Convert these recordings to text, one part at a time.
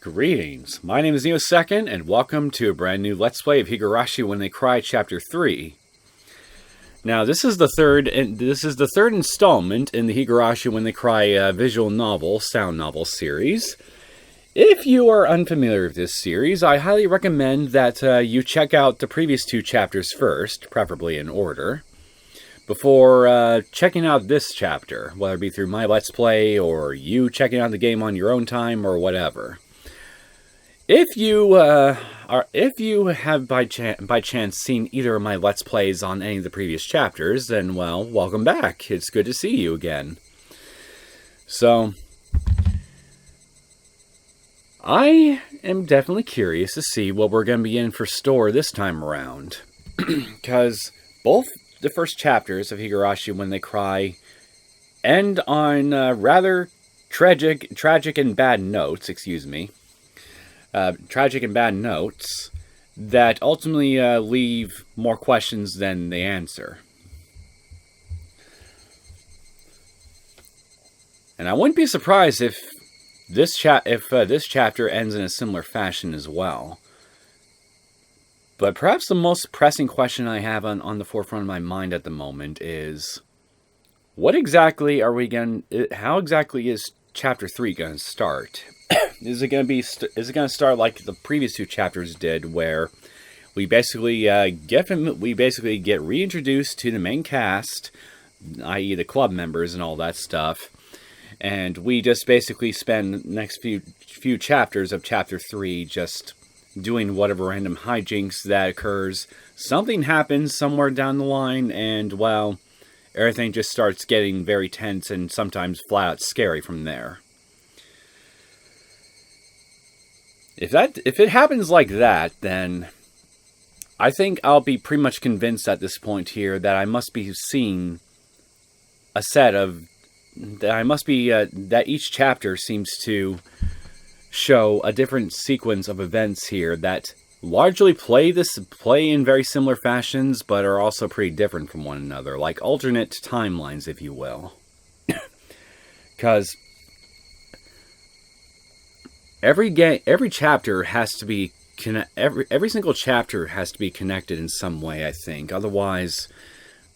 Greetings, my name is Neosekken, and welcome to a brand new Let's Play of Higurashi When They Cry Chapter 3. Now, this is the third installment in the Higurashi When They Cry visual novel, sound novel series. If you are unfamiliar with this series, I highly recommend that you check out the previous two chapters first, preferably in order, before checking out this chapter, whether it be through my Let's Play or you checking out the game on your own time or whatever. If you have by chance seen either of my Let's Plays on any of the previous chapters, then, well, welcome back. It's good to see you again. So, I am definitely curious to see what we're going to be in for store this time around. Because both the first chapters of Higurashi When They Cry end on rather tragic and bad notes, tragic and bad notes that ultimately leave more questions than they answer. And I wouldn't be surprised if this chapter ends in a similar fashion as well. But perhaps the most pressing question I have on the forefront of my mind at the moment is, how exactly is Chapter 3 going to start? Is it going to start like the previous two chapters did, where we basically get reintroduced to the main cast, i.e. the club members and all that stuff, and we just basically spend the next few chapters of Chapter 3 just doing whatever random hijinks that occurs. Something happens somewhere down the line, and, well, everything just starts getting very tense and sometimes flat out scary from there. If it happens like that, then I think I'll be pretty much convinced at this point here that I must be seeing that each chapter seems to show a different sequence of events here that largely play in very similar fashions, but are also pretty different from one another, like alternate timelines, if you will. Because every chapter has to be every single chapter has to be connected in some way, I think. Otherwise,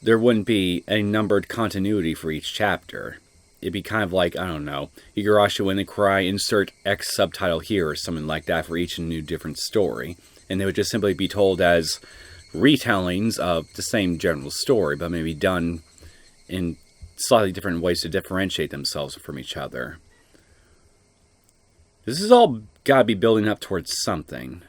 there wouldn't be a numbered continuity for each chapter. It'd be kind of like, I don't know, Higurashi When They Cry, insert X subtitle here or something like that for each new different story. And they would just simply be told as retellings of the same general story, but maybe done in slightly different ways to differentiate themselves from each other. This is all got to be building up towards something.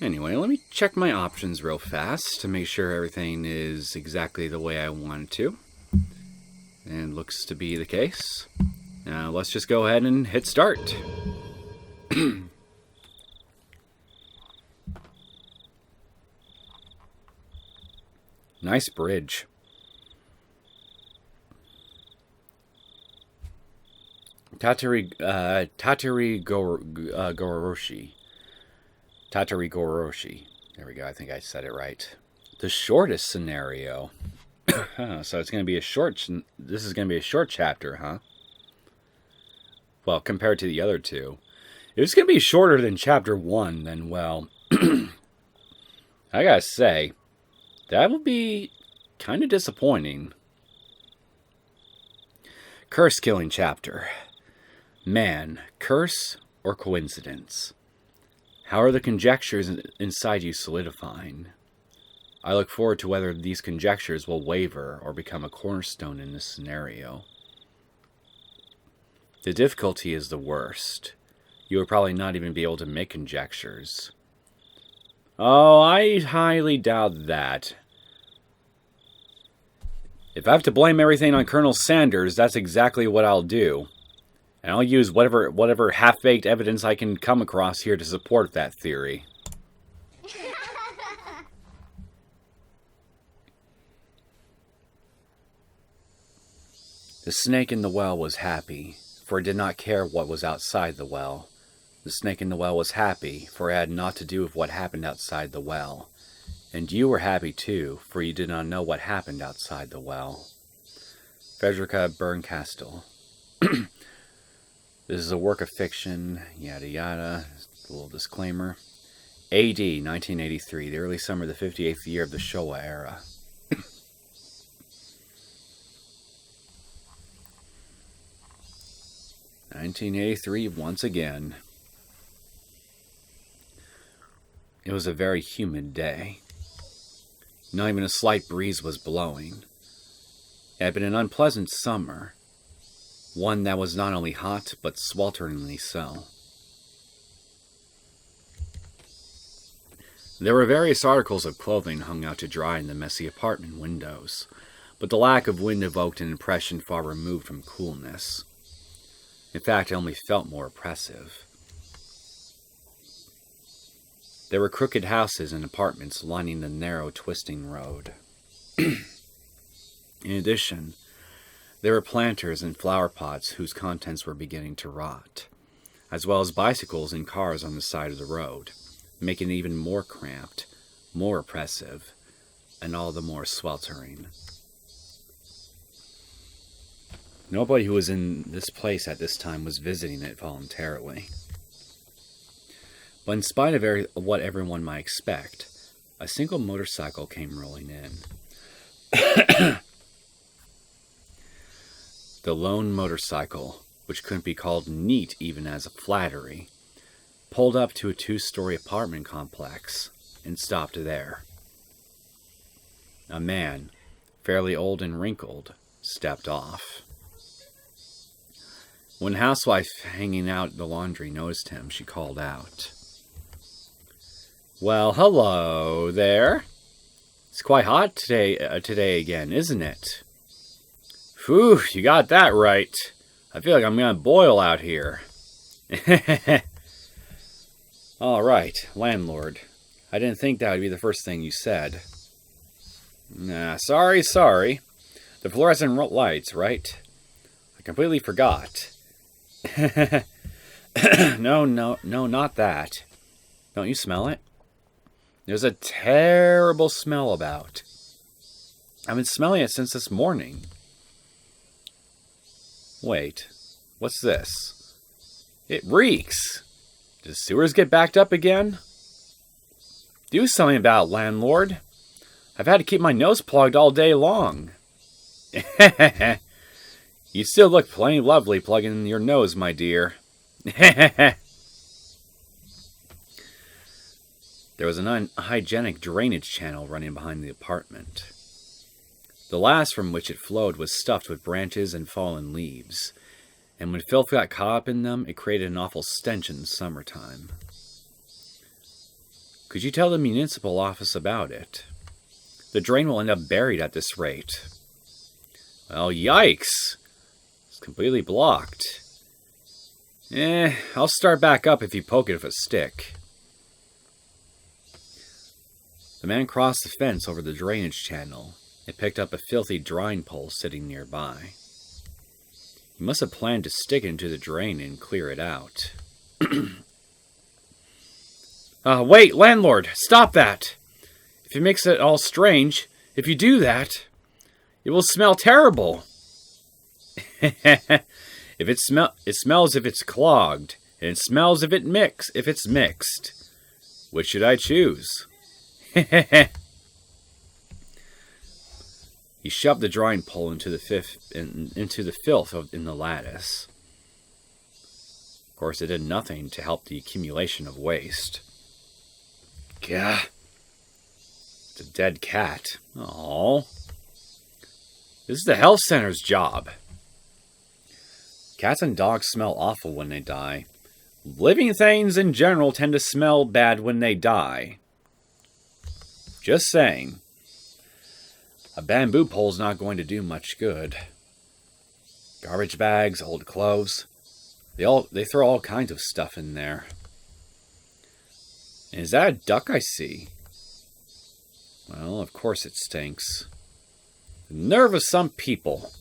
Anyway, let me check my options real fast to make sure everything is exactly the way I want it to. And looks to be the case. Now let's just go ahead and hit start. Nice bridge. Tatari Goroshi. There we go, I think I said it right. The shortest scenario. So it's going to be this is going to be a short chapter, huh? Well, compared to the other two. If it's going to be shorter than Chapter 1, then, well, I gotta say, that would be kind of disappointing. Curse-killing chapter. Man, curse or coincidence? How are the conjectures inside you solidifying? I look forward to whether these conjectures will waver or become a cornerstone in this scenario. The difficulty is the worst. You will probably not even be able to make conjectures. Oh, I highly doubt that. If I have to blame everything on Colonel Sanders, that's exactly what I'll do. And I'll use whatever half-baked evidence I can come across here to support that theory. The snake in the well was happy, for it did not care what was outside the well. The snake in the well was happy, for it had naught to do with what happened outside the well. And you were happy too, for you did not know what happened outside the well. Frederica Bernkastel. This is a work of fiction, yada yada, a little disclaimer. A.D. 1983, the early summer of the 58th year of the Showa era. (1983) once again. It was a very humid day. Not even a slight breeze was blowing. It had been an unpleasant summer. One that was not only hot, but swelteringly so. There were various articles of clothing hung out to dry in the messy apartment windows, but the lack of wind evoked an impression far removed from coolness. In fact, it only felt more oppressive. There were crooked houses and apartments lining the narrow, twisting road. In addition, there were planters and flower pots whose contents were beginning to rot, as well as bicycles and cars on the side of the road, making it even more cramped, more oppressive, and all the more sweltering. Nobody who was in this place at this time was visiting it voluntarily. But in spite of what everyone might expect, a single motorcycle came rolling in. The lone motorcycle, which couldn't be called neat even as a flattery, pulled up to a 2-story apartment complex and stopped there. A man, fairly old and wrinkled, stepped off. When a housewife hanging out the laundry noticed him, she called out, "Well, hello there. It's quite hot today again, isn't it?" "Phew, you got that right. I feel like I'm going to boil out here." "All right, landlord. I didn't think that would be the first thing you said." "Nah, sorry. The fluorescent lights, right? I completely forgot." No, not that. Don't you smell it? There's a terrible smell about. I've been smelling it since this morning. Wait, what's this? It reeks. Did the sewers get backed up again? Do something about it, landlord. I've had to keep my nose plugged all day long. You still look plenty lovely plugging your nose, my dear. There was an unhygienic drainage channel running behind the apartment. The last from which it flowed was stuffed with branches and fallen leaves, and when filth got caught up in them, it created an awful stench in the summertime. Could you tell the municipal office about it? The drain will end up buried at this rate. Well, yikes! It's completely blocked. I'll start back up if you poke it with a stick. The man crossed the fence over the drainage channel and picked up a filthy drying pole sitting nearby. He must have planned to stick it into the drain and clear it out. Wait, landlord, stop that! If it makes it all strange, if you do that, it will smell terrible. It smells if it's clogged, and it smells if it's mixed. Which should I choose? He shoved the drying pole into the filth in the lattice. Of course, it did nothing to help the accumulation of waste. Gah. It's a dead cat. Aww. This is the health center's job. Cats and dogs smell awful when they die. Living things in general tend to smell bad when they die. Just saying. A bamboo pole's not going to do much good. Garbage bags, old clothes. They throw all kinds of stuff in there. And is that a duck I see? Well, of course it stinks. The nerve of some people.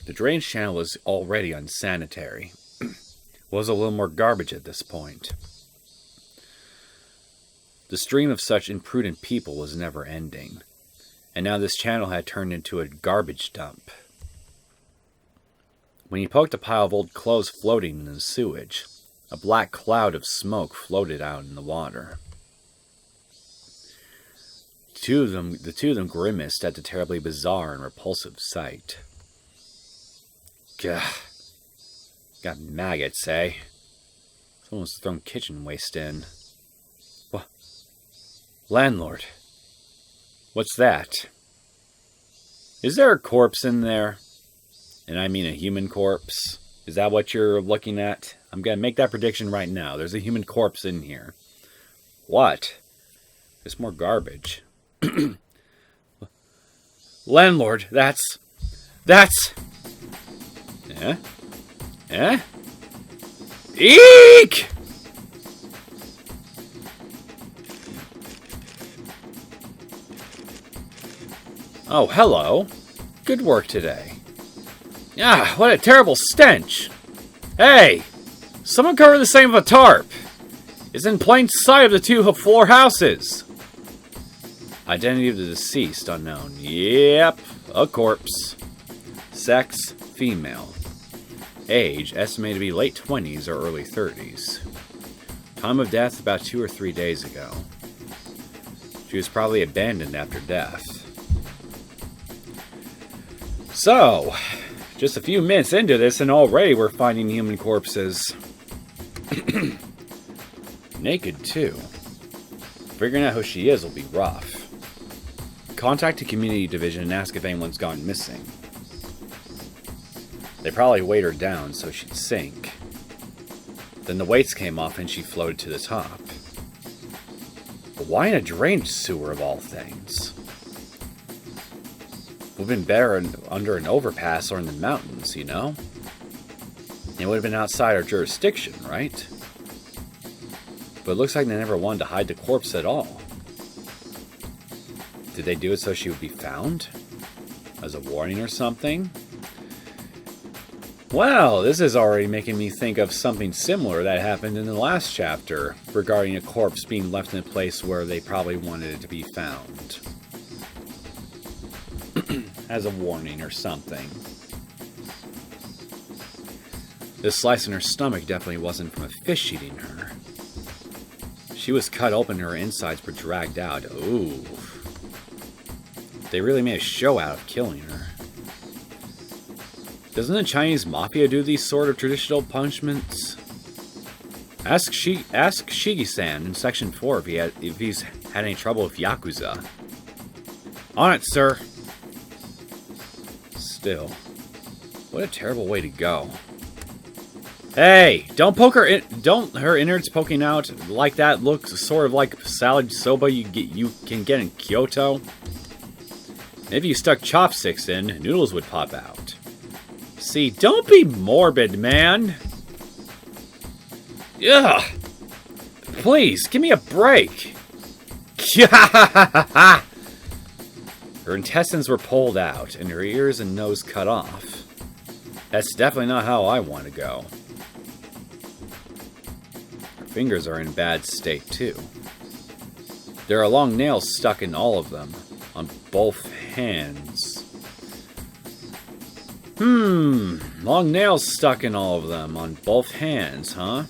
The drainage channel was already unsanitary. Was a little more garbage at this point. The stream of such imprudent people was never ending. And now this channel had turned into a garbage dump. When he poked a pile of old clothes floating in the sewage, a black cloud of smoke floated out in the water. The two of them grimaced at the terribly bizarre and repulsive sight. Gah. Got maggots, eh? Someone's thrown kitchen waste in. What? Landlord. What's that? Is there a corpse in there? And I mean a human corpse. Is that what you're looking at? I'm going to make that prediction right now. There's a human corpse in here. What? There's more garbage. Landlord, that's... Eh? Eh? Eek! Oh, hello. Good work today. Ah, what a terrible stench. Hey, someone cover the same with a tarp. It's in plain sight of the two floor houses. Identity of the deceased unknown. Yep, a corpse. Sex, female. Age, estimated to be late 20s or early 30s. Time of death, about 2 or 3 days ago. She was probably abandoned after death. So, just a few minutes into this and already we're finding human corpses. Naked, too. Figuring out who she is will be rough. Contact the community division and ask if anyone's gone missing. They probably weighed her down so she'd sink. Then the weights came off and she floated to the top. But why in a drainage sewer of all things? Would have been better under an overpass or in the mountains, you know? It would have been outside our jurisdiction, right? But it looks like they never wanted to hide the corpse at all. Did they do it so she would be found? As a warning or something? Well, this is already making me think of something similar that happened in the last chapter regarding a corpse being left in a place where they probably wanted it to be found. As a warning or something. This slice in her stomach definitely wasn't from a fish eating her. She was cut open and her insides were dragged out. Ooh. They really made a show out of killing her. Doesn't the Chinese mafia do these sort of traditional punishments? Ask Shigi-san in Section 4 if he's had any trouble with Yakuza. On it, sir. Still, what a terrible way to go. Hey, don't poke her in, don't her innards poking out like that look sort of like salad soba you can get in Kyoto? If you stuck chopsticks in, noodles would pop out. See, don't be morbid, man. Ugh. Please, give me a break. Her intestines were pulled out, and her ears and nose cut off. That's definitely not how I want to go. Her fingers are in a bad state, too. There are long nails stuck in all of them, on both hands. Long nails stuck in all of them, on both hands, huh?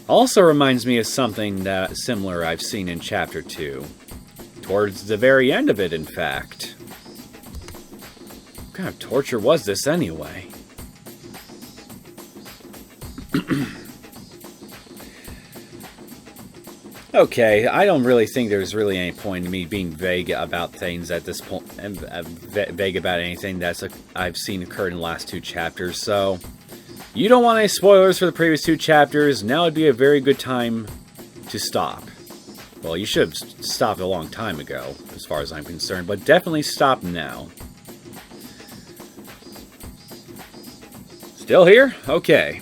Also reminds me of something that similar I've seen in Chapter 2. Towards the very end of it, in fact. What kind of torture was this, anyway? Okay, I don't really think there's really any point in me being vague about things at this point, and vague about anything I've seen occur in the last 2 chapters, so... You don't want any spoilers for the previous 2 chapters, now would be a very good time to stop. Well, you should have stopped a long time ago, as far as I'm concerned, but definitely stop now. Still here? Okay.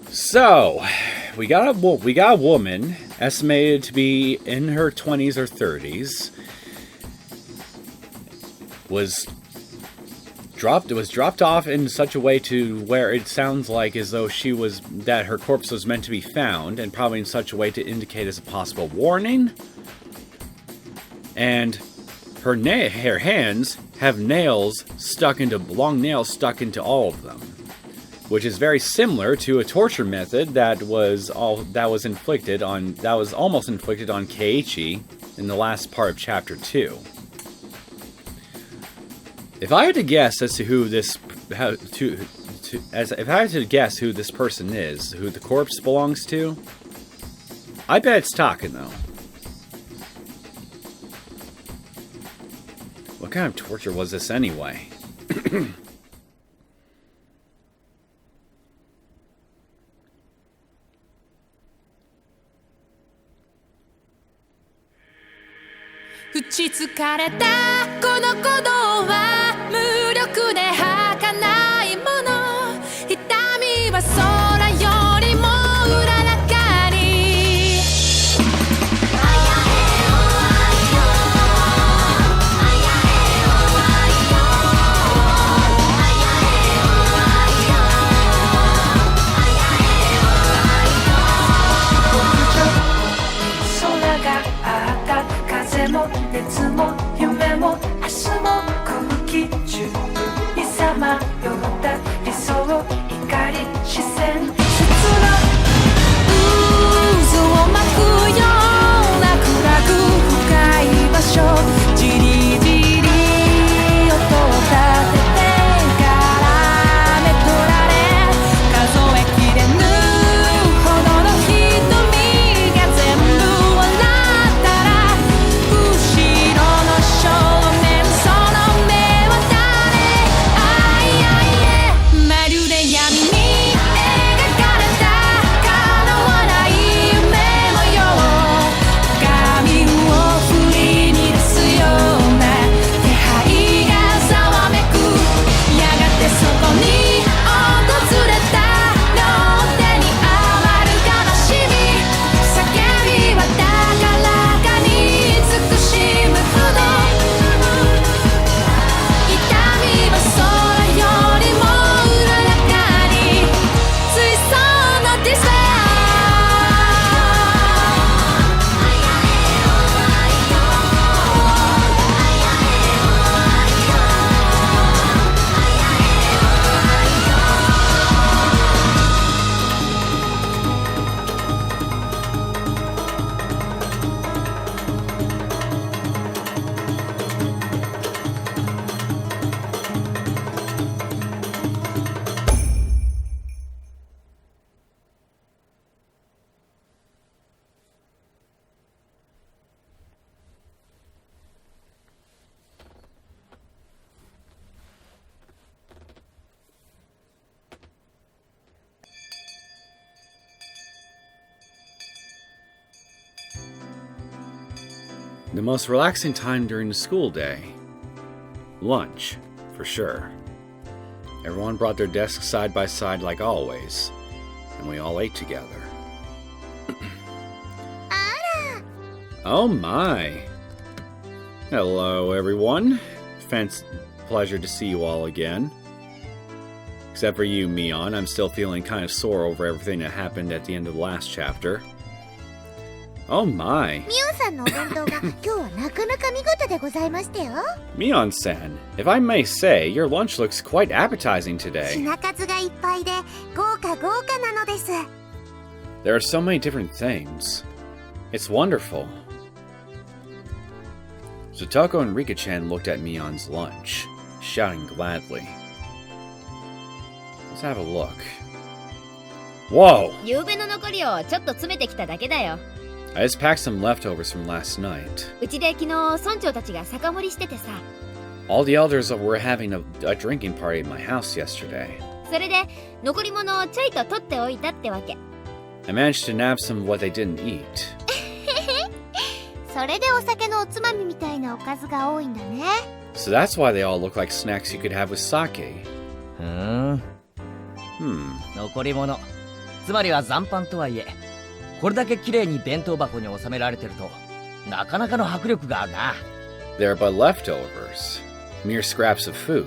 So, we got a woman, estimated to be in her 20s or 30s, was dropped off in such a way to where it sounds like as though that her corpse was meant to be found, and probably in such a way to indicate as a possible warning. And her hands have long nails stuck into all of them, which is very similar to a torture method that was almost inflicted on Keiichi in the last part of Chapter 2. If I had to guess as to who this person is, who the corpse belongs to, I bet it's Takano. What kind of torture was this anyway? The most relaxing time during the school day. Lunch, for sure. Everyone brought their desks side by side like always, and we all ate together. Oh my! Hello, everyone. Pleasure to see you all again. Except for you, Mion. I'm still feeling kind of sore over everything that happened at the end of the last chapter. Oh my! Mion-san, if I may say, your lunch looks quite appetizing today. There are so many different things. It's wonderful. Satoko and Rika-chan looked at Mion's lunch, shouting gladly. Let's have a look. Whoa! I just packed some leftovers from last night. All the elders were having a drinking party at my house yesterday. I managed to nab some of what they didn't eat. So that's why they all look like snacks you could have with sake. つまりは残飯とはいえ、これだけ綺麗に弁当箱に収められてると、なかなかの迫力があるな。They're but leftovers, mere scraps of food.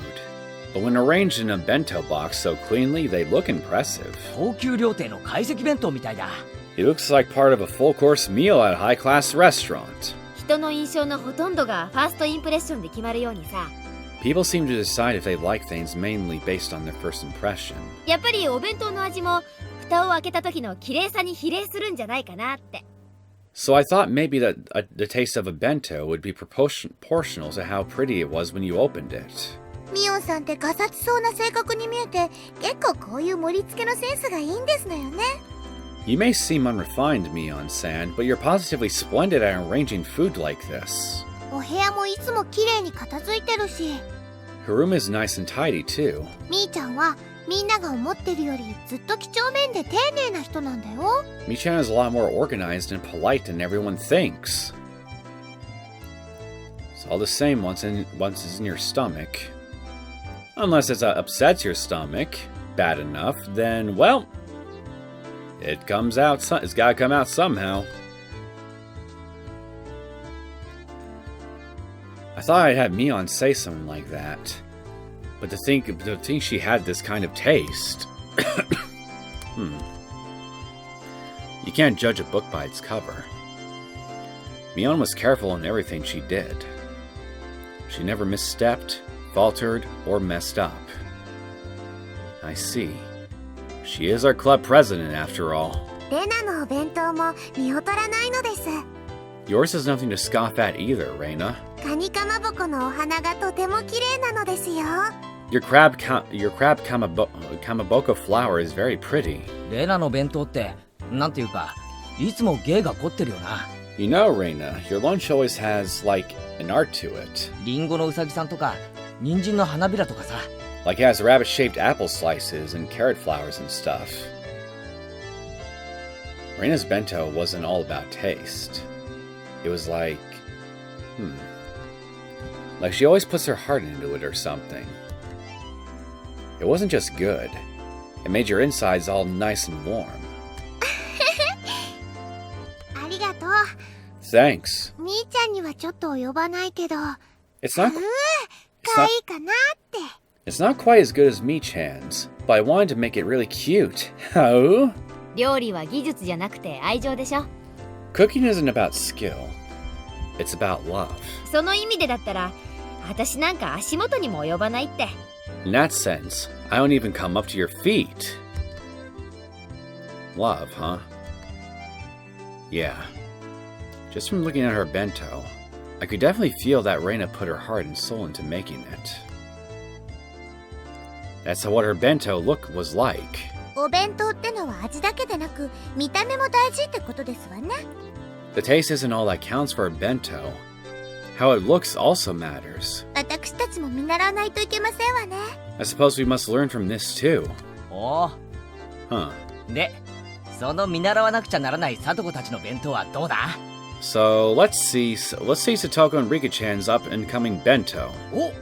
But when arranged in a bento box so cleanly, they look impressive. 高級料亭の懐石弁当みたいだ。It looks like part of a full-course meal at a high-class restaurant. 人の印象のほとんどがファーストインプレッションで決まるようにさ。People seem to decide if they like things mainly based on their first impression. やっぱりお弁当の味も蓋を開けた時の綺麗さに比例するんじゃないかなって。So I thought maybe that the taste of a bento would be proportional to how pretty it was when you opened it. ミオンさんってガサツそうな性格に見えて、結構こういう盛り付けのセンスがいいんですのよね。You may seem unrefined, Mion-san, but you're positively splendid at arranging food like this. お部屋もいつも綺麗に片付いてるし。Her room is nice and tidy, too. みーちゃんはみんなが思ってるよりずっと几帳面で丁寧な人なんだよ。Mi-chan is a lot more organized and polite than everyone thinks. It's all the same once it's in your stomach. Unless it upsets your stomach bad enough, then, well, it comes out. It's gotta come out somehow. I thought I'd have Mion say something like that. But to think she had this kind of taste. You can't judge a book by its cover. Mion was careful in everything she did. She never misstepped, faltered, or messed up. I see. She is our club president, after all. レナのお弁当も見劣らないのです。Yours is nothing to scoff at either, Reina. カニかまぼこのお花がとても綺麗なのですよ。Your crab kamaboko flower is very pretty. レナの弁当ってなんていうかいつも芸が凝ってるよな。You know, Reina, your lunch always has, like, an art to it. リンゴのうさぎさんとか人参の花びらとかさ。Like it has rabbit-shaped apple slices and carrot flowers and stuff. Reina's bento wasn't all about taste. It was like... Like she always puts her heart into it or something. It wasn't just good. It made your insides all nice and warm. ありがとう。Thanks. みーちゃんにはちょっと及ばないけど。It's not... かわいいかなって。It's not quite as good as Mi-chan's, but I wanted to make it really cute. How? 料理は技術じゃなくて愛情でしょ。Cooking isn't about skill. It's about love. その意味でだったら、私なんか足元にも及ばないって。In that sense, I don't even come up to your feet. Love, huh? Yeah. Just from looking at her bento, I could definitely feel that Reina put her heart and soul into making it. That's what her bento look was like. お弁当ってのは味だけでなく、見た目も大事ってことですわね。The taste isn't all that counts for a bento. How it looks also matters. 私たちも見習わないといけませんわね。I suppose we must learn from this too. おお。Huh. で、その見習わなくちゃならないサトコたちの弁当はどうだ？ So let's see Satoko and Rika-chan's up and coming bento. お、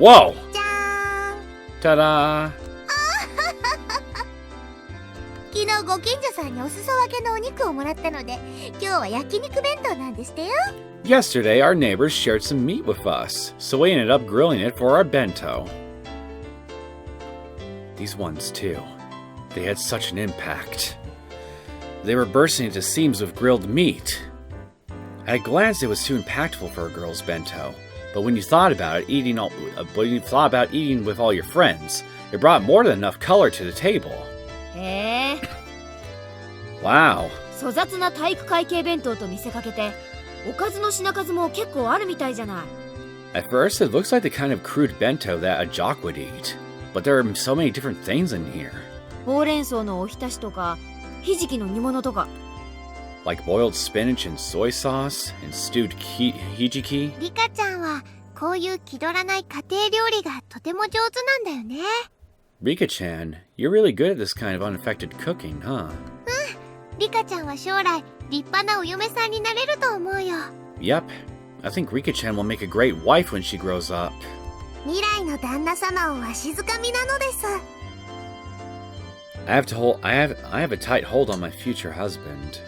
Whoa! じゃーん。 Ta-da! 昨日ご近所さんにお裾分けのお肉をもらったので、今日は焼肉弁当なんですってよ。Yesterday, our neighbors shared some meat with us, so we ended up grilling it for our bento. These ones, too. They had such an impact. They were bursting into seams with grilled meat. At a glance, it was too impactful for a girl's bento, but when you thought about eating with all your friends, it brought more than enough color to the table. へえ。Wow. 粗雑な体育会系弁当と見せかけて、おかずの品数も結構あるみたいじゃない。At first, it looks like the kind of crude bento that a jock would eat, but there are so many different things in here. ほうれん草のおひたしとか、ひじきの煮物とか。Like boiled spinach and soy sauce and stewed hijiki. リカちゃんはこういう気取らない家庭料理がとても上手なんだよね。Rika-chan, you're really good at this kind of unaffected cooking, huh? リカちゃんは将来立派なお嫁さんになれると思うよ。Yep. I think Rika-chan will make a great wife when she grows up. 未来の旦那様をわしづかみなのです。I have a tight hold on my future husband.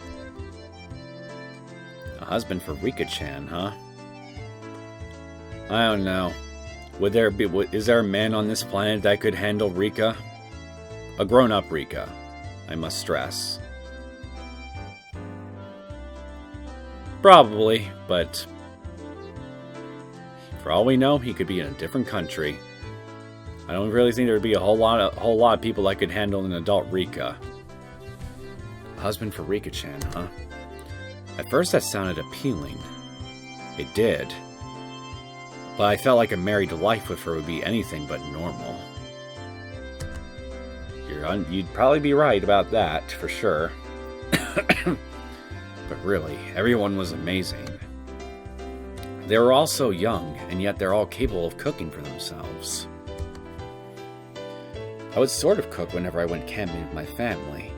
A husband for Rika-chan, huh? I don't know. Is there a man on this planet that could handle Rika? A grown-up Rika, I must stress. Probably, but for all we know, he could be in a different country. I don't really think there would be a whole lot of people that could handle an adult Rika. A husband for Rika-chan, huh? At first that sounded appealing. It did. But I felt like a married life with her would be anything but normal. You'd probably be right about that, for sure. But really, everyone was amazing. They were all so young, and yet they're all capable of cooking for themselves. I would sort of cook whenever I went camping with my family,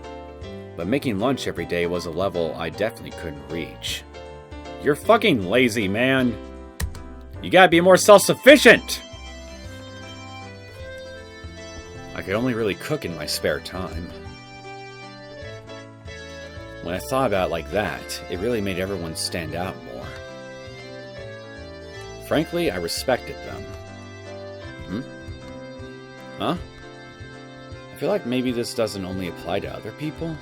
but making lunch every day was a level I definitely couldn't reach. You're fucking lazy, man! You gotta be more self-sufficient! I could only really cook in my spare time. When I thought about it like that, it really made everyone stand out more. Frankly, I respected them. Huh? I feel like maybe this doesn't only apply to other people.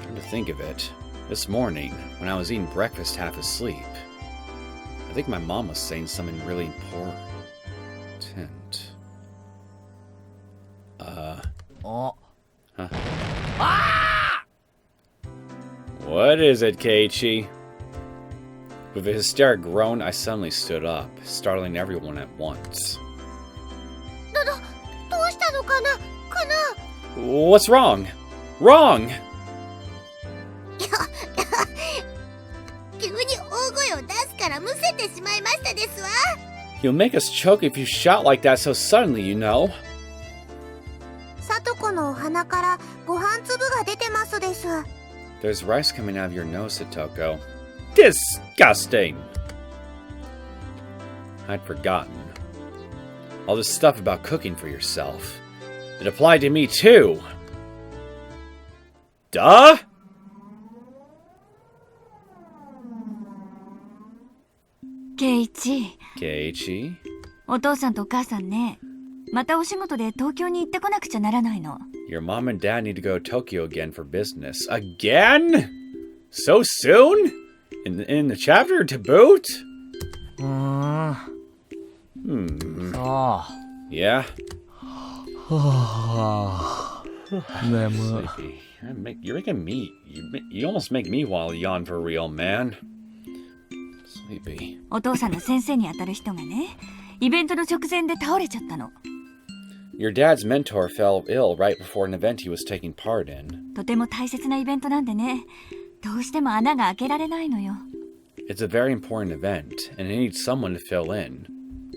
Trying to think of it. This morning, when I was eating breakfast half asleep, I think my mom was saying something really important. Oh. Huh? What is it, Keiichi? With a hysteric groan, I suddenly stood up, startling everyone at once. どうしたのかな What's wrong? Wrong! 急に大声を出すからむせてしまいましたですわ。 You'll make us choke if you shout like that so suddenly, you know. さとこのお鼻からご飯粒が出てますです。 There's rice coming out of your nose, Satoko. Disgusting! I'd forgotten. All this stuff about cooking for yourself. It applied to me too! Duh?ケイチ、 Keiichi? お父さんとお母さんね、またお仕事で東京に行ってこなくちゃならないの。 Your mom and dad need to go to Tokyo again for business. Again? So soon? In the chapter to boot? そ Yeah? う。はあ。眠い。 Sleepy. You're making me... You almost make me want to yawn for real, man. Sleepy. お父さんの先生にあたる人がね、イベントの直前で倒れちゃったの。 Your dad's mentor fell ill right before an event he was taking part in. とても大切なイベントなんでね、どうしても穴が開けられないのよ。 It's a very important event, and it needs someone to fill in.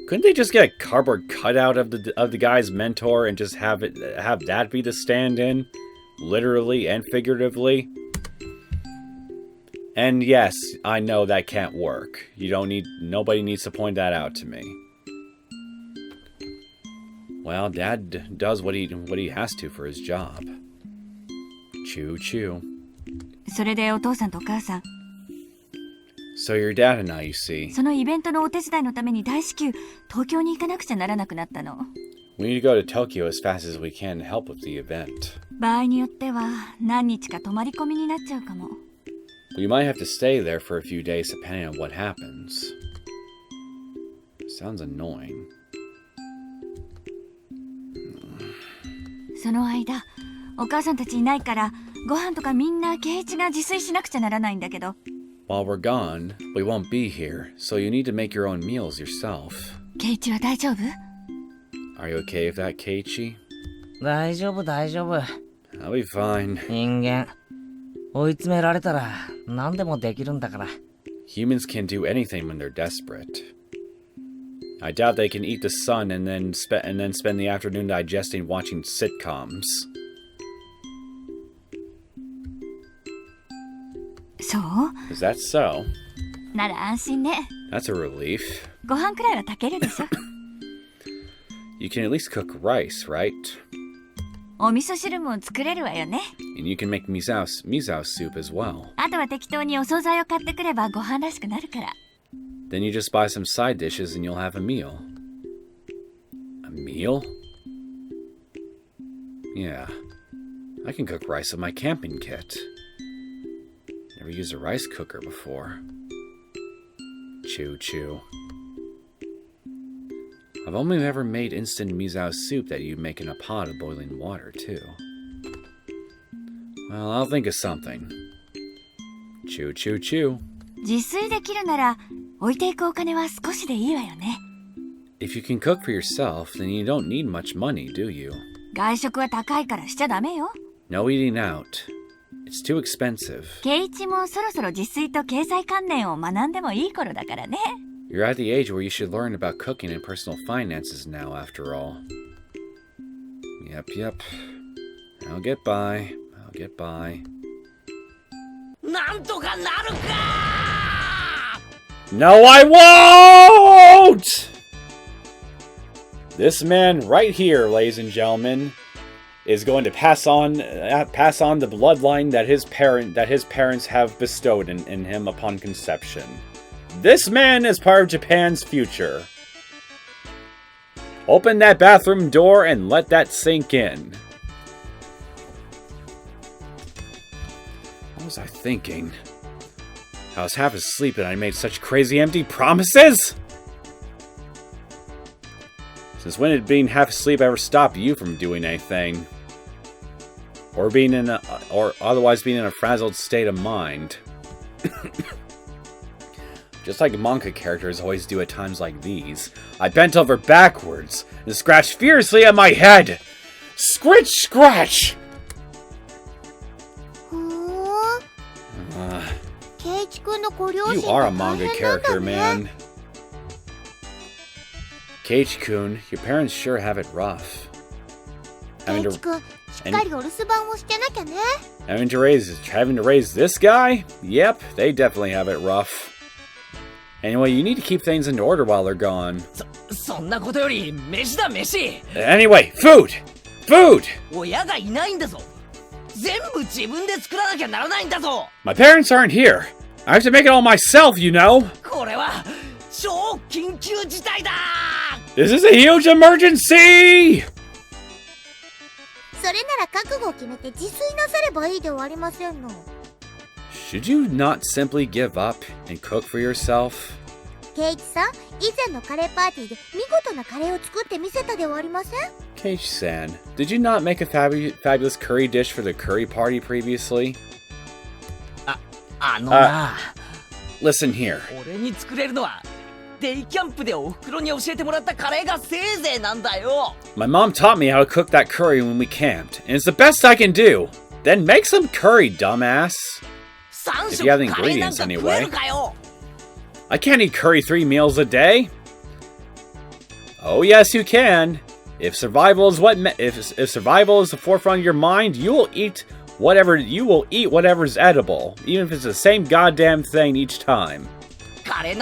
Couldn't they just get a cardboard cutout of the guy's mentor and just have that be the stand-in? Literally and figuratively? And yes, I know that can't work. Nobody needs to point that out to me. Well, Dad does what he has to for his job. Choo choo. それでお父さんとお母さん、 So your dad and I, you see. そのイベントのお手伝いのために大至急東京に行かなくちゃならなくなったの。 We need to go to Tokyo as fast as we can to help with the event. 場合によっては何日か泊まり込みになっちゃうかも。 We might have to stay there for a few days depending on what happens. Sounds annoying. その間、お母さんたちいないからご飯とかみんなケイイチが自炊しなくちゃならないんだけど。 While we're gone, we won't be here, so you need to make your own meals yourself. ケイイチは大丈夫？ Are you okay with that, Keiichi? 大丈夫、大丈夫。 I'll be fine. 人間、追い詰められたら何でもできるんだから。 Humans can do anything when they're desperate. I doubt they can eat the sun and then spend the afternoon digesting watching sitcoms. そう？ Is that so? なら安心ね。 That's a relief. ご飯くらいは炊けるでしょ。 You can at least cook rice, right? お味噌汁も作れるわよね。 And you can make miso soup as well. あとは適当にお惣菜を買ってくればご飯らしくなるから。 Then you just buy some side dishes and you'll have a meal. A meal? Yeah. I can cook rice with my camping kit. Never used a rice cooker before. Chew, chew. I've only ever made instant miso soup that you make in a pot of boiling water, too. Well, I'll think of something. Chew, chew, chew. 自炊できるなら置いていくお金は少しでいいわよね。If you can cook for yourself, then you don't need much money, do you? 外食は高いからしちゃダメよ。No eating out. It's too expensive. ケイチもそろそろ自炊と経済観念を学んでもいい頃だからね。You're at the age where you should learn about cooking and personal finances now, after all. Yep, yep. I'll get by. I'll get by. なんとかなるか! No, I won't! This man right here, ladies and gentlemen, is going to pass on the bloodline that his parents have bestowed in him upon conception. This man is part of Japan's future. Open that bathroom door and let that sink in. What was I thinking? I was half asleep and I made such crazy empty promises? Since when did being half asleep ever stop you from doing anything? Or otherwise being in a frazzled state of mind? Just like manga characters always do at times like these, I bent over backwards and scratched fiercely at my head. Scritch, scratch! You are a manga character, man. Keiichi-kun, your parents sure have it rough. Having to raise this guy? Yep, they definitely have it rough. Anyway, you need to keep things in order while they're gone. Anyway, food! Food! My parents aren't here. I have to make it all myself, you know. This is a huge emergency! Should you not simply give up and cook for yourself? Keiichi-san, did you not make a fabulous curry dish for the curry party previously? Listen here. My mom taught me how to cook that curry when we camped, and it's the best I can do. Then make some curry, dumbass. If you have the ingredients, anyway. I can't eat curry 3 meals a day. Oh yes, you can. If survival is if survival is the forefront of your mind, you will eat whatever's edible, even if it's the same goddamn thing each time. I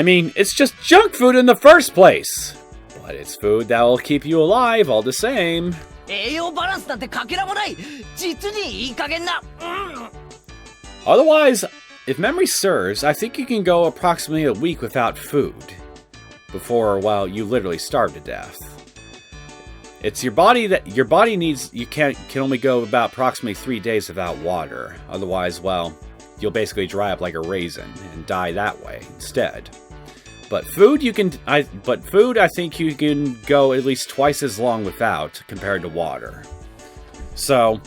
mean, it's just junk food in the first place. But it's food that will keep you alive all the same. Otherwise, if memory serves, I think you can go approximately a week without food. Before, well, you literally starve to death. It's your body needs, you can only go about approximately 3 days without water. Otherwise, well, you'll basically dry up like a raisin and die that way instead. But food I think you can go at least twice as long without compared to water. So,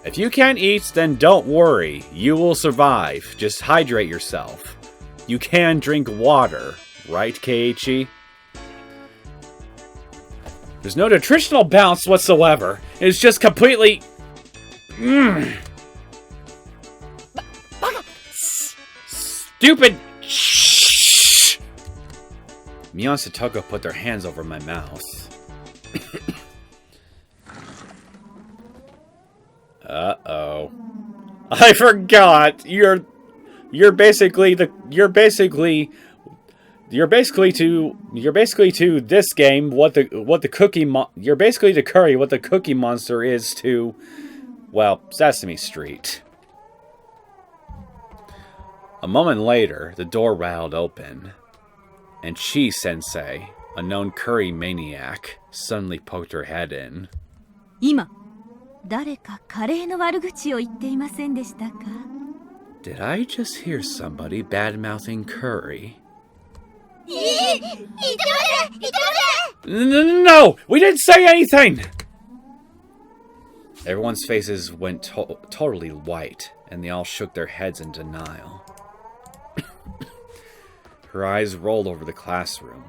if you can't eat, then don't worry. You will survive. Just hydrate yourself. You can drink water, right, Keiichi? There's no nutritional balance whatsoever. It's just completely... Stupid... Shh! Mia and Satoko put their hands over my mouth. Uh-oh. I forgot! You're basically to this game what the curry what the Cookie Monster is to, well, Sesame Street. A moment later, the door rattled open, and Chi-sensei, a known curry maniac, suddenly poked her head in. 誰かカレーの悪口を言っていませんでしたか？ Did I just hear somebody bad-mouthing curry? No! We didn't say anything! Everyone's faces went totally white, and they all shook their heads in denial. Her eyes rolled over the classroom.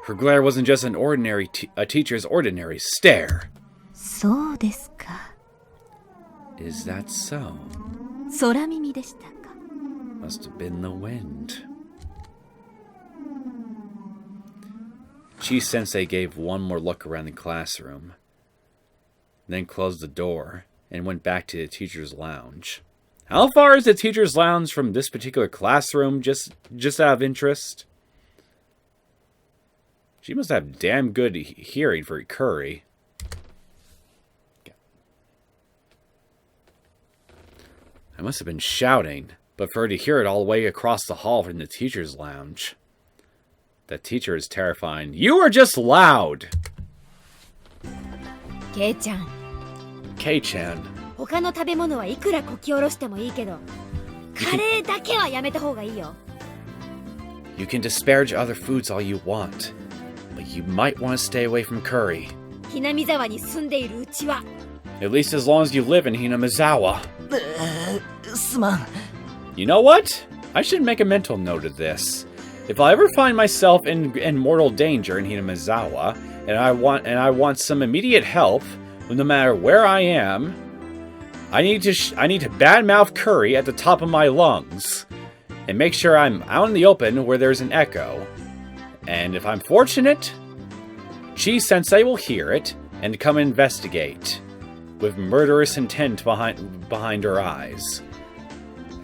Her glare wasn't just an a teacher's ordinary stare. そうですか。 Is that so? 空耳でしたか。 Must have been the wind. Chi-sensei gave one more look around the classroom, then closed the door and went back to the teacher's lounge. How far is the teacher's lounge from this particular classroom, just out of interest? She must have damn good hearing for curry. I must have been shouting, but for her to hear it all the way across the hall from the teacher's lounge. That teacher is terrifying. You are just loud! Kei-chan. Kei-chan. 他の食べ物はいくらこき下ろしてもいいけど、カレーだけはやめた方がいいよ。You can disparage other foods all you want, but you might want to stay away from curry. ひなみざわに住んでいるうちは。At least as long as you live in Hinamizawa. すまん。 You know what? I should make a mental note of this. If I ever find myself in mortal danger in Hinamizawa, and I want some immediate help, no matter where I am, I need to badmouth curry at the top of my lungs, and make sure I'm out in the open where there's an echo. And if I'm fortunate, Chi-sensei will hear it and come investigate, with murderous intent behind her eyes.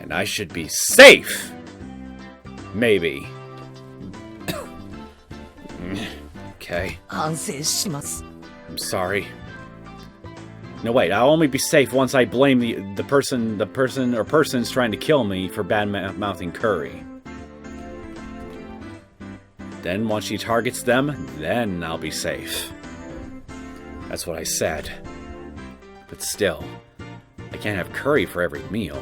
And I should be safe! Maybe. Okay. 反省します。 I'm sorry. No, wait, I'll only be safe once I blame the person or persons trying to kill me for bad-mouthing curry. Then once she targets them, then I'll be safe. That's what I said. But still, I can't have curry for every meal.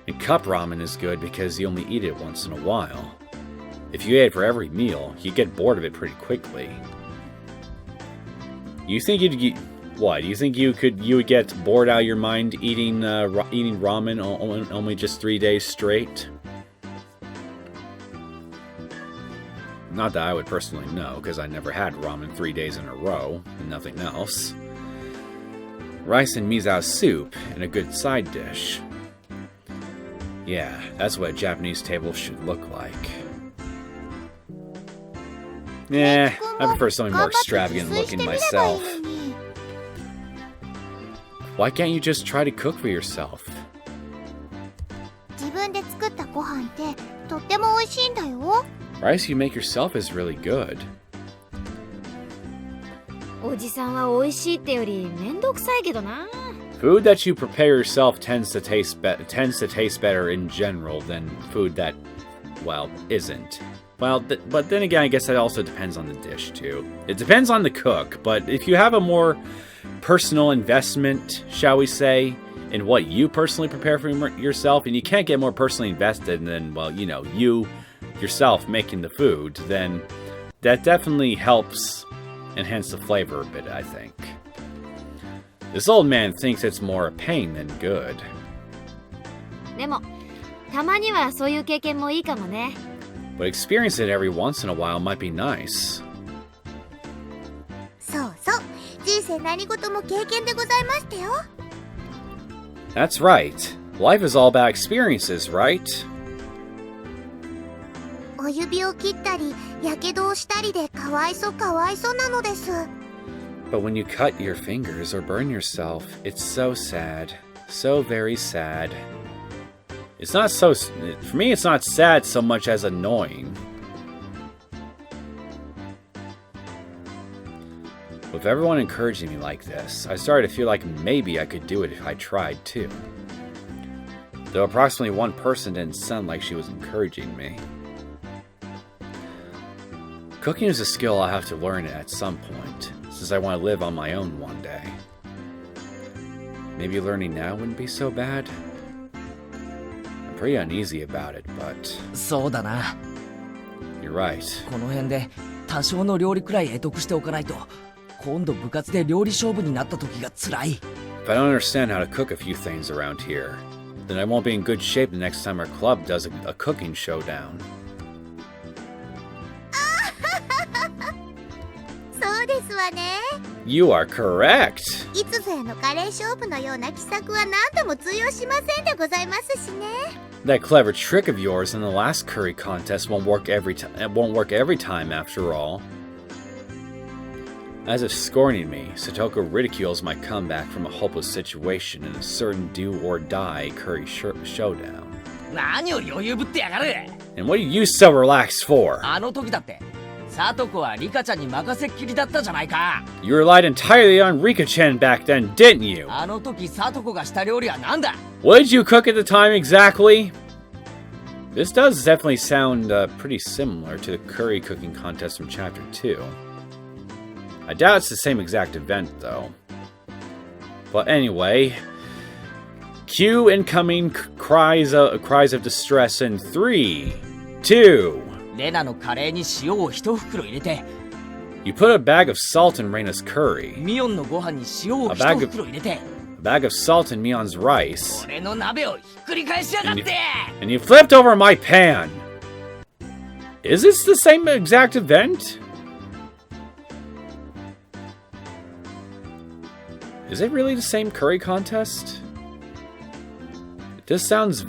And cup ramen is good because you only eat it once in a while. If you ate it for every meal, you'd get bored of it pretty quickly. You think you'd get... What? You think you would get bored out of your mind eating ramen only just 3 days straight? Not that I would personally know, because I never had ramen 3 days in a row, and nothing else. Rice and miso soup, and a good side dish. Yeah, that's what a Japanese table should look like. Yeah, I prefer something more extravagant looking myself. Why can't you just try to cook for yourself? 自分で作ったご飯ってとっても美味しいんだよ。 Rice you make yourself is really good. おじさんは美味しいってよりめんどくさいけどな。 Food that you prepare yourself tends to taste better in general than food that, well, isn't. Well, but then again, I guess that also depends on the dish too. It depends on the cook, but if you have a more personal investment, shall we say, in what you personally prepare for yourself, and you can't get more personally invested than, well, you know, you yourself making the food, then that definitely helps enhance the flavor a bit, I think. This old man thinks it's more a pain than good. でも、たまにはそういう経験もいいかもね。 But experiencing it every once in a while might be nice. そうそう、人生何事も経験でございましたよ。 That's right. Life is all about experiences, right? お指を切ったり、やけどをしたりでかわいそうなのです。 But when you cut your fingers or burn yourself, it's so sad. So very sad. It's not so... For me, it's not sad so much as annoying. With everyone encouraging me like this, I started to feel like maybe I could do it if I tried too. Though approximately one person didn't sound like she was encouraging me. Cooking is a skill I'll have to learn at some point, since I want to live on my own one day. Maybe learning now wouldn't be so bad. I'm pretty uneasy about it, but そうだな。 you're right. この辺で多少の料理くらい得得しておかないと、今度部活で料理勝負になった時が辛い。 If I don't understand how to cook a few things around here, then I won't be in good shape the next time our club does a cooking showdown. そうですわね。 You are correct! いつぞやのカレー勝負のような奇策は何度も通用しませんでございますしね。 That clever trick of yours in the last curry contest won't work every time after all. As if scorning me, Satoko ridicules my comeback from a hopeless situation in a certain do-or-die curry showdown. 何を余裕ぶってやがる。 And what are you so relaxed for? あの時だって、サトコはリカちゃんに任せっきりだったじゃないか。 You relied entirely on Rika-chan back then, didn't you? あの時サトコがした料理は何だ。 What did you cook at the time exactly? This does definitely sound pretty similar to the curry cooking contest from Chapter 2. I doubt it's the same exact event, though. But anyway, cue incoming cries of distress in 3, 2. レナのカレーに塩を一袋入れて、 You put a bag of salt in Reina's curry, ミオンのご飯に塩を一袋入れて、 a bag of salt in Mion's rice, 俺の鍋をひっくり返しやがって。 and you flipped over my pan. Is this the same exact event? Is it really the same curry contest? This sounds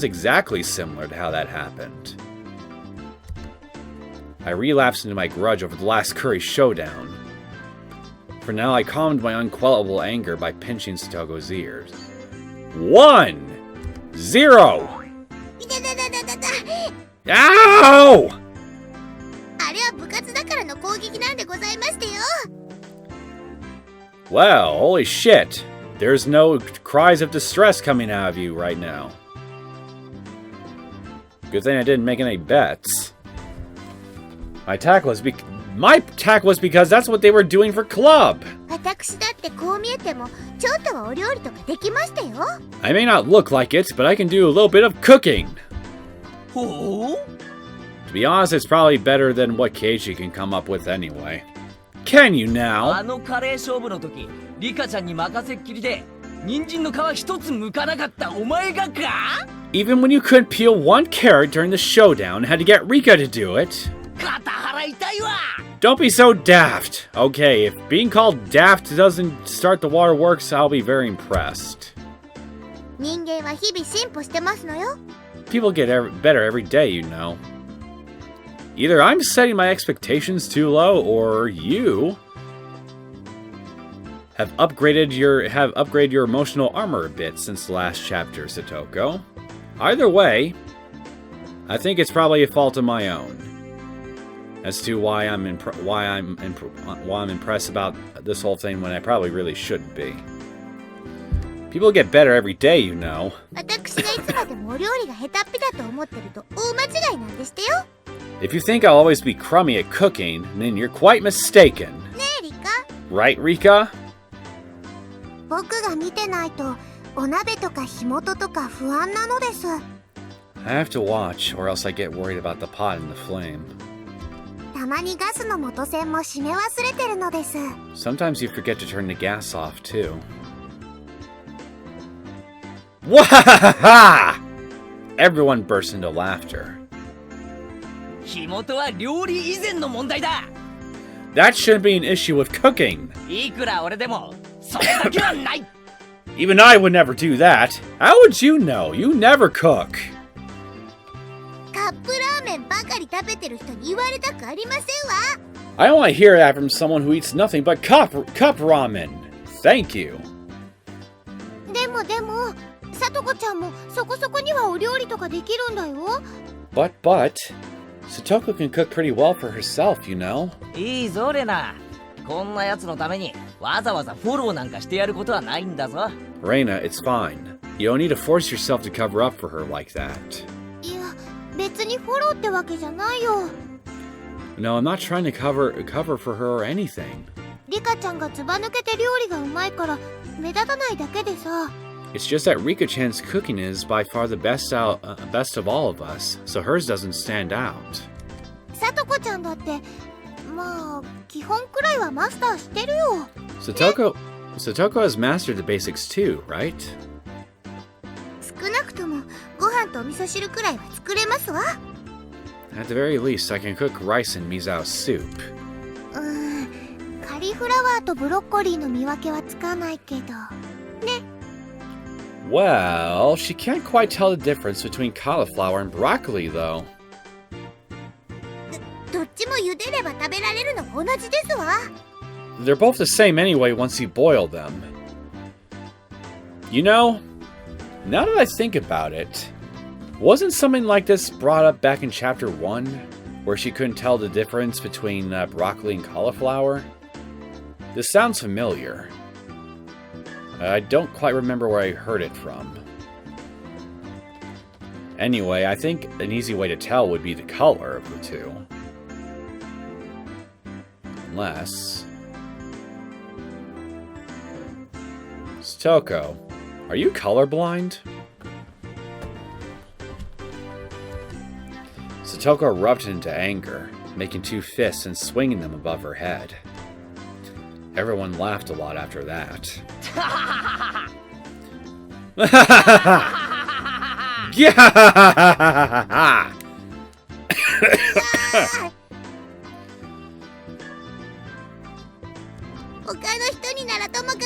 exactly similar to how that happened. I relapsed into my grudge over the last curry showdown. For now, I calmed my unquellable anger by pinching Satogo's ears. 1, 0. いたたたたたた。 Ow! あれは部活だからの攻撃なんでございましてよ。 Well, holy shit. There's no cries of distress coming out of you right now. Good thing I didn't make any bets. My attack was because that's what they were doing for club. 私だってこう見えてもちょっとはお料理とかできましたよ。 I may not look like it, but I can do a little bit of cooking. ほう。 To be honest, it's probably better than what Keiichi can come up with anyway. Can you あ now? のカレー勝負の時、リカちゃんに任せっきりで、人参の皮一つ剥かなかったお前がか？ Even when you couldn't peel one carrot during the showdown and had to get Rika to do it? 肩腹痛いわ。 Don't be so daft. Okay, if being called daft doesn't start the waterworks, I'll be very impressed. 人間は日々進歩してますのよ。 People get better every day, you know. Either I'm setting my expectations too low, or you have upgraded your emotional armor a bit since the last chapter, Satoko. Either way, I think it's probably a fault of my own as to why I'm impressed about this whole thing when I probably really shouldn't be. People get better every day, you know. 私がいつまでもお料理が下手っぴだと思ってると大間違いなんでしてよ。 If you think I'll always be crummy at cooking, then you're quite mistaken. ねえリカ。 Right, Rika? 僕が見てないとお鍋とか火元とか不安なのです。 I have to watch, or else I get worried about the pot and the flame. たまにガスの元栓も閉め忘れてるのです。 Sometimes you forget to turn the gas off, too. Wahahaha! Everyone burst into laughter. 火元は料理以前の問題だ。 That shouldn't be an issue with cooking. いくら俺でもそれだけはない。 Even I would never do that. How would you know? You never cook. カップラーメンばかり食べてる人に言われたくありませんわ。 I don't want to hear that from someone who eats nothing but cup ramen. Thank you. でもさとこちゃんもそこそこにはお料理とかできるんだよ。 But, Satoko can cook pretty well for herself, you know. いいぞレナ。こんなやつのためにわざわざフォローなんかしてやることはないんだぞ。 Reina, it's fine. You don't need to force yourself to cover up for her like that. いや、別にフォローってわけじゃないよ。 No, I'm not trying to cover for her or anything. リカちゃんがずば抜けて料理がうまいから目立たないだけでさ。 It's just that Rika-chan's cooking is by far the best of all of us, so hers doesn't stand out. さとこちゃんだってまあ基本くらいはマスターしてるよ。 Satoko has mastered the basics too, right? 少なくともご飯とお味噌汁くらいは作れますわ。 At the very least, I can cook rice and miso soup. カリフラワーとブロッコリーの見分けはつかないけどね。 Well, she can't quite tell the difference between cauliflower and broccoli, though. どっちも茹でれば食べられるの同じですわ。 They're both the same anyway once you boil them. You know, now that I think about it, wasn't something like this brought up back in Chapter 1, where she couldn't tell the difference between broccoli and cauliflower? This sounds familiar. I don't quite remember where I heard it from. Anyway, I think an easy way to tell would be the color of the two. Unless... Satoko, are you colorblind? Satoko erupted into anger, making two fists and swinging them above her head. Everyone laughed a lot after that. Yeah!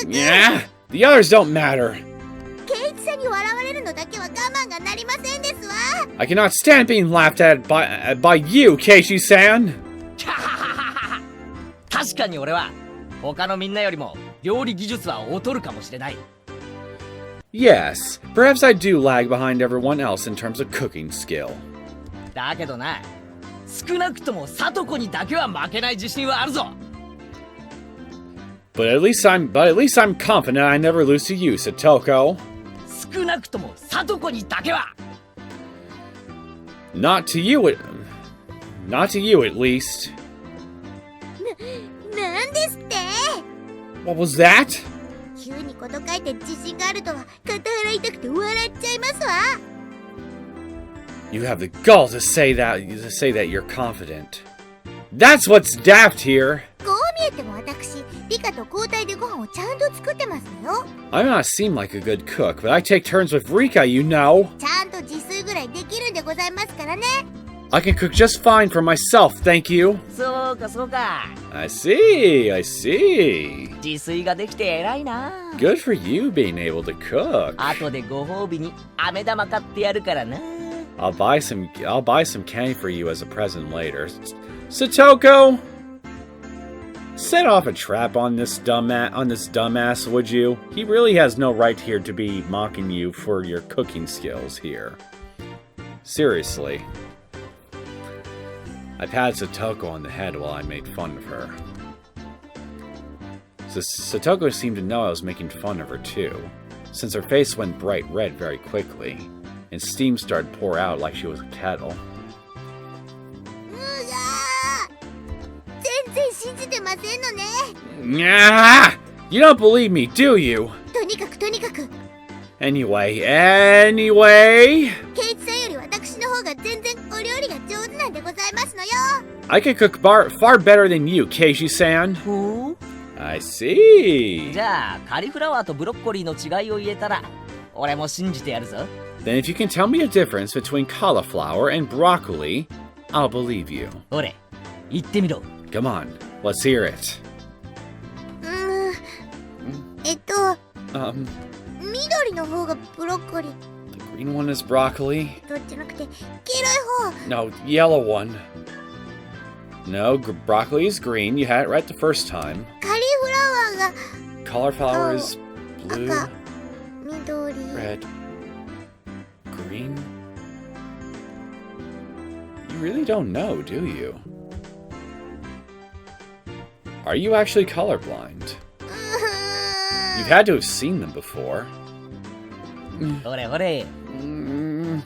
Yeah, the others don't matter. ケイイチさんに笑われるのだけは我慢がなりませんですわ。 I cannot stand being laughed at by you, Keiichi-san. 確かに俺は他のみんなよりも料理技術は劣るかもしれない。 Yes, perhaps I do lag behind everyone else in terms of cooking skill. だけどな、少なくともサトコにだけは負けない自信はあるぞ。 But at least I'm confident I never lose to you, Satoko. 少なくともサトコにだけは。 Not to you at least. なんですって。 What was that? 急にこと書いて自信があるとは肩払いたくて笑っちゃいますわ。 You have the gall to say that you're confident. That's what's daft here. こう見えても私、リカと交代でご飯をちゃんと作ってますよ。 I may not seem like a good cook, but I take turns with Rika, you know. ちゃんと自炊ぐらいできるんでございますからね。 I can cook just fine for myself, thank you. そうかそうか。 I see. 自炊ができて偉いな。 Good for you being able to cook. 後でご褒美に飴玉買ってやるからな。 I'll buy some candy for you as a present later. Satoko, set off a trap on this dumbass, would you? He really has no right here to be mocking you for your cooking skills here. Seriously. I patted Satoko on the head while I made fun of her. Satoko seemed to know I was making fun of her too, since her face went bright red very quickly, and steam started to pour out like she was a kettle. 全然信じてませんのね。 Nyah! You don't believe me, do you? とにかく。Anyway. ケイイチさんより私の方が全然お料理が上手なんでございますのよ。 I can cook far better than you, Keiichi-san. ほう。 I see. じゃあカリフラワーとブロッコリーの違いを言えたら俺も信じてやるぞ。 Then if you can tell me the difference between cauliflower and broccoli, I'll believe you. ほれ、言ってみろ。 Come on, let's hear it. 緑の方がブロッコリー。 The green one is broccoli. どっちなくて黄色い方。 No, yellow one. No, broccoli is green. You had it right the first time. カリフラワーが Cauliflower is blue, 赤、緑。 red, green. You really don't know, do you? Are you actually colorblind? You've had to have seen them before. ほれほれ。 Come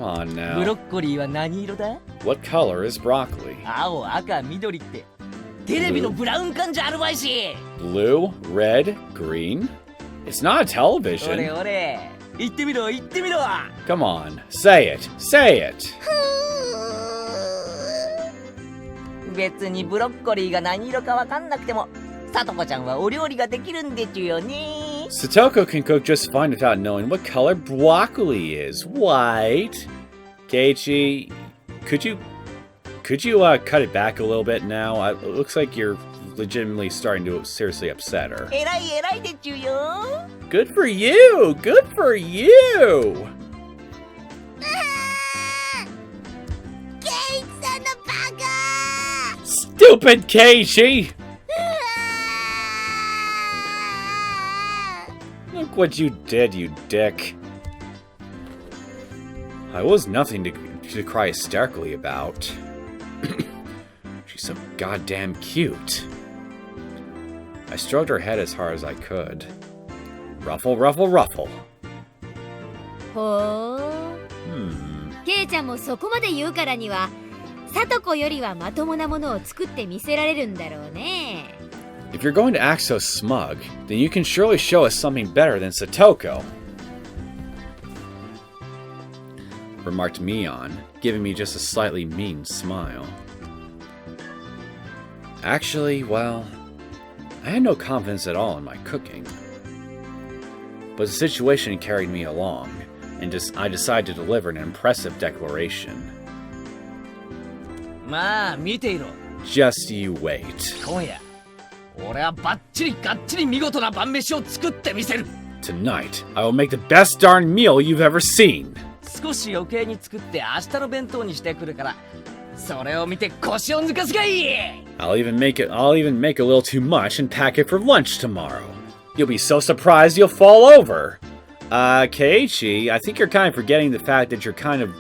on ブロ now. ッコリーは何色だ？ What color is broccoli? 青、赤、緑ってテレビのブラウン管じゃあるまいし。 Blue, red, green? It's not a おれ television. おれ、言ってみろ言ってみろ。 Come on, say it, say it. 別にブロッコリーが何色かわかんなくても、さとこちゃんはお料理ができるんでちゅよね。 Satoko can cook just fine without knowing what color broccoli is. White. Keiichi, could you cut it back a little bit now? It looks like you're legitimately starting to seriously upset her. えらいえらいでちゅよ。 Good for you! Good for you! ケイチさんのバカ Stupid Keiichi! Look what you did, you dick. I was nothing to cry hysterically about. She's so goddamn cute. I stroked her head as hard as I could. Ruffle, ruffle, ruffle. ほー。ケイちゃんもそこまで言うからには、さとこよりはまともなものを作って見せられるんだろうね。If you're going to act so smug, then you can surely show us something better than Satoko. Remarked Mion, giving me just a slightly mean smile. Actually, well, I had no confidence at all in my cooking. But the situation carried me along, and I decided to deliver an impressive declaration. まあ見ていろ。 Just you wait. 今夜、俺はバッチリガッチリ見事な晩飯を作ってみせる。 Tonight, I will make the best darn meal you've ever seen. 少し余計に作って明日の弁当にしてくるから、それを見て腰を抜かすがいい。 I'll even make a little too much and pack it for lunch tomorrow. You'll be so surprised you'll fall over. Keiichi, I think you're kind of forgetting the fact that you kind of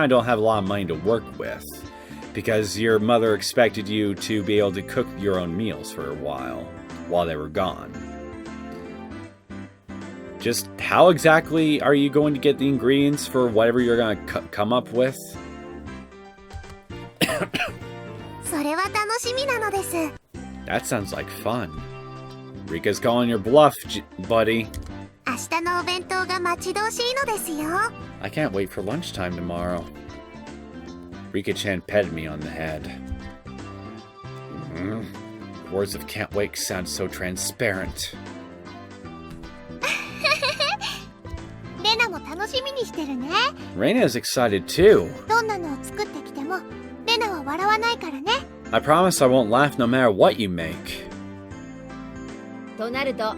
don't have a lot of money to work with, because your mother expected you to be able to cook your own meals for a while they were gone. Just how exactly are you going to get the ingredients for whatever you're going to come up with? それは楽しみなのです。 That sounds like fun. Rika's calling your bluff, buddy. 明日のお弁当が待ち遠しいのですよ。 I can't wait for lunchtime tomorrow. Rika-chan petted me on the head. Words of can't wait sound so transparent. レナも楽しみにしてるね。 Reina is excited too. どんなのを作ってきても、レナは笑わないからね。 I promise I won't laugh no matter what you make. となると、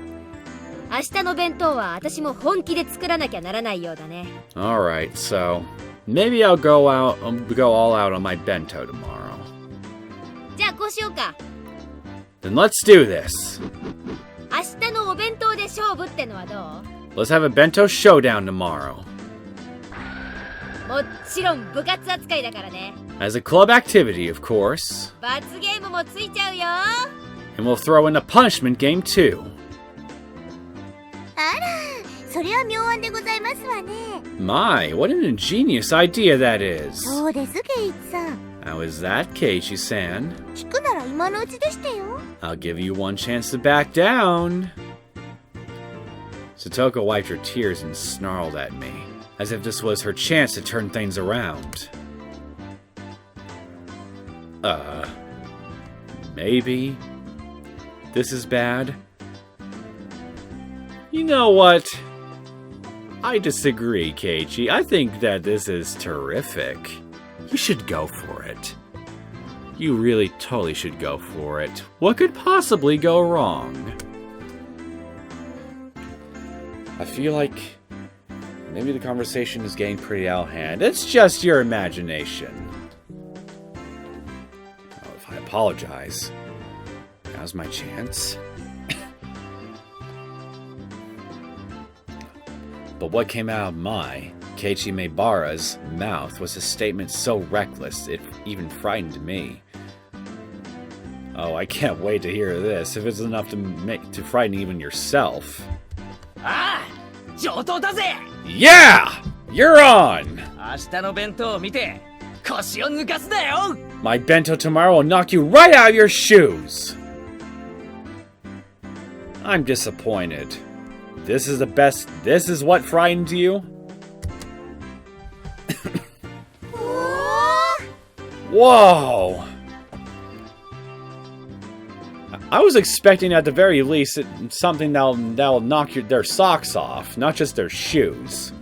明日の弁当は私も本気で作らなきゃならないようだね。 Alright, so maybe I'll go all out on my bento tomorrow. じゃあこうしようか。 Then let's do this. 明日のお弁当で勝負ってのはどう？ Let's have a bento showdown tomorrow. もちろん部活扱いだからね。 As a club activity, of course. 罰ゲームもついちゃうよ。 And we'll throw in a punishment game too. あら、それは妙案でございますわね。 My, what an ingenious idea that is. そうです、ケイチさん。 How is that, Keiichi-san? 聞くなら今のうちでしたよ。 I'll give you one chance to back down. Satoko wiped her tears and snarled at me, as if this was her chance to turn things around. Maybe this is bad? You know what? I disagree, Keiichi. I think that this is terrific. You should go for it. You really totally should go for it. What could possibly go wrong? I feel like maybe the conversation is getting pretty out of hand. It's just your imagination. Oh, if I apologize, now's my chance. But what came out of my, Keiichi Meibara's, mouth was a statement so reckless it even frightened me. Oh, I can't wait to hear this, if it's enough to frighten even yourself. ああ、上等だぜ。 Yeah! You're on! 明日の弁当を見て腰を抜かすなよ。My bento tomorrow will knock you right out of your shoes! I'm disappointed. This is the best. This is what frightens you? Whoa! I was expecting at the very least something that'll knock their socks off, not just their shoes.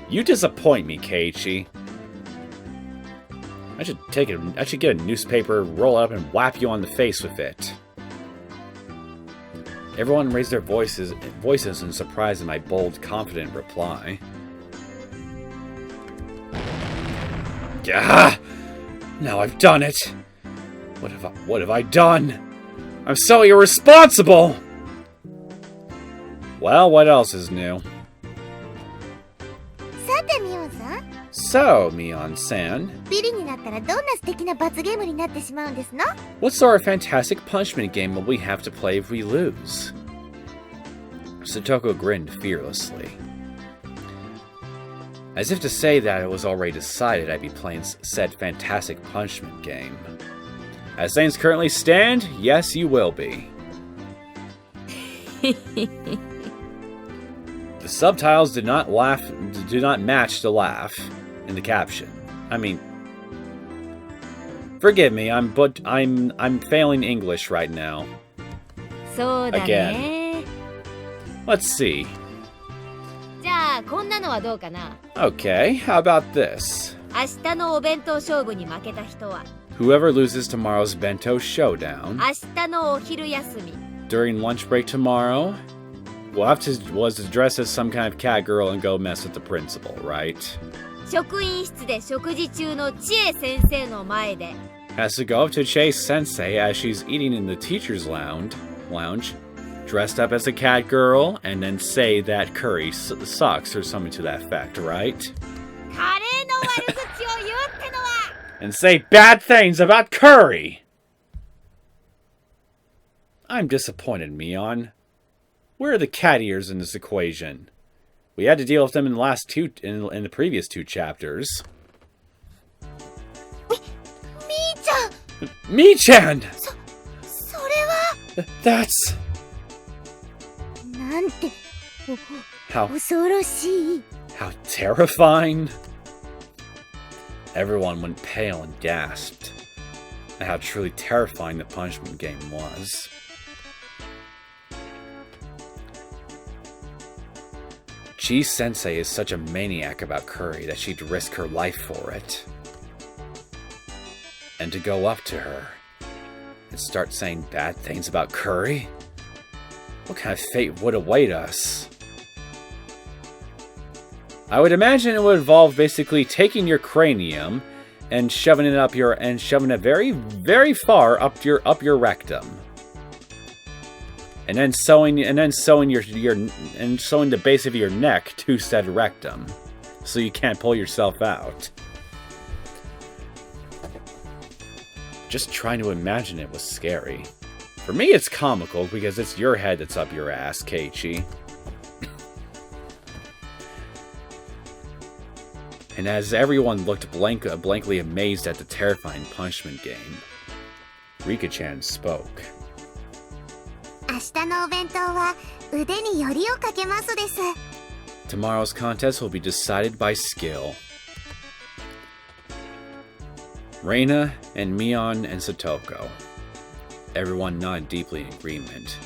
You disappoint me, Keiichi. I should get a newspaper, roll it up, and whap you on the face with it. Everyone raised their voices in surprise at my bold, confident reply. Gah! Now I've done it. What have I done? I'm so irresponsible! Well, what else is new? So, Mion-san. What sort of fantastic punishment game will we have to play if we lose? Satoko grinned fearlessly. As if to say that it was already decided I'd be playing said fantastic punishment game. As things currently stand, yes, you will be. The subtitles do not match the laugh in the caption. I mean, forgive me, I'm failing English right now. Again. Let's see. Okay, how about this? Whoever loses tomorrow's bento showdown during lunch break tomorrow was to dress as some kind of cat girl and go mess with the principal, right? Has to go up to Ch.3 as she's eating in the teacher's lounge, dressed up as a cat girl, and then say that curry sucks or something to that effect, right? And say bad things about curry! I'm disappointed, Mion. Where are the cat ears in this equation? We had to deal with them in the previous two chapters. Mi-chan! That's... How terrifying! Everyone went pale and gasped at how truly terrifying the punishment game was. Chi-sensei is such a maniac about curry that she'd risk her life for it. And to go up to her and start saying bad things about curry? What kind of fate would await us? I would imagine it would involve basically taking your cranium and shoving it very, very far up your rectum. And then sewing the base of your neck to said rectum, so you can't pull yourself out. Just trying to imagine it was scary. For me, it's comical because it's your head that's up your ass, Keiichi. And as everyone looked blankly amazed at the terrifying punishment game, Rika-chan spoke. Tomorrow's contest will be decided by skill. Reina and Mion and Satoko. Everyone nodded deeply in agreement.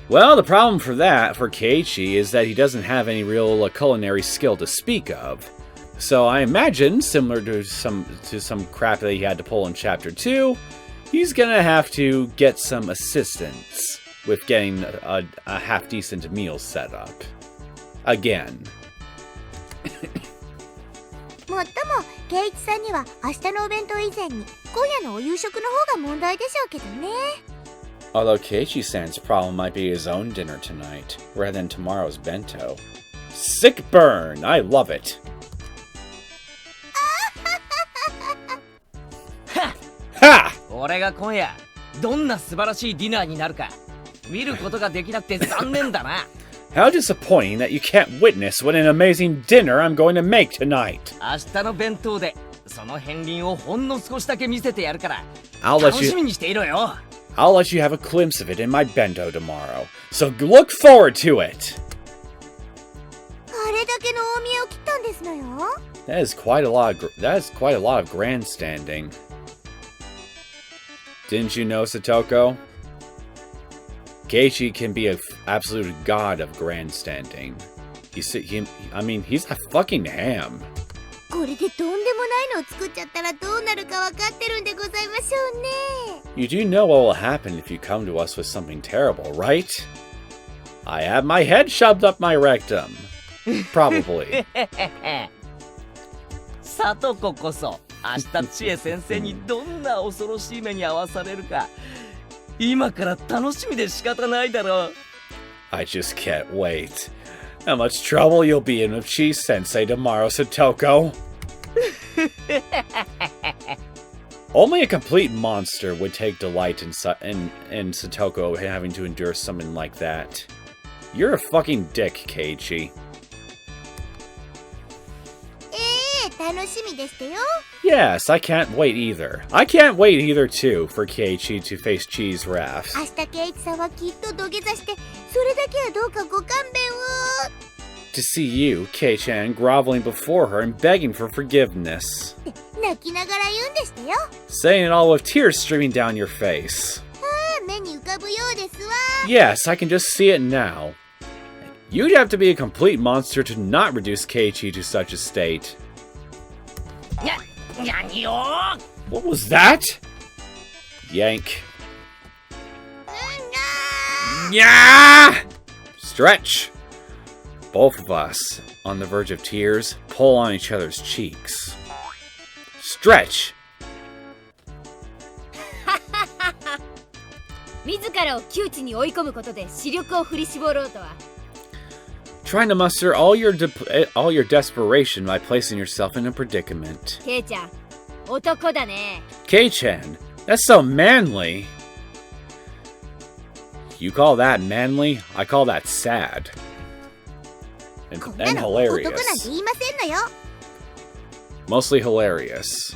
Well, the problem for Keiichi is that he doesn't have any real culinary skill to speak of. So I imagine, similar to some crap that he had to pull in Chapter 2, he's gonna have to get some assistance with getting a half-decent meal set up. Again. Although Keiichi-san's problem might be his own dinner tonight, rather than tomorrow's bento. Sick burn! I love it! Ha! 俺が今夜どんな素晴らしいディナーになるか見ることができなくて残念だな。 How disappointing that you can't witness what an amazing dinner I'm going to make tonight. 明日の弁当でその片鱗をほんの少しだけ見せてやるから I'll 楽 let し you みにしていろよ。 I'll let you have a glimpse of it in my bento tomorrow. So look forward to it. あれだけの大見えを切ったんですのよ。 That is quite a lot of grandstanding. Didn't you know, Satoko? Keiichi can be an absolute god of grandstanding. He's a fucking ham. これでとんでもないのを作っちゃったらどうなるかわかってるんでございましょうね。 You do know what will happen if you come to us with something terrible, right? I have my head shoved up my rectum. Probably. サトコこそ明日千恵先生にどんな恐ろしい目に遭わされるか今から楽しみで仕方ないだろう。 I just can't wait. How much trouble you'll be in with Chi-sensei tomorrow, Satoko. Only a complete monster would take delight in Satoko having to endure something like that. You're a fucking dick, Keiichi. 楽しみですってよ。 Yes, I can't wait either. I can't wait either, too, for Keiichi to face Chi's wrath. 明日ケイイチさんはきっと土下座してそれだけはどうかご勘弁を。 To see you, Kei-chan, groveling before her and begging for forgiveness. 泣きながら言うんでしたよ。 Saying it all with tears streaming down your face. 目に浮かぶようですわ。 Yes, I can just see it now. You'd have to be a complete monster to not reduce Keiichi to such a state. 何よ。 What was that? Yank. Yeah! Stretch. Both of us, on the verge of tears, pull on each other's cheeks. Stretch. 自らを窮地に追い込むことで視力を振り絞ろうとは。 Trying to muster all your desperation by placing yourself in a predicament. ケイちゃん、男だね。 Kei-chan, that's so manly. You call that manly? I call that sad. こんな And の男なんて hilarious. 言いませんのよ。 Mostly hilarious.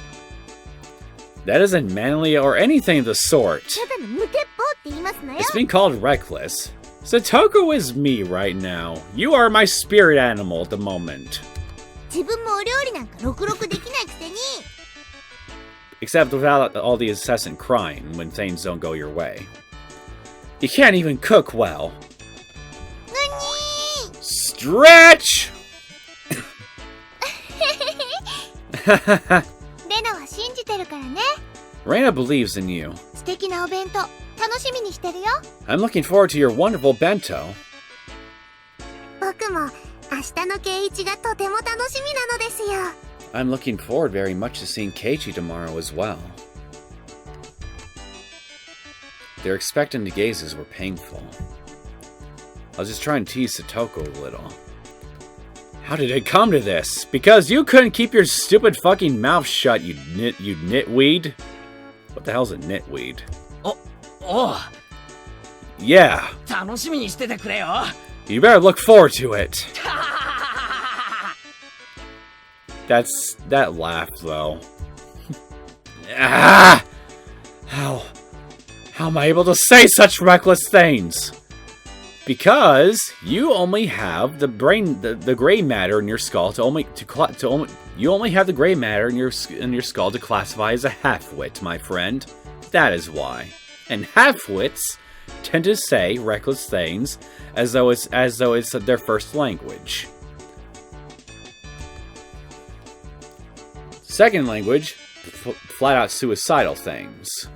That isn't manly or anything of the sort. ただの無鉄砲って言いますのよ。 It's been called reckless. Satoko is me right now. You are my spirit animal at the moment. 自分もお料理なんかろくろくできないくせに。 Except without all the incessant crying when things don't go your way. You can't even cook well. 何 Stretch! レナは信じてるからね。 Reina believes in you. 素敵なお弁当楽しみにしてるよ。 I'm looking forward to your wonderful bento. 僕も明日のケイイチがとても楽しみなのですよ。 I'm looking forward very much to seeing Keiichi tomorrow as well. Their expectant gazes were painful. I was just trying to tease Satoko a little. How did it come to this? Because you couldn't keep your stupid fucking mouth shut, you nitweed? What the hell's a nitweed? おう Yeah, 楽しみにしててくれよ。 you better look forward to it. That laugh, though. Ah! How am I able to say such reckless things? Because you only have the gray matter in your skull you only have the gray matter in your skull to classify as a half-wit, my friend. That is why. And half-wits tend to say reckless things as though it's their first language. Second language, flat-out suicidal things.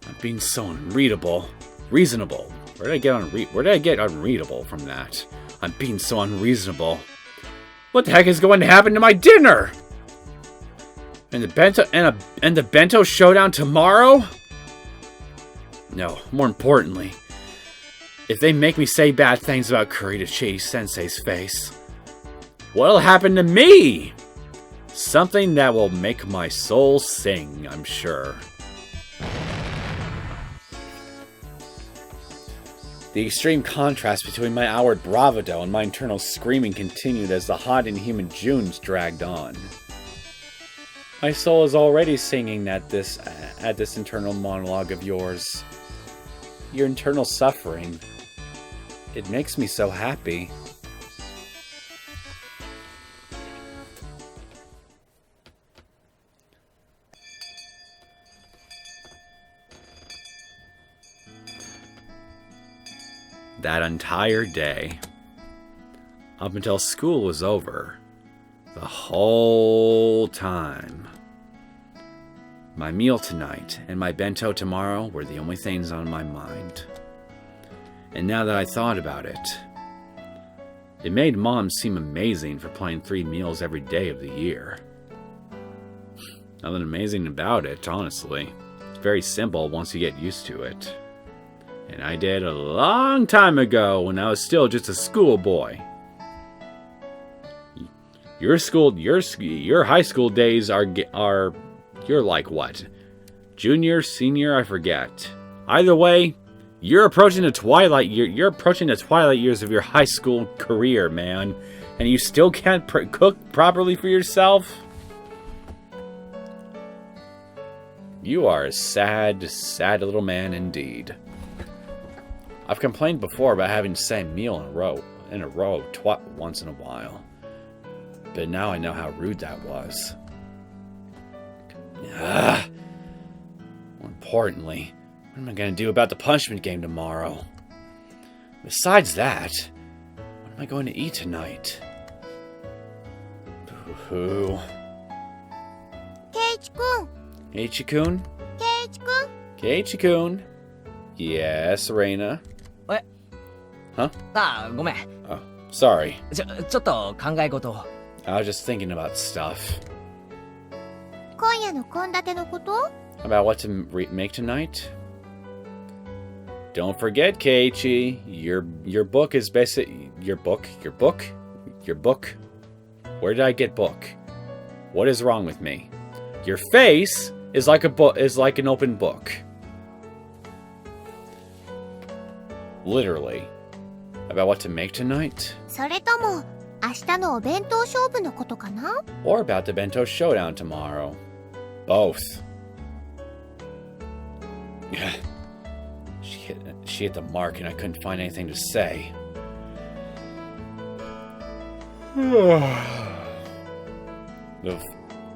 I'm being so unreadable. Reasonable. Where did I get unreadable from that? I'm being so unreasonable. What the heck is going to happen to my dinner? And the bento showdown tomorrow? No, more importantly, if they make me say bad things about Curry to Chi-sensei's face, what'll happen to me? Something that will make my soul sing, I'm sure. The extreme contrast between my outward bravado and my internal screaming continued as the hot and humid Junes dragged on. My soul is already singing at this internal monologue of yours. Your internal suffering. It makes me so happy. That entire day, up until school was over, the whole time, my meal tonight and my bento tomorrow were the only things on my mind. And now that I thought about it, it made Mom seem amazing for planning 3 meals every day of the year. Nothing amazing about it, honestly. It's very simple once you get used to it. And I did a long time ago when I was still just a schoolboy. Your high school days are you're like what? Junior, senior, I forget. Either way, you're approaching the twilight years of your high school career, man, and you still can't cook properly for yourself. You are a sad, sad little man indeed. I've complained before about having the same meal in a row once in a while. But now I know how rude that was. More importantly, what am I going to do about the punishment game tomorrow? Besides that, what am I going to eat tonight? Boo-hoo. Keiichi-kun! Keiichi-kun? Keiichi-kun! Keiichi-kun? Yes, Reina? ああ、ごめん。 Oh, sorry. ちょっと考え事を。 I was just thinking about stuff. 今夜の献立のこと？ About what to make tonight? Don't forget, Keiichi. Your book is basically... Your book? Where did I get book? What is wrong with me? Your face is like an open book. Literally. About what to make tonight? それとも明日のお弁当勝負のことかな？ Or about the bento showdown tomorrow? Both. She hit the mark and I couldn't find anything to say.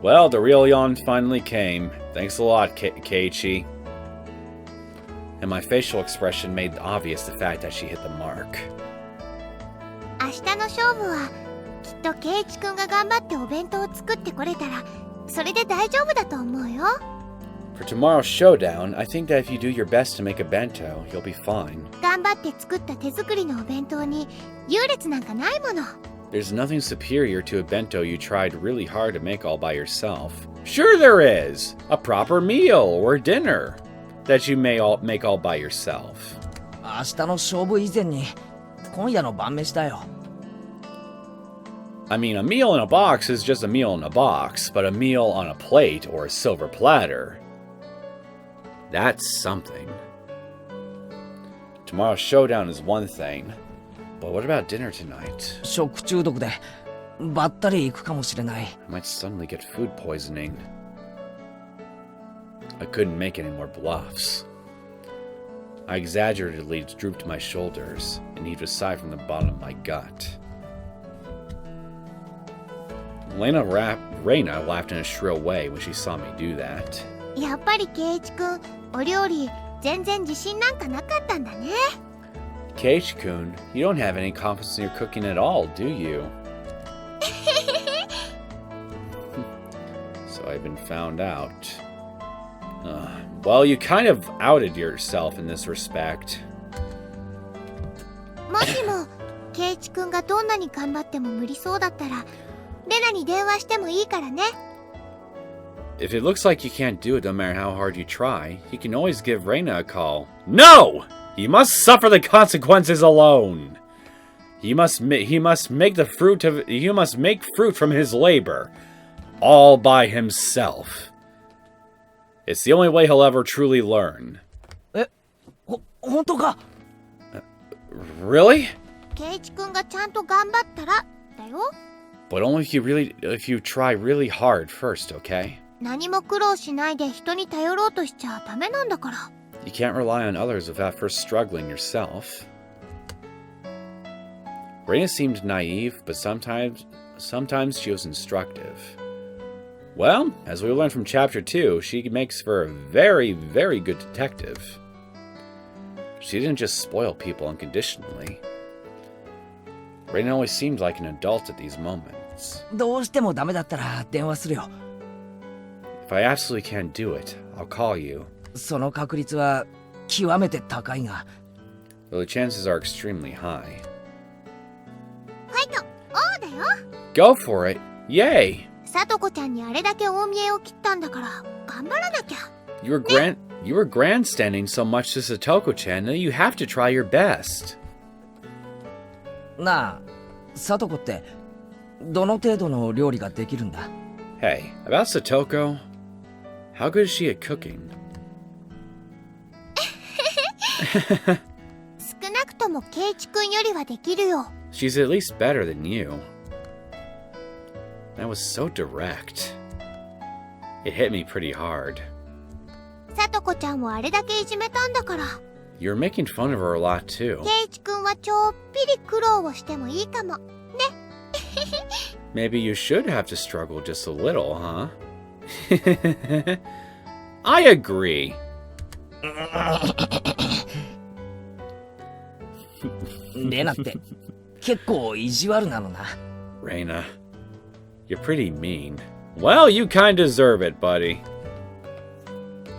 Well, the real yawn finally came. Thanks a lot, Keiichi. And my facial expression made obvious the fact that she hit the mark. 明日の勝負はきっとケイイチくんが頑張ってお弁当を作ってこれたらそれで大丈夫だと思うよ。 For tomorrow's showdown, I think that if you do your best to make a bento, you'll be fine. 頑張って作った手作りのお弁当に優劣なんかないもの。 There's nothing superior to a bento you tried really hard to make all by yourself. Sure there is! A proper meal or dinner that you may make all by yourself. 明日の勝負以前に今夜の晩飯だよ。 I mean, a meal in a box is just a meal in a box, but a meal on a plate or a silver platter, that's something. Tomorrow's showdown is one thing, but what about dinner tonight? 食中毒でばったり行くかもしれない。 I might suddenly get food poisoning. I couldn't make any more bluffs. I exaggeratedly drooped my shoulders and heaved a sigh from the bottom of my gut. Reina laughed in a shrill way when she saw me do that. やっぱりケイイチくん、お料理全然自信なんかなかったんだね。 Keiichi-kun, you don't have any confidence in your cooking at all, do you? So I've been found out. Well, you kind of outed yourself in this respect. もしもケイイチくんがどんなに頑張っても無理そうだったらレナに電話してもいいからね。 If it looks like you can't do it no matter how hard you try, you can always give Reina a call. No! He must suffer the consequences alone. He must make fruit from his labor, all by himself. It's the only way he'll ever truly learn. 本当か？ Really? ケイチくんがちゃんと頑張ったらだよ。 But only if you try really hard first, okay? 何も苦労しないで人に頼ろうとしちゃダメなんだから。 You can't rely on others without first struggling yourself. Reina seemed naive, but sometimes she was instructive. Well, as we learned from Chapter 2, she makes for a very, very good detective. She didn't just spoil people unconditionally. Reina always seemed like an adult at these moments. どうしてもダメだったら電話するよ。 If I absolutely can't do it, I'll call you. その確率は極めて高いが。 Though the chances are extremely high. ファイト、おーだよ。 Go for it! Yay! さとこちゃんにあれだけ大見栄を切ったんだから頑張らなきゃ。 You were grandstanding so much to Satoko-chan that you have to try your best. なあ、さとこってどの程度の料理ができるんだ？ Hey, about Satoko, how good is she at cooking? 少なくともケイチくんよりはできるよ。 She's at least better than you. That was so direct. It hit me pretty hard. さとこちゃんをあれだけいじめたんだから。 You're making fun of her a lot too. ケイチくんはちょっぴり苦労をしてもいいかも。 Maybe you should have to struggle just a little, huh? I agree. レナって結構意地悪なのな。 Reina, you're pretty mean. Well, you kinda deserve it, buddy.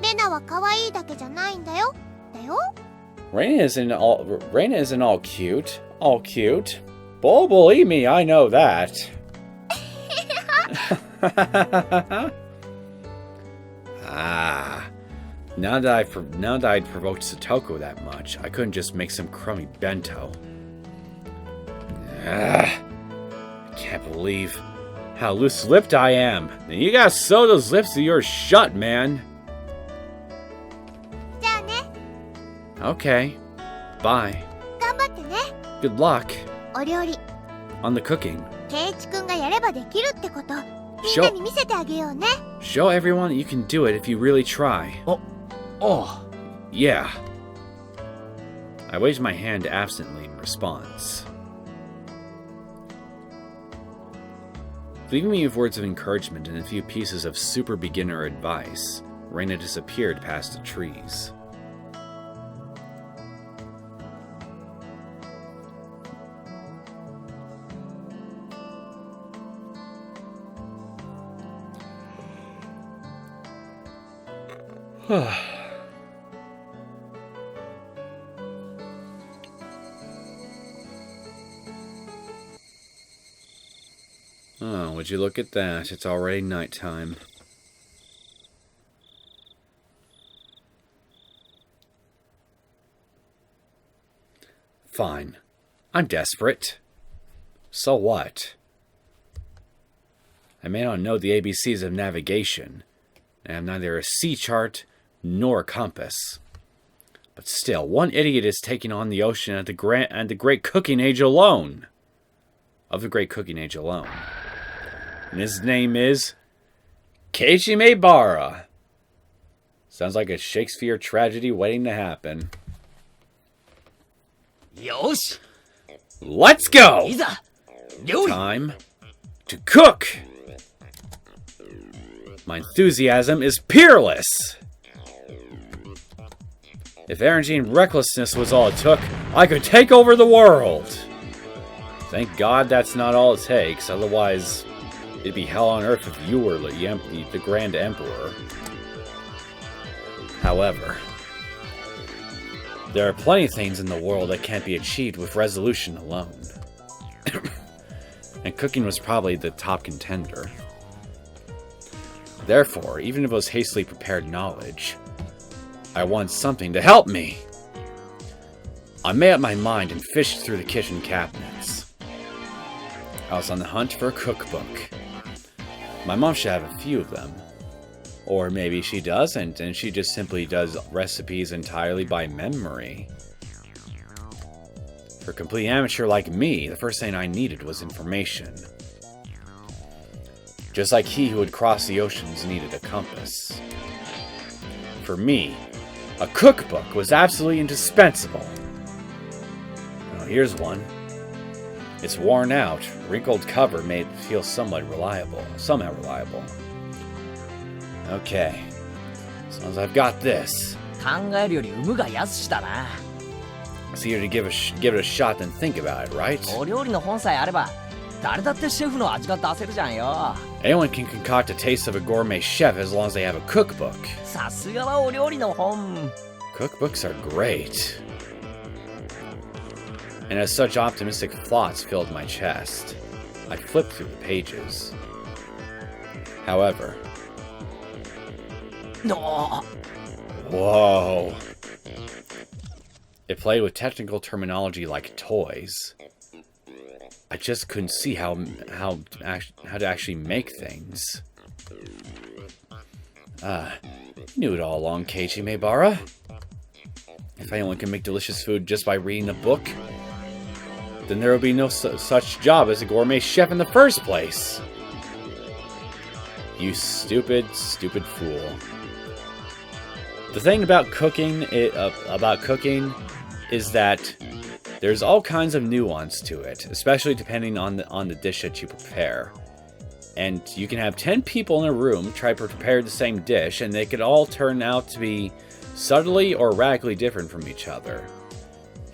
レナは可愛いだけじゃないんだよ。だよ。 Reina isn't all cute. All cute. Oh, believe me, I know that. Now that I'd provoked Satoko that much, I couldn't just make some crummy bento. I can't believe how loose-lipped I am. You gotta sew those lips of yours shut, man. じゃあね。 Okay. Bye. 頑張ってね。 Good luck お料理、 on the cooking. ケイチくんがやればできるってこと、みんなに見せてあげようね。 Show everyone that you can do it if you really try. おう。 Yeah. I waved my hand absently in response. Leaving me with words of encouragement and a few pieces of super beginner advice, Reina disappeared past the trees. Oh, would you look at that? It's already nighttime. Fine. I'm desperate. So what? I may not know the ABCs of navigation. I have neither a sea chart nor a compass. But still, one idiot is taking on the ocean at the great cooking age alone. Of the great cooking age alone. And his name is Keiichi Maebara. Sounds like a Shakespeare tragedy waiting to happen. よし、 Let's go! いざ料理。 Time to cook! My enthusiasm is peerless! If energy and recklessness was all it took, I could take over the world! Thank God that's not all it takes, otherwise it'd be hell on earth if you were the Grand Emperor. However, there are plenty of things in the world that can't be achieved with resolution alone. And cooking was probably the top contender. Therefore, even if it was hastily prepared knowledge, I want something to help me. I made up my mind and fished through the kitchen cabinets. I was on the hunt for a cookbook. My mom should have a few of them. Or maybe she doesn't, and she just simply does recipes entirely by memory. For a complete amateur like me, the first thing I needed was information. Just like he who would cross the oceans needed a compass. For me, a cookbook was absolutely indispensable. Now, here's one. Its worn out, wrinkled cover made it feel somehow reliable. Okay. As long as I've got this. 考えるより産むが安しだな。 It's easier to give it a shot than think about it, right? お料理の本さえあれば誰だってシェフの味が出せるじゃんよ。 Anyone can concoct a taste of a gourmet chef as long as they have a cookbook. さすがはお料理の本。 Cookbooks are great. And as such optimistic thoughts filled my chest, I flipped through the pages. However... No. Whoa. It played with technical terminology like toys. I just couldn't see how to actually make things. You knew it all along, Keiichi Maebara. If anyone can make delicious food just by reading a book, then there will be no such job as a gourmet chef in the first place. You stupid, stupid fool. The thing about cooking is that there's all kinds of nuance to it, especially depending on the dish that you prepare. And you can have 10 people in a room try to prepare the same dish, and they could all turn out to be subtly or radically different from each other.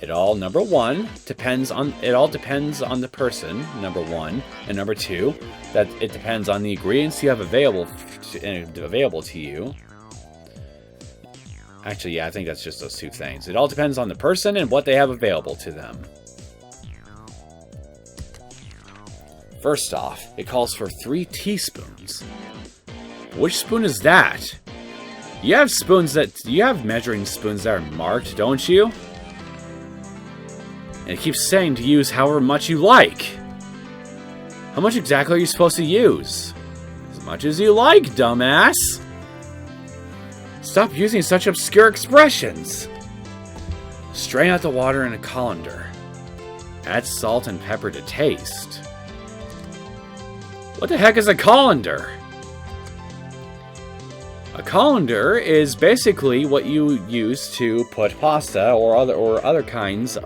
It all, number one, depends on the person, number one, and number two, that it depends on the ingredients you have available to you. Actually, yeah, I think that's just those two things. It all depends on the person and what they have available to them. First off, it calls for 3 teaspoons. Which spoon is that? You have measuring spoons that are marked, don't you? And it keeps saying to use however much you like. How much exactly are you supposed to use? As much as you like, dumbass. Stop using such obscure expressions. Strain out the water in a colander. Add salt and pepper to taste. What the heck is a colander? A colander is basically what you use to put pasta or other kinds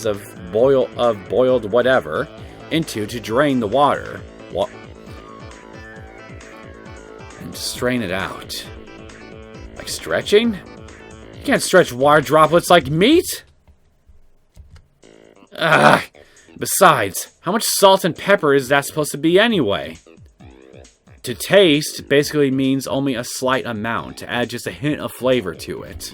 of boiled whatever into to drain the water. And strain it out. Like stretching? You can't stretch water droplets like meat! Ugh! Besides, how much salt and pepper is that supposed to be anyway? To taste basically means only a slight amount, to add just a hint of flavor to it.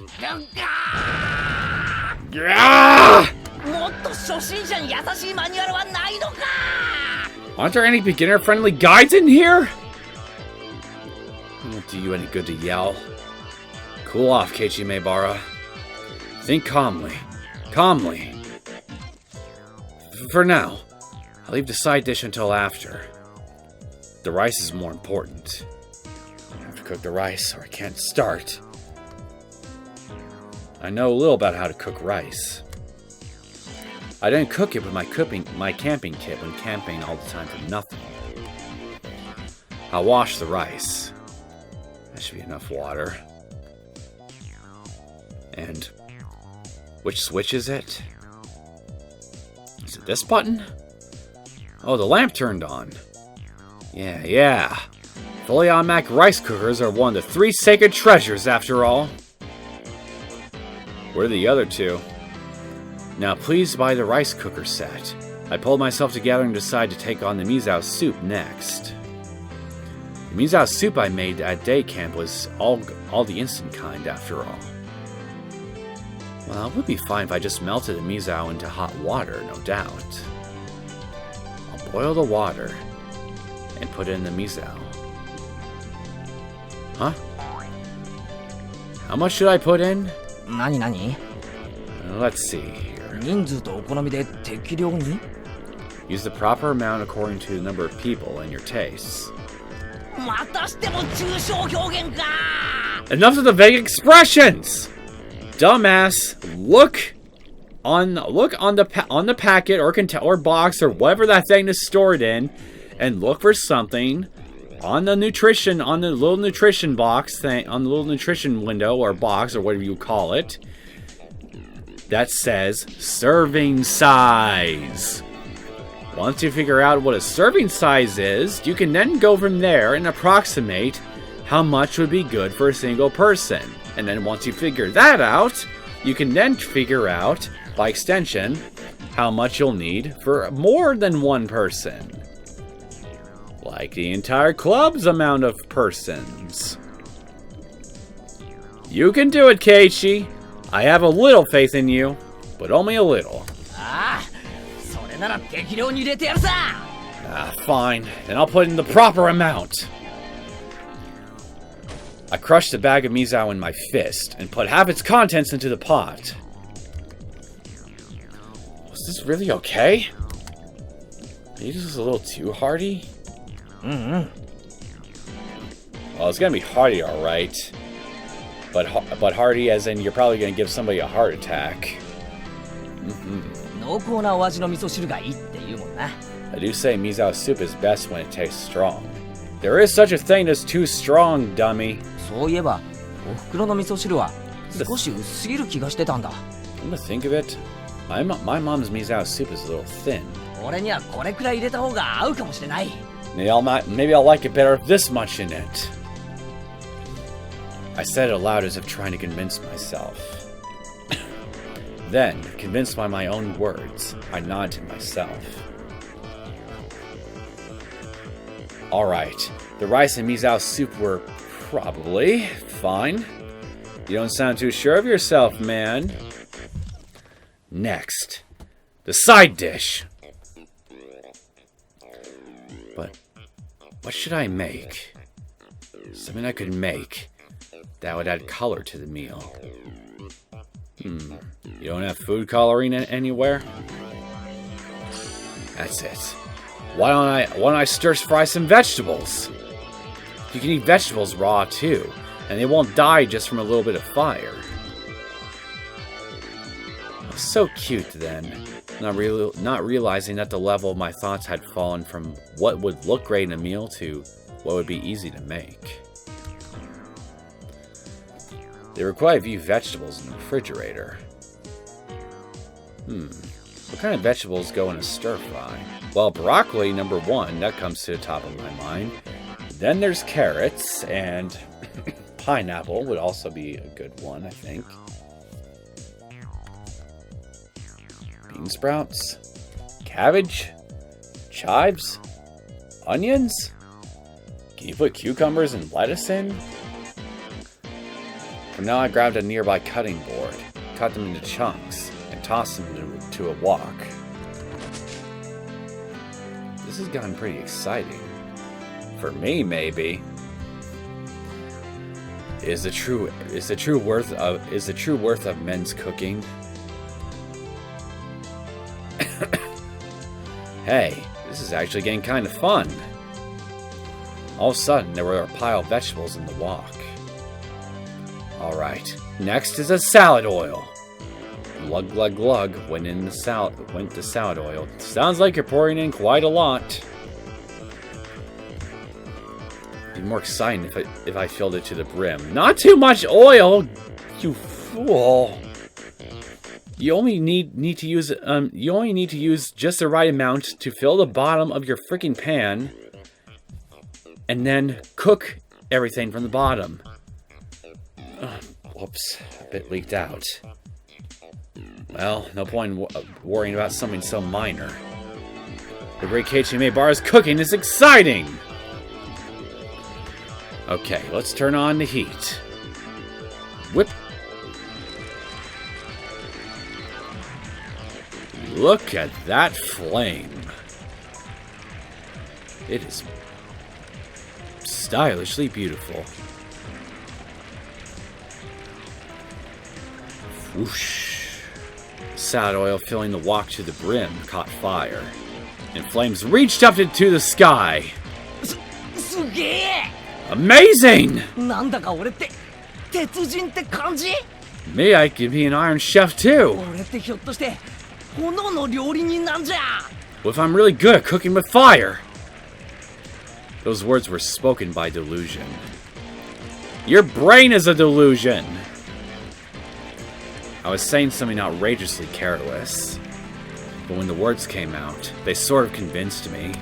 Aren't there any beginner-friendly guides in here? It won't do you any good to yell. Cool off, Keiichi Maebara. Think calmly. Calmly. For now, I'll leave the side dish until after. The rice is more important. I have to cook the rice or I can't start. I know a little about how to cook rice. I didn't cook it with my camping kit when camping all the time for nothing. I'll wash the rice. That should be enough water. And which switch is it? Is it this button? Oh, the lamp turned on. Yeah. Fully automatic rice cookers are one of the 3 sacred treasures, after all. Where are the other 2? Now, please buy the rice cooker set. I pulled myself together and decided to take on the miso soup next. The miso soup I made at day camp was all the instant kind, after all. Well, it would be fine if I just melted the miso into hot water, no doubt. I'll boil the water and put it in the miso. Huh? How much should I put in? 何? Let's see here. 人数とお好みで適量に? Use the proper amount according to the number of people and your tastes. またしても抽象表現か! Enough of the vague expressions! Dumbass, look look on the packet or box or whatever that thing is stored in, and look for something on the little nutrition box thing, on the little nutrition window or box or whatever you call it, that says serving size. Once you figure out what a serving size is, you can then go from there and approximate how much would be good for a single person. And then once you figure that out, you can then figure out, by extension, how much you'll need for more than one person. Like the entire club's amount of persons. You can do it, Keiichi. I have a little faith in you, but only a little. Fine. Then I'll put in the proper amount. I crushed the bag of miso in my fist and put half its contents into the pot. Was this really okay? Maybe this is a little too hearty? Well, it's gonna be hearty, alright. But hearty as in you're probably gonna give somebody a heart attack. I do say miso soup is best when it tastes strong. There is such a thing as too strong, dummy. Come to think of it, my mom's miso soup is a little thin. Maybe I'll like it better with this much in it. I said it aloud as if trying to convince myself. Then, convinced by my own words, I nodded to myself. Alright, the rice and miso soup were probably fine. You don't sound too sure of yourself, man. Next, the side dish. But what should I make? Something I could make that would add color to the meal. You don't have food coloring anywhere? That's it. Why don't I stir fry some vegetables? You can eat vegetables raw too, and they won't die just from a little bit of fire. So cute then, not realizing that the level of my thoughts had fallen from what would look great in a meal to what would be easy to make. There were quite a few vegetables in the refrigerator. What kind of vegetables go in a stir fry? Well, broccoli, number one, that comes to the top of my mind. Then there's carrots, and pineapple would also be a good one, I think. Bean sprouts, cabbage, chives, onions. Can you put cucumbers and lettuce in? For now, I grabbed a nearby cutting board, cut them into chunks, and tossed them to a wok. This has gotten pretty exciting. For me, maybe. Is the true worth of men's cooking? Hey, this is actually getting kind of fun. All of a sudden, there were a pile of vegetables in the wok. Alright, next is a salad oil. Glug glug glug went the salad oil. Sounds like you're pouring in quite a lot. It'd be more exciting if I filled it to the brim. Not too much oil, you fool. You only need to use just the right amount to fill the bottom of your freaking pan, and then cook everything from the bottom. Whoops, a bit leaked out. Well, no point in worrying about something so minor. The great Keiichi Maeibara's cooking is exciting! Okay, let's turn on the heat. Whip. Look at that flame. It is stylishly beautiful. Whoosh. Salad oil filling the wok to the brim caught fire, and flames reached up into the sky. Amazing! Me, I could be an Iron Chef too. 俺ってひょっとして炎の料理人なんじゃ。 Well, if I'm really good at cooking with fire. Those words were spoken by delusion. Your brain is a delusion. I was saying something outrageously careless. But when the words came out, they sort of convinced me.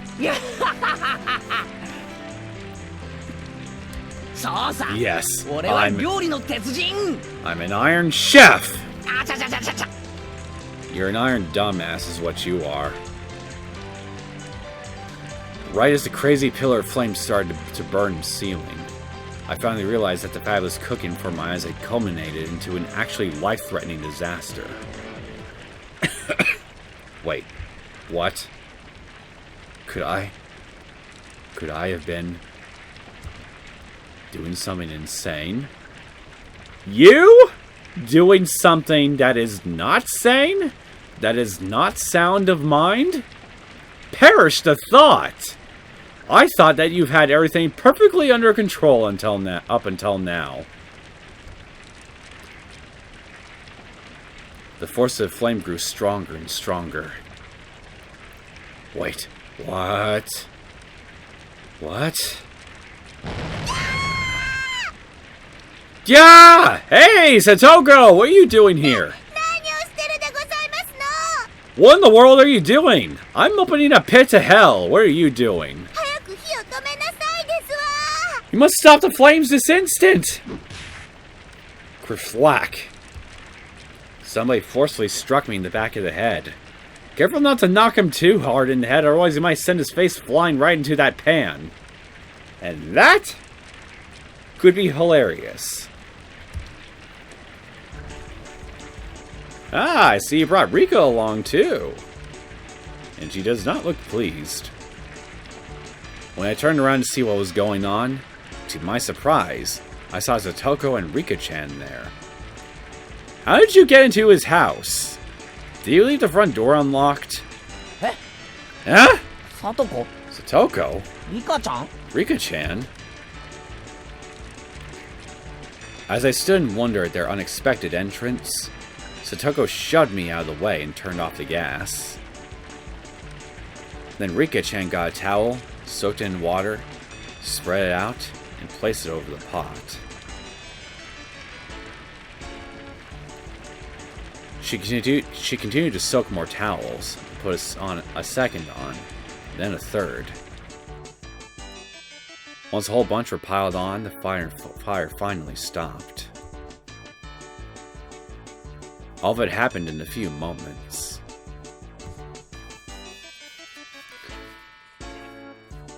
そうさ。 Yes, 俺は料理の鉄人。 I'm an Iron Chef. あちゃちゃちゃちゃちゃ。 You're an iron dumbass is what you are. Right as the crazy pillar of flame started to burn the ceiling, I finally realized that the fabulous cooking before my eyes had culminated into an actually life-threatening disaster. Wait, what? Could I have been doing something insane? You? Doing something that is not sane? That is not sound of mind? Perish the thought! I thought that you've had everything perfectly under control up until now. The force of the flame grew stronger and stronger. Wait, what? What? Yeah! Hey, Satoko! What are you doing here? What in the world are you doing? I'm opening a pit to hell. What are you doing? You must stop the flames this instant! Kerflack. Somebody forcefully struck me in the back of the head. Careful not to knock him too hard in the head, otherwise he might send his face flying right into that pan. And that could be hilarious. Ah, I see you brought Rika along too. And she does not look pleased. When I turned around to see what was going on, to my surprise, I saw Satoko and Rika-chan there. How did you get into his house? Did you leave the front door unlocked? Eh? Huh? Satoko? Satoko? Rika-chan? Rika-chan? As I stood in wonder at their unexpected entrance, Satoko shoved me out of the way and turned off the gas. Then Rika-chan got a towel, soaked it in water, spread it out, and placed it over the pot. She continued to soak more towels, put a second on, then a third. Once a whole bunch were piled on, the fire finally stopped. All of it happened in a few moments.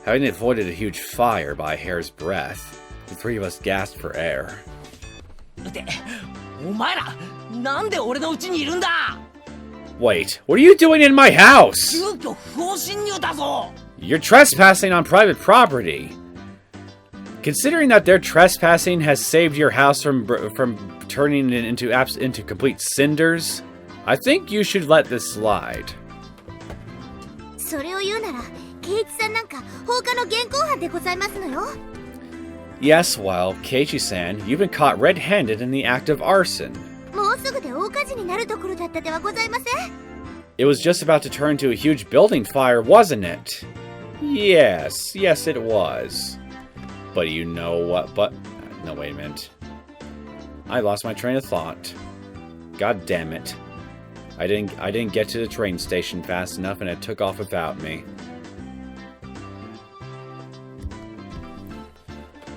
Having avoided a huge fire by a hair's breadth, the three of us gasped for air. お前ら、なんで俺の家にいるんだ? Wait, what are you doing in my house? 急遽不法侵入だぞ! You're trespassing on private property. Considering that their trespassing has saved your house from turning it into complete cinders, I think you should let this slide. それを言うなら、ケイチさんなんか放火の現行犯でございますのよ。 Yes, well, Keiichi-san, you've been caught red-handed in the act of arson. もうすぐで大火事になるところだったではございません。 It was just about to turn into a huge building fire, wasn't it? Yes, it was. But you know what, no, wait a minute. I lost my train of thought. God damn it. I didn't get to the train station fast enough and it took off without me.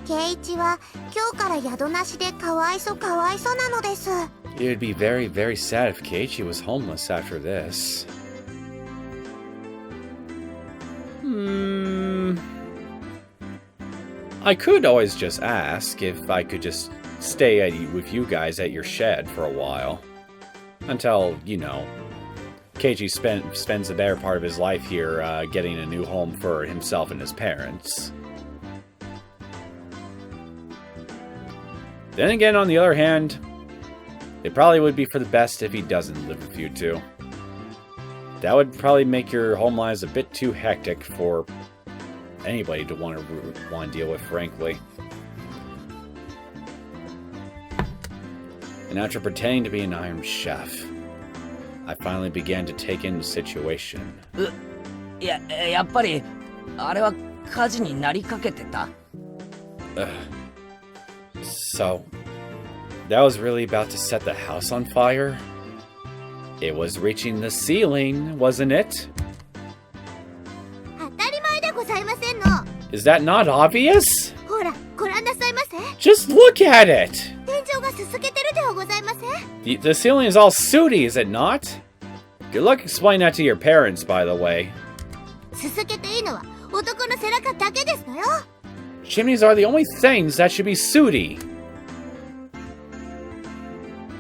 ケイチは今日から宿なしでかわいそなのです。 It would be very, very sad if Keiichi was homeless after this. I could always just ask if I could just stay with you guys at your shed for a while. Until, you know, Keiichi spends the better part of his life here getting a new home for himself and his parents. Then again, on the other hand, it probably would be for the best if he doesn't live with you two. That would probably make your home lives a bit too hectic for anybody to want to deal with, frankly. And And after pretending to be an Iron Chef, I finally began to take in the situation. やっぱりあれは火事になりかけてた。So, that was really about to set the house on fire? It was reaching the ceiling, wasn't it? 当たり前でございませんの。 Is that not obvious? ほら、ご覧なさいませ。 Just look at it! 天井がすすけてるではございません。 The ceiling is all sooty, is it not? Good luck explaining that to your parents, by the way. すすけていいのは男の背中だけですのよ。 Chimneys are the only things that should be sooty.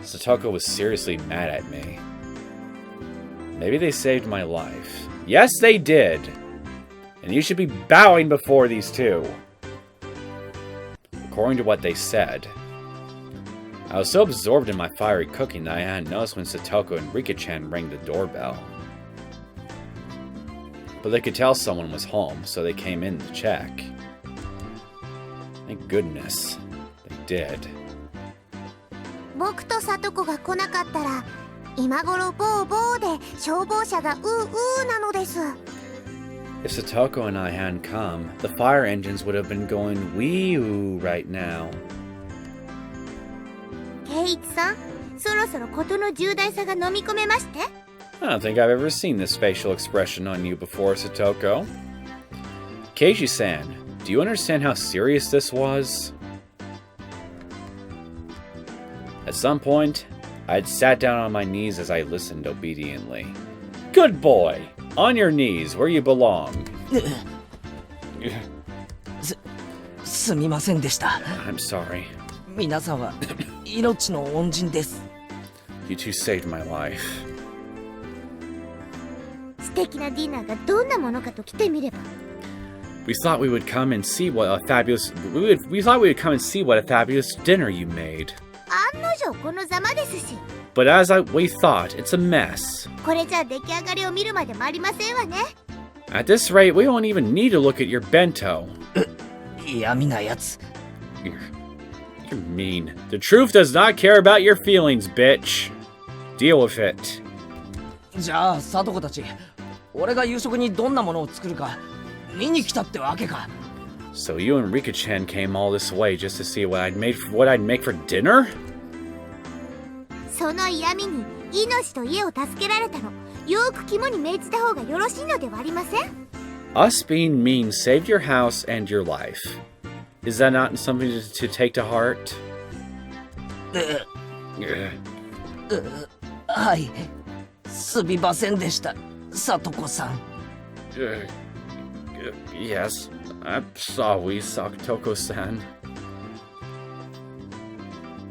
Satoko was seriously mad at me. Maybe they saved my life. Yes, they did. And you should be bowing before these two. According to what they said. I was so absorbed in my fiery cooking that I hadn't noticed when Satoko and Rika-chan rang the doorbell. But they could tell someone was home, so they came in to check. Thank goodness. They did. 僕とサトコが来なかったら、今頃ボーボーで消防車がうーなのです。 If Satoko and I hadn't come, the fire engines would have been going wee-oo right now. ケイイチさん、そろそろ事の重大さが飲み込めまして。 I don't think I've ever seen this facial expression on you before, Satoko. Keiichi-san, do you understand how serious this was? At some point, I had sat down on my knees as I listened obediently. Good boy! On your knees, where you belong. すみませんでした。 I'm sorry. 皆さんは命の恩人です。 You two saved my life. 素敵なディナーがどんなものかと来てみれば。 We thought we would come and see what a fabulous dinner you made. 案の定このざまですし。 But we thought, it's a mess. これじゃ出来上がりを見るまでもありませんわね。 At this rate, we won't even need to look at your bento. 嫌味なやつ。 You're mean. The truth does not care about your feelings, bitch. Deal with it. じゃあ、サトコたち、俺が夕食にどんなものを作るか見に来たってわけか。 So you and Rika-chan came all this way just to see what I'd make for dinner? その嫌味に命と家を助けられたの、よく肝に銘じた方がよろしいのではありません？ Us being mean saved your house and your life. Is that not something to take to heart? はい、すみませんでした、サトコさん。Yes, I'm sorry, Satoko-san.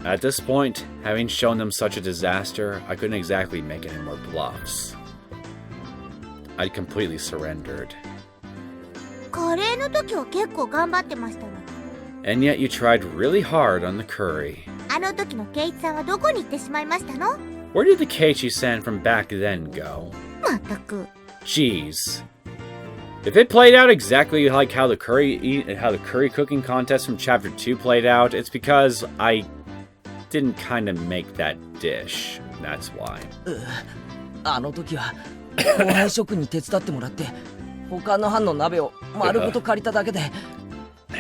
At this point, having shown them such a disaster, I couldn't exactly make any more bluffs. I'd completely surrendered. カレーの時は結構頑張ってましたね。 And yet you tried really hard on the curry. あの時のケイイチさんはどこに行ってしまいましたの？ Where did the Keiichi-san from back then go? まったく。 Jeez. If it played out exactly like how the curry cooking contest from Chapter 2 played out, it's because I didn't kind of make that dish. That's why. あの時は後輩職に手伝ってもらって他の班の鍋を丸ごと借りただけで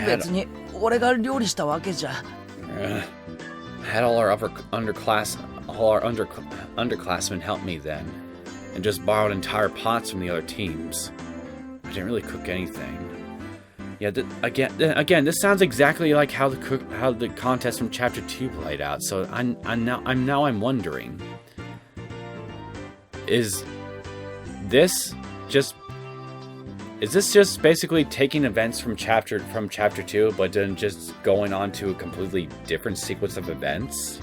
別に俺が料理したわけじゃ。Had all our underclassmen help me then, and just borrowed entire pots from the other teams. I didn't really cook anything. Yeah, again, this sounds exactly like how the contest from Chapter 2 played out. So I'm wondering, is this just basically taking events from Chapter 2, but then just going on to a completely different sequence of events?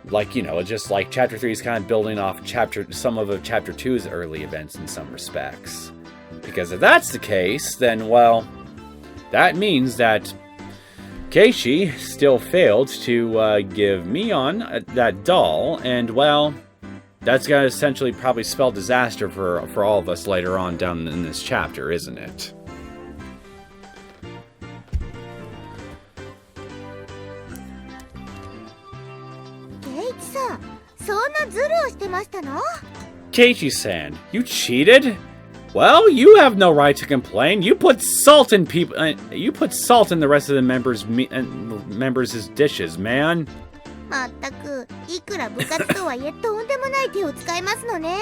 Like, you know, just like Chapter 3 is kind of building off some of Chapter 2's early events in some respects. Because if that's the case, then, well, that means that Keiichi still failed to give Mion that doll, and, well, that's going to essentially probably spell disaster for all of us later on down in this chapter, isn't it? してましたの？ Keiichi-san, you cheated? Well, you have no right to complain. You put salt in people. You put salt in the rest of the members' dishes, man. まったく、いくら部活とはいえとんでもない手を使いますのね。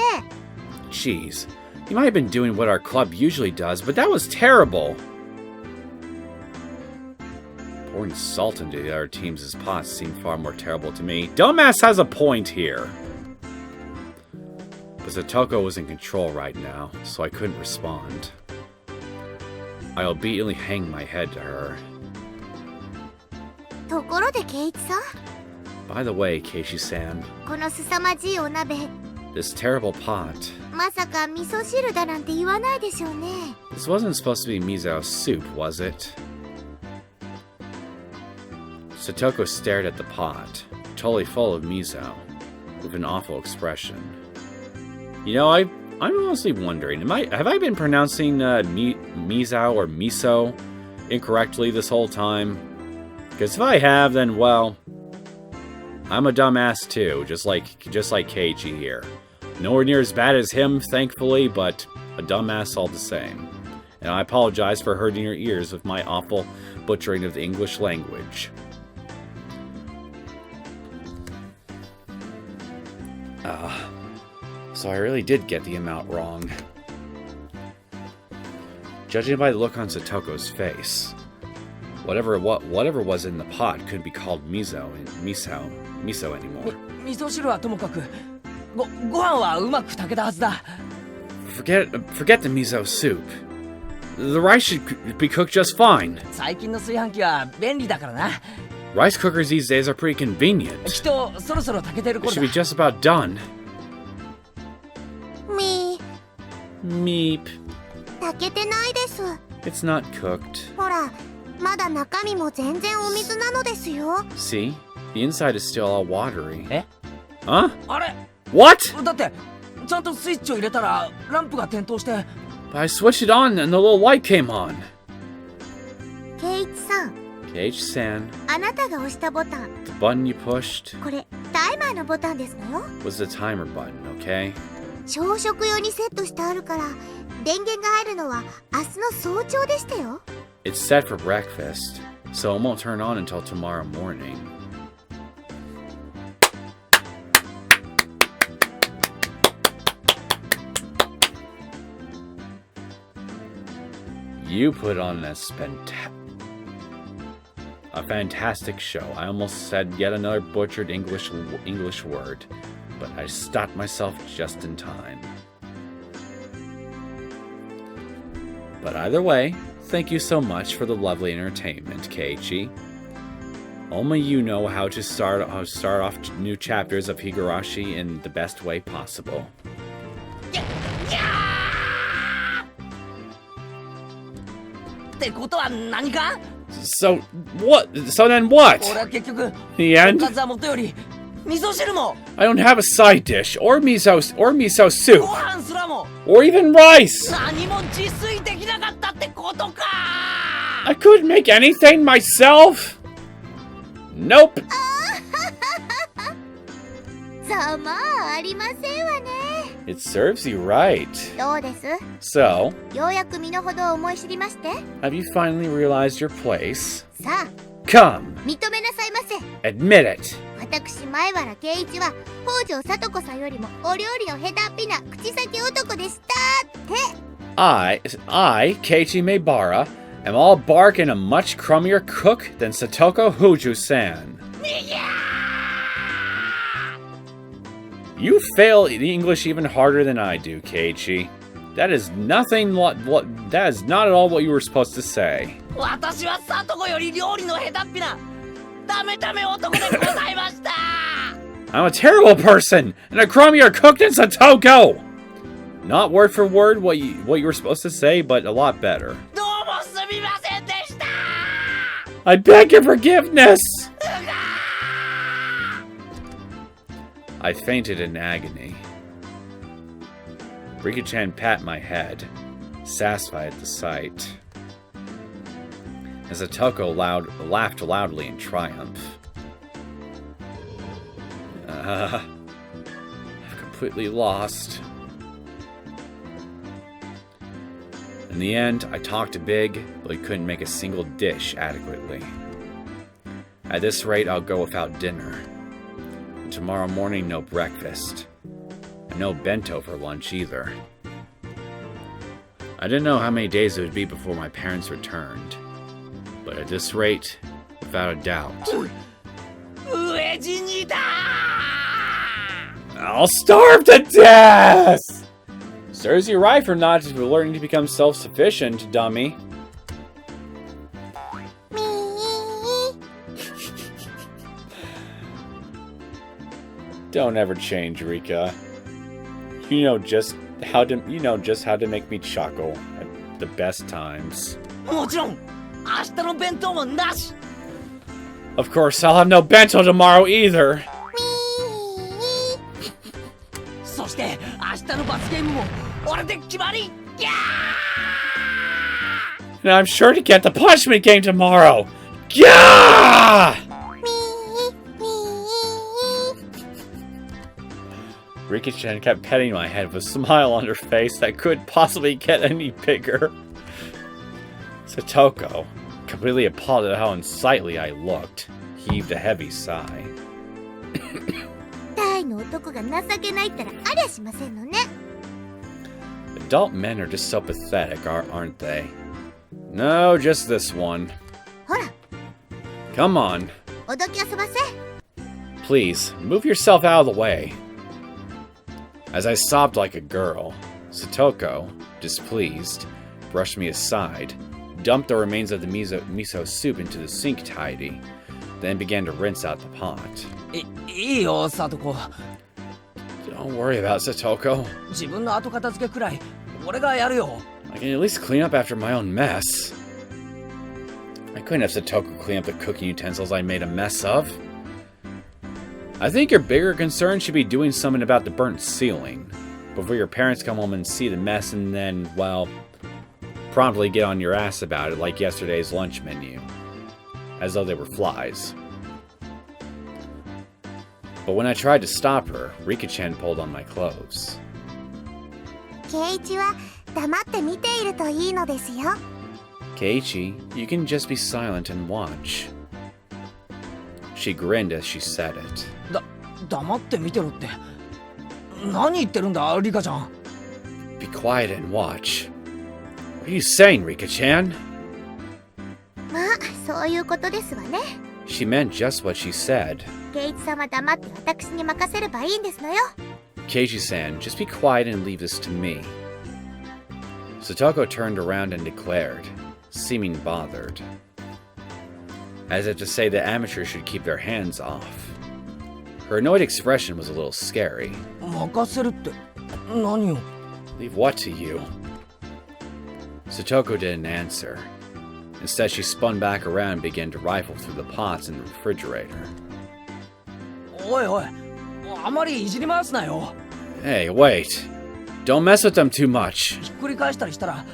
Jeez, you might have been doing what our club usually does, but that was terrible. Pouring salt into the other teams' pots seemed far more terrible to me. Dumbass has a point here. But Satoko was in control right now, so I couldn't respond. I obediently hanged my head to her. ところでケイイチさん、 By the way, Keiichi-san, この凄まじいお鍋、 this terrible pot, まさか味噌汁だなんて言わないでしょうね。 this wasn't supposed to be miso soup, was it? Satoko stared at the pot, totally full of miso, with an awful expression. You know, I'm honestly wondering, have I been pronouncing miso or miso incorrectly this whole time? Because if I have, then well, I'm a dumbass too, just like Keiichi here. Nowhere near as bad as him, thankfully, but a dumbass all the same. And I apologize for hurting your ears with my awful butchering of the English language. So I really did get the amount wrong. Judging by the look on Satoko's face, whatever was in the pot couldn't be called miso anymore. 味噌汁はともかく、ご飯はうまく炊けたはずだ。Forget the miso soup. The rice should be cooked just fine. 最近の炊飯器は便利だからな。 Rice cookers these days are pretty convenient. きっとそろそろ炊けてる It 頃 should だ be。just about done. み Meep. 炊けてないです。 It's not cooked. ほら、まだ中身も全然お水なのですよ。 See? The inside is still all watery. え？ Huh? あれ？ What? だってちゃんとスイッチを入れたらランプが点灯して。 But I switched it on and the little light came on. ケイイチさん、 Keiichi-san, あなたが押したボタン、 the button you pushed これタイマーのボタンですのよ。 was the timer button, okay? 朝食用にセットしてあるから、電源が入るのは明日の早朝でしたよ。 It's set for breakfast, so it won't turn on until tomorrow morning. You put on a fantastic show. I almost said yet another butchered English word, but I stopped myself just in time. But either way, thank you so much for the lovely entertainment, Keiichi. Only you know how to start off new chapters of Higurashi in the best way possible. So what? So then what? 俺は結局 The お end? かずはもとより味噌汁も I don't have a side dish or miso ご soup 飯すらも or even rice. 何も自炊できなかったってことか。 I couldn't make anything myself. Nope. ざまあありませんわね。 It serves you right. どうです？ So, ようやく身の程を思い知りまして。 have you finally realized your place? さあ、 Come, 認めなさいませ。 admit it. 私前原圭一は北条聡子さんよりもお料理の下手っぴな口先男でしたって。 I, Keiichi Maebara, am all bark and a much crummier cook than Satoko Huju-san. You fail the English even harder than I do, Keiichi. That is nothing that is not at all what you were supposed to say. 私はサトコより料理の下手っぴなダメダメ男でございました。 I'm a terrible person and a crummier cook than Satoko. Not word for word what you were supposed to say, but a lot better. どうもすみませんでした。 I beg your forgiveness. I fainted in agony. Rika-chan pat my head, satisfied at the sight. As Satoko laughed loudly in triumph. I've completely lost. In the end, I talked big, but I couldn't make a single dish adequately. At this rate, I'll go without dinner. And tomorrow morning, no breakfast. And no bento for lunch either. I didn't know how many days it would be before my parents returned. But at this rate, without a doubt, I'll starve to death! Serves you right for not learning to become self-sufficient, dummy. Don't ever change, Rika. You know just how to make me chuckle at the best times. もちろん明日の弁当もなし Of course, I'll have no bento tomorrow either. そして明日の罰ゲームも俺で決まり And I'm sure to get the punishment game tomorrow. Yeah! Rika-chan kept petting my head with a smile on her face that couldn't possibly get any bigger. Satoko, completely appalled at how unsightly I looked, heaved a heavy sigh. 大の男が情けないったらありゃしませんのね。 Adult men are just so pathetic, aren't they? No, just this one. ほら、 Come on. おどき遊ばせ。 Please, move yourself out of the way. As I sobbed like a girl, Satoko, displeased, brushed me aside, dumped the remains of the miso soup into the sink tidy, then began to rinse out the pot. いいよ、サトコ。 Don't worry about Satoko. 自分の後片付けくらい俺がやるよ。 I can at least clean up after my own mess. I couldn't have Satoko clean up the cooking utensils I made a mess of. I think your bigger concern should be doing something about the burnt ceiling before your parents come home and see the mess and then, well, promptly get on your ass about it like yesterday's lunch menu, as though they were flies. But when I tried to stop her, Rika-chan pulled on my clothes. 圭一は黙って見ているといいのですよ。 Keiichi, you can just be silent and watch. She grinned as she said it. 黙って見てろって。何言ってるんだ、リカちゃん。 Be quiet and watch. What are you saying, Rika-chan? まあ、そういうことですわね。 She meant just what she said. 圭一さんは黙って私に任せればいいんですのよ。 Keiichi-san, just be quiet and leave this to me. Satoko turned around and declared, seeming bothered, as if to say that amateurs should keep their hands off. Her annoyed expression was a little scary. 任せるって何を？ Leave what to you? Satoko didn't answer. Instead, she spun back around and began to rifle through the pots in the refrigerator. おいおい、あまりいじり回すなよ。 Hey, wait. Don't mess with them too much. ひっくり返したりしたら、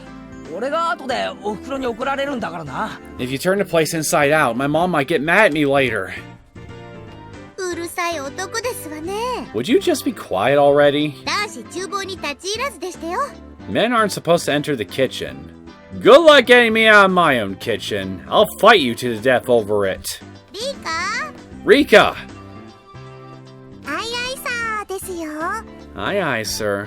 俺が後でお袋に怒られるんだからな。 If you turn the place inside out, my mom might get mad at me later. うるさい男ですわね。 Would you just be quiet already? 男子厨房に立ち入らずでしたよ。 Men aren't supposed to enter the kitchen. Good luck getting me out of my own kitchen. I'll fight you to the death over it. リカ Rika! あいあいさーですよ。 Aye, aye, sir.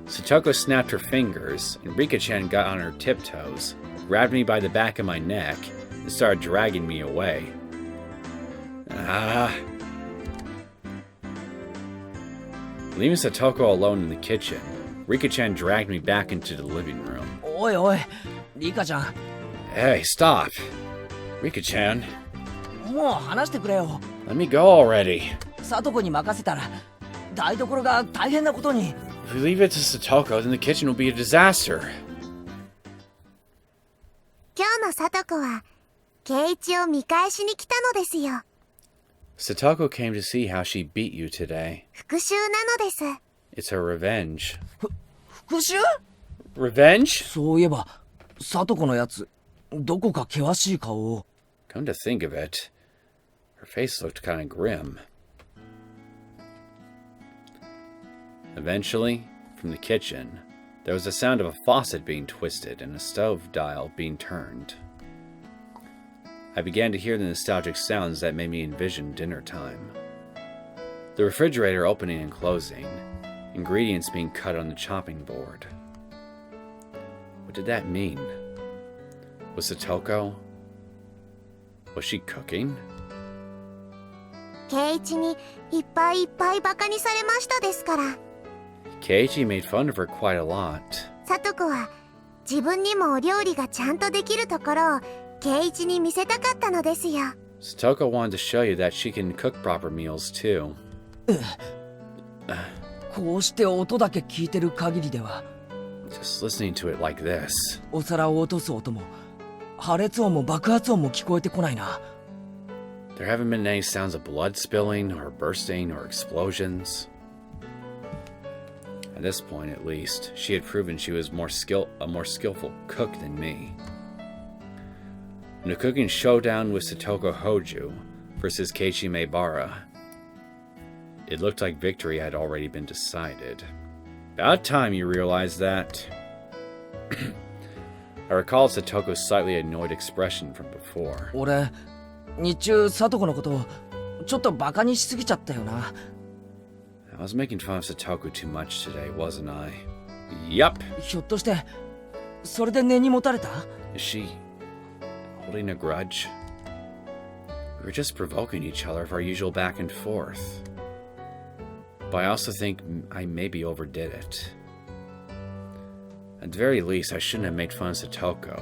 Satoko snapped her fingers, and Rika-chan got on her tiptoes, grabbed me by the back of my neck, and started dragging me away. Leaving Satoko alone in the kitchen, Rika-chan dragged me back into the living room. おいおい、リカちゃん。 Hey, stop! Rika-chan, もう話してくれよ。 let me go already. サトコに任せたら台所が大変なことに。 If we leave it to Satoko, then the kitchen will be a disaster. 今日のサトコは圭一を見返しに来たのですよ。 Satoko came to see how she beat you today. 復讐なのです。 It's her revenge. 復讐？ Revenge? そういえば、サトコのやつ、どこか険しい顔を。 Come to think of it, her face looked kind of grim. Eventually, from the kitchen, there was the sound of a faucet being twisted and a stove dial being turned. I began to hear the nostalgic sounds that made me envision dinner time. The refrigerator opening and closing, ingredients being cut on the chopping board. What did that mean? Was Satoko... Was she cooking? 圭一にいっぱいいっぱいバカにされましたですから。Keiichi made fun of her quite a lot. さとこは自分にもお料理がちゃんとできるところを圭一に見せたかったのですよ。Satoko wanted to show you that she can cook proper meals too. こうして音だけ聞いてる限りでは、 Just listening to it like this. お皿を落とす音も破裂音も爆発音も聞こえてこないな。 There haven't been any sounds of blood spilling or bursting or explosions. At this point, at least, she had proven she was a more skillful cook than me. In a cooking showdown with Satoko Hoju versus Keiichi Maebara, it looked like victory had already been decided. About time you realized that. I recalled Satoko's slightly annoyed expression from before. 俺、日中サトコのことをちょっとバカにしすぎちゃったよな。I was making fun of Satoko too much today, wasn't I? Yup. ひょっとしてそれで根に持たれた？ Is she holding a grudge? We were just provoking each other for our usual back and forth. But I also think I maybe overdid it. At the very least, I shouldn't have made fun of Satoko,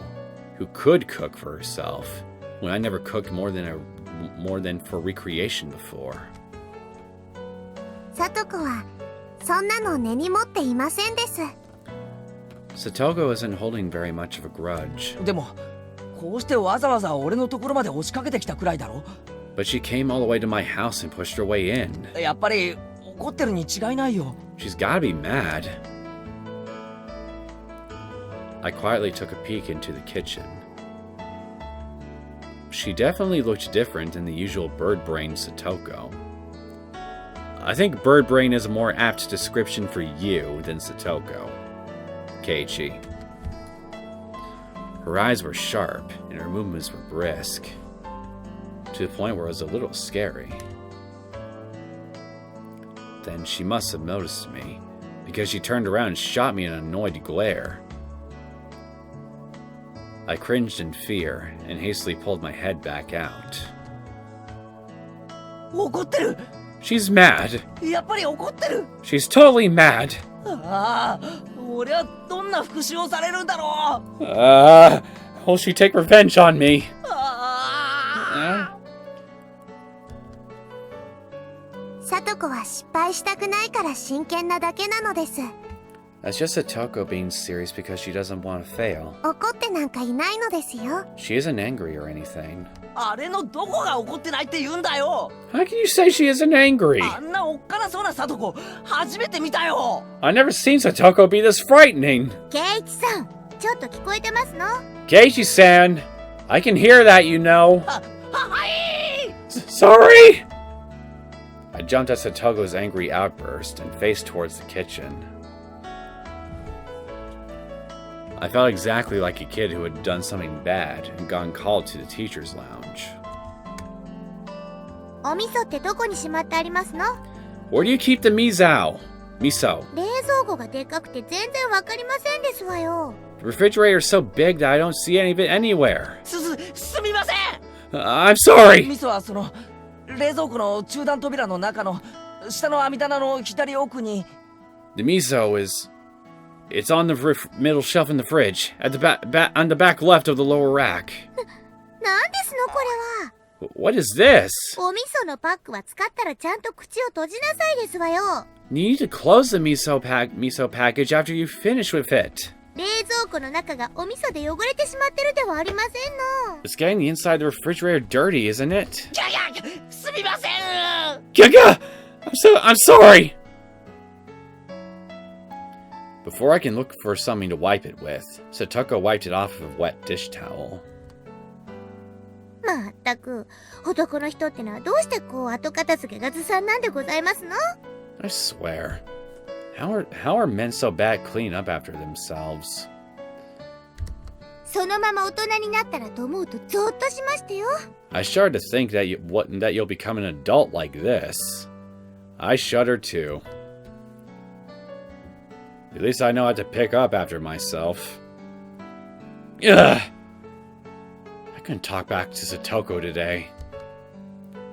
who could cook for herself, when I never cooked more than for recreation before. さとこはそんなの根に持っていませんです。 Satoko isn't holding very much of a grudge. でもこうしてわざわざ俺のところまで押しかけてきたくらいだろ。 But she came all the way to my house and pushed her way in. やっぱり怒ってるに違いないよ。 She's gotta be mad. I quietly took a peek into the kitchen. She definitely looked different than the usual bird-brained Satoko. I think bird-brain is a more apt description for you than Satoko. Keiichi. Her eyes were sharp, and her movements were brisk, to the point where it was a little scary. Then she must have noticed me, because she turned around and shot me an annoyed glare. I cringed in fear and hastily pulled my head back out. 怒ってる。 She's mad. やっぱり怒ってる。 She's totally mad. ああ、俺はどんな復讐をされるんだろう。Will she take revenge on me? さとこは失敗したくないから真剣なだけなのです。 That's just Satoko being serious because she doesn't want to fail. 怒ってなんかいないのですよ。 She isn't angry or anything. あれのどこが怒ってないって言うんだよ。 How can you say she isn't angry? あんなおっかなそうなサトコ初めて見たよ。 I've never seen Satoko be this frightening. 圭一さん、ちょっと聞こえてますの？ Keiichi-san, I can hear that, you know. はい。 Sorry! I jumped at Satoko's angry outburst and faced towards the kitchen. I felt exactly like a kid who had done something bad and gotten called to the teacher's lounge. お味噌ってどこにしまってありますの？ Where do you keep the miso? 冷蔵庫がでかくて全然わかりませんですわよ。 The refrigerator is so big that I don't see any of it anywhere. すみません。 I'm sorry! 味噌はその冷蔵庫の中段扉の中の下の網棚の左奥に。 The miso is... It's on the middle shelf in the fridge, at the on the back left of the lower rack. なんですのこれは。 What is this? お味噌のパックは使ったらちゃんと口を閉じなさいですわよ。 You need to close the miso package after you finish with it. 冷蔵庫の中がお味噌で汚れてしまってるではありませんの。 It's getting the inside of the refrigerator dirty, isn't it? すみません。 Gaga! I'm sorry! Before I can look for something to wipe it with, Satoko wiped it off with a wet dish towel. まったく、男の人ってのはどうしてこう後片付けがずさんなんでございますの？ I swear. How are men so bad cleaning up after themselves? そのまま大人になったらと思うとゾッとしましたよ。I started to think that you'll become an adult like this. I shudder too. At least I know how to pick up after myself. Ugh! I couldn't talk back to Satoko today.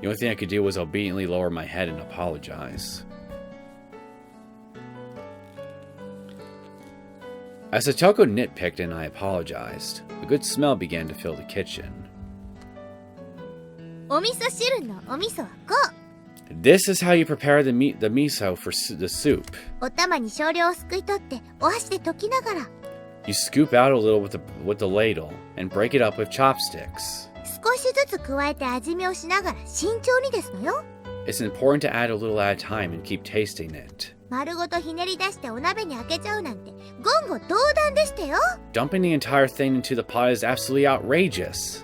The only thing I could do was obediently lower my head and apologize. As Satoko nitpicked and I apologized, a good smell began to fill the kitchen. お味噌汁のお味噌はこう。 This is how you prepare the miso for the soup. お玉に少量をすくい取ってお箸で溶きながら。 You scoop out a little with the ladle and break it up with chopsticks. 少しずつ加えて味見をしながら慎重にですのよ。 It's important to add a little at a time and keep tasting it. 丸ごとひねり出してお鍋に開けちゃうなんて言語道断でしたよ。 Dumping the entire thing into the pot is absolutely outrageous.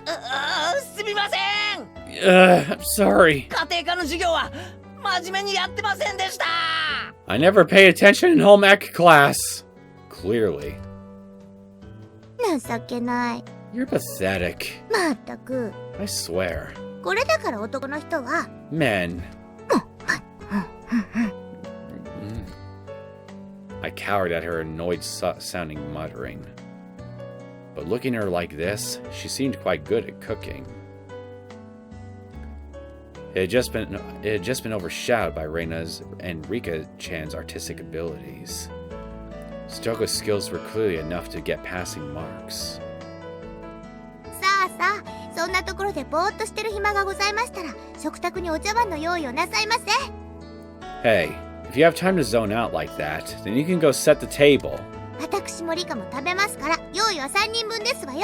すみません。 I'm sorry. 家庭科の授業は真面目にやってませんでした。 I never paid attention in home ec class. Clearly. 情けない。 You're pathetic. まったく。 I swear. これだから男の人は。 Men. I cowered at her annoyed sounding muttering. But looking at her like this, she seemed quite good at cooking. It had just been overshadowed by Reina's and Rika-chan's artistic abilities. Satoko's skills were clearly enough to get passing marks. さあさあ、そんなところでぼーっとしてる暇がございましたら、食卓にお茶碗の用意をなさいませ。 Hey, if you have time to zone out like that, then you can go set the table. 私もリカも食べますから、用意は3人分ですわよ。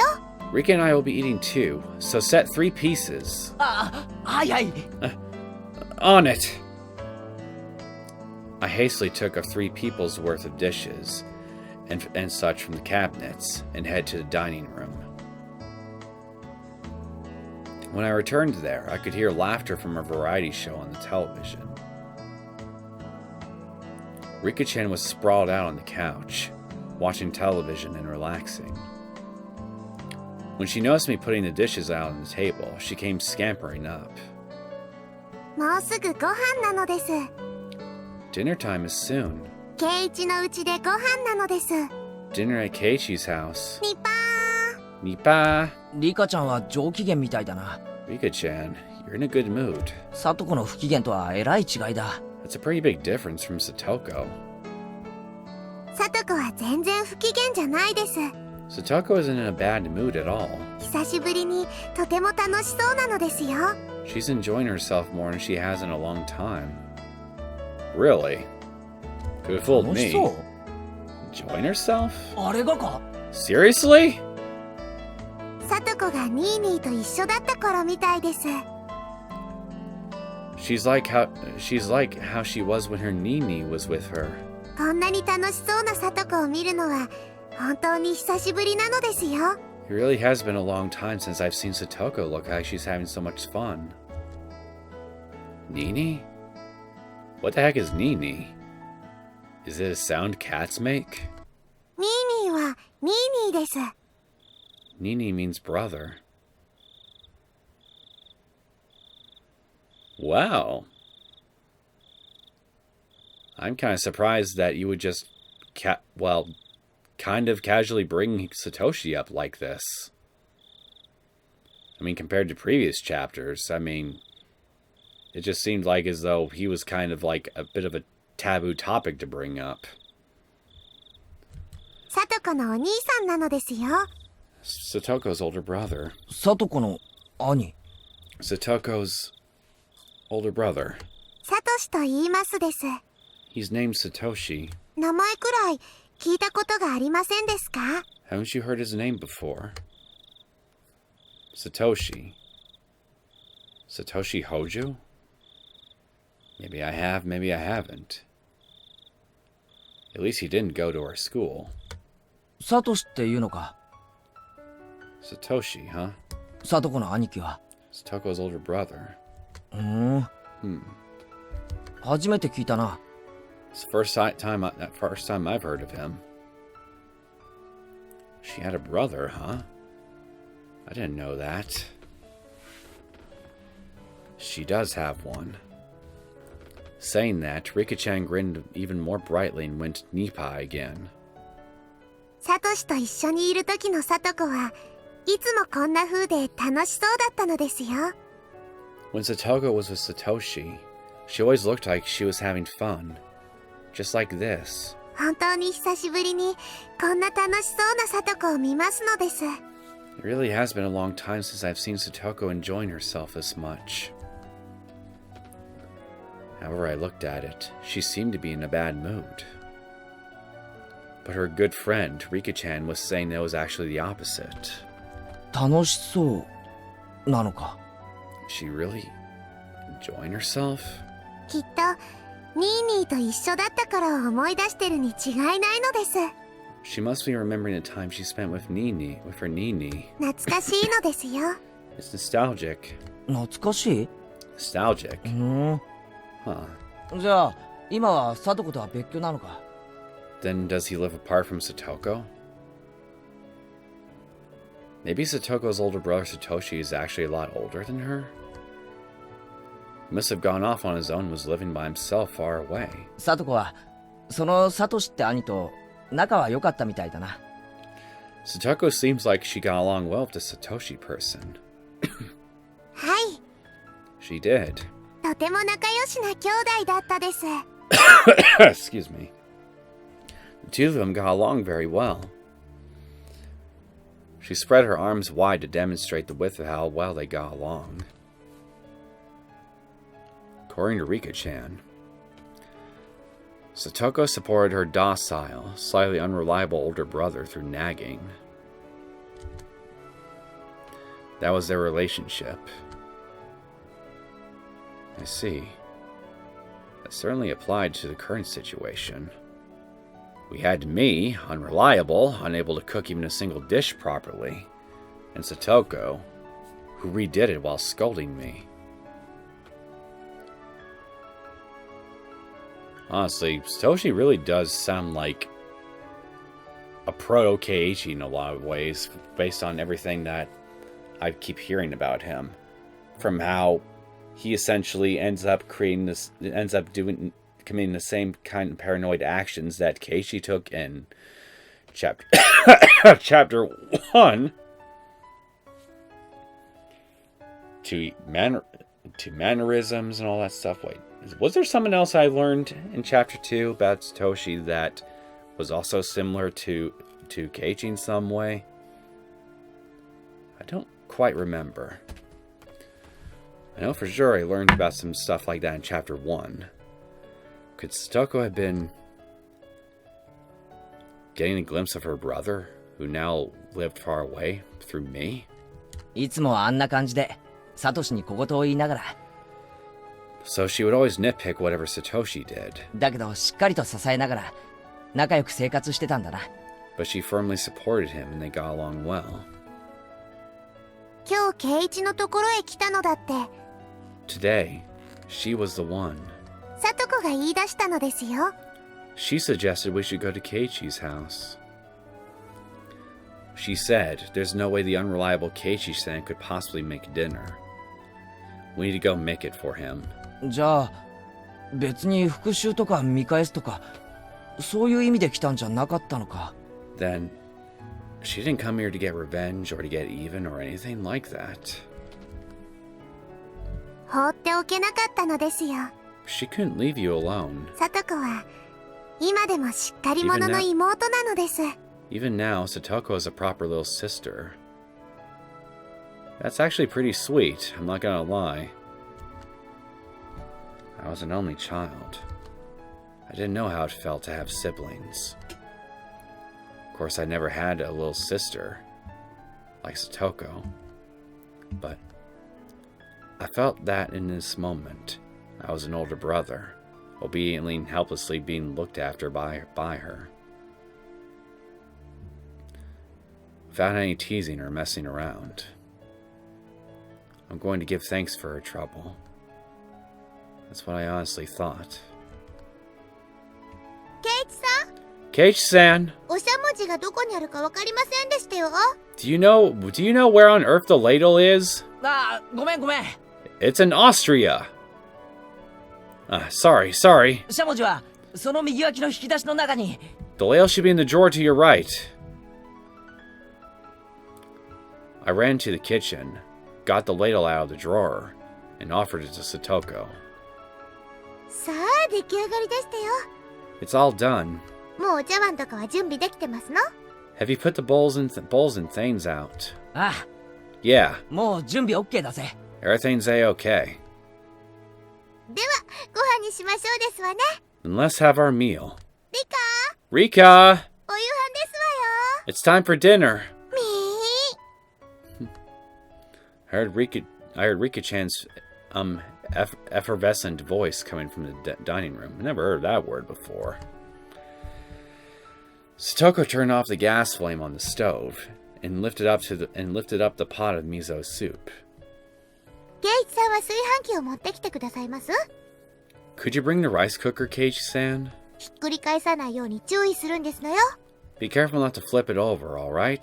Rika and I will be eating too, so set 3 pieces. はいはい。 On it! I hastily took a 3 people's worth of dishes and such from the cabinets and head to the dining room. When I returned there, I could hear laughter from a variety show on the television. Rika-chan was sprawled out on the couch, watching television and relaxing. When she noticed me putting the dishes out on the table, she came scampering up. もうすぐご飯なのです。 Dinner time is soon. ケイイチのうちでご飯なのです。 Dinner at Keiichi's house. ニパー。 Nipa! リカちゃんは上機嫌みたいだな。 Rika-chan, you're in a good mood. サトコの不機嫌とはえらい違いだ。 That's a pretty big difference from Satoko. サトコは全然不機嫌じゃないです。 Satoko isn't in a bad mood at all. 久しぶりにとても楽しそうなのですよ。 She's enjoying herself more than she has in a long time. Really? Could have fooled 楽し me. そう。 Enjoying herself? あれがか。 Seriously? サトコがニーニーと一緒だった頃みたいです。 She's like how she was when her Nini was with her. こんなに楽しそうなサトコを見るのは本当に久しぶりなのですよ。 It really has been a long time since I've seen Satoko look like she's having so much fun. Nini? What the heck is Nini? Is it a sound cats make? ニーニーはニーニーです。 Nini means brother. Wow. I'm kind of surprised that you would just, kind of casually bring Satoshi up like this. I mean, compared to previous chapters, I mean, it just seemed like as though he was kind of like a bit of a taboo topic to bring up. サトコのお兄さんなのですよ。 Satoko's older brother. サトコの兄。 Satoko's older brother. サトシと言いますです。 He's named Satoshi. 名前くらい聞いたことがありませんですか？ Haven't you heard his name before? Satoshi. Satoshi Hojo? Maybe I have, maybe I haven't. At least he didn't go to our school. サトシっていうのか。 Satoshi, huh? サトコの兄貴は。 Satoko's older brother. Hmm. うん。初めて聞いたな。It's the first time I've heard of him. She had a brother, huh? I didn't know that. She does have one. Saying that, Rika-chan grinned even more brightly and went knee-pie again. サトシと一緒にいる時のサトコはいつもこんな風で楽しそうだったのですよ。When Satoko was with Satoshi, she always looked like she was having fun. Just like this. 本当に久しぶりにこんな楽しそうなサトコを見ますのです。It really has been a long time since I've seen Satoko enjoying herself this much. However I looked at it, she seemed to be in a bad mood. But her good friend, Rika-chan, was saying that it was actually the opposite. 楽しそうなのか。She really enjoying herself? きっとニーニーと一緒だったから思い出してるに違いないのです。She must be remembering the time she spent with her Nini. 懐かしいのですよ。It's nostalgic. 懐かしい？ Nostalgic. Huh. じゃあ今はサトコとは別居なのか。Then does he live apart from Satoko? Maybe Satoko's older brother Satoshi is actually a lot older than her? He must have gone off on his own and was living by himself far away. サトコはそのサトシって兄と仲は良かったみたいだな。Satoko seems like she got along well with the Satoshi person. はい。 She did. とても仲良しな兄弟だったです。Excuse me. The two of them got along very well. She spread her arms wide to demonstrate the width of how well they got along. According to Rika-chan, Satoko supported her docile, slightly unreliable older brother through nagging. That was their relationship. I see. That certainly applied to the current situation. We had me, unreliable, unable to cook even a single dish properly, and Satoko, who redid it while scolding me. Honestly, Satoshi really does sound like a proto-Keiichi in a lot of ways, based on everything that I keep hearing about him. From how he essentially ends up committing the same kind of paranoid actions that Keiichi took in chapter 1 to mannerisms and all that stuff. Wait, was there something else I learned in chapter 2 about Satoshi that was also similar to Keiichi in some way? I don't quite remember. I know for sure I learned about some stuff like that in chapter 1. Could Satoko have been getting a glimpse of her brother, who now lived far away, through me? いつもあんな感じでサトシに小言を言いながら。So she would always nitpick whatever Satoshi did. だけどしっかりと支えながら仲良く生活してたんだな。But she firmly supported him and they got along well. 今日ケイイチのところへ来たのだって。Today, she was the one. サトコが言い出したのですよ。She suggested we should go to Keiichi's house. She said there's no way the unreliable Keiichi-san could possibly make dinner. We need to go make it for him. じゃあ別に復讐とか見返すとかそういう意味で来たんじゃなかったのか。 Then, she didn't come here to get revenge or to get even or anything like that. 放っておけなかったのですよ。She couldn't leave you alone. サトコは今でもしっかり者の妹なのです。Even now, Satoko is a proper little sister. That's actually pretty sweet, I'm not gonna lie. I was an only child. I didn't know how it felt to have siblings. Of course, I never had a little sister, like Satoko. But I felt that in this moment, I was an older brother, obediently and helplessly being looked after by her. Without any teasing or messing around. I'm going to give thanks for her trouble. That's what I honestly thought. Keiichi-san, おしゃもじがどこにあるかわかりませんでしたよ。 do you know where on earth the ladle is? あ、ごめん。 It's in Austria. Sorry. しゃもじはその右脇の引き出しの中に。 The ladle should be in the drawer to your right. I ran to the kitchen, got the ladle out of the drawer, and offered it to Satoko. さあ出来上がりでしたよ。 It's all done. もうお茶碗とかは準備できてますの？ Have you put the bowls and things out? あ、 Yeah, もう準備 OK だぜ。 everything's a-okay. ではご飯にしましょうですわね。 Then let's have our meal. リカ、 Rika! お夕飯ですわよ。 It's time for dinner. みー。 I heard Rika-chan's effervescent voice coming from the dining room. I never heard that word before. Satoko turned off the gas flame on the stove and lifted up the pot of miso soup. ケイイチさんは炊飯器を持ってきてくださいます？ Could you bring the rice cooker, Keiichi-san? ひっくり返さないように注意するんですのよ。 Be careful not to flip it over, all right?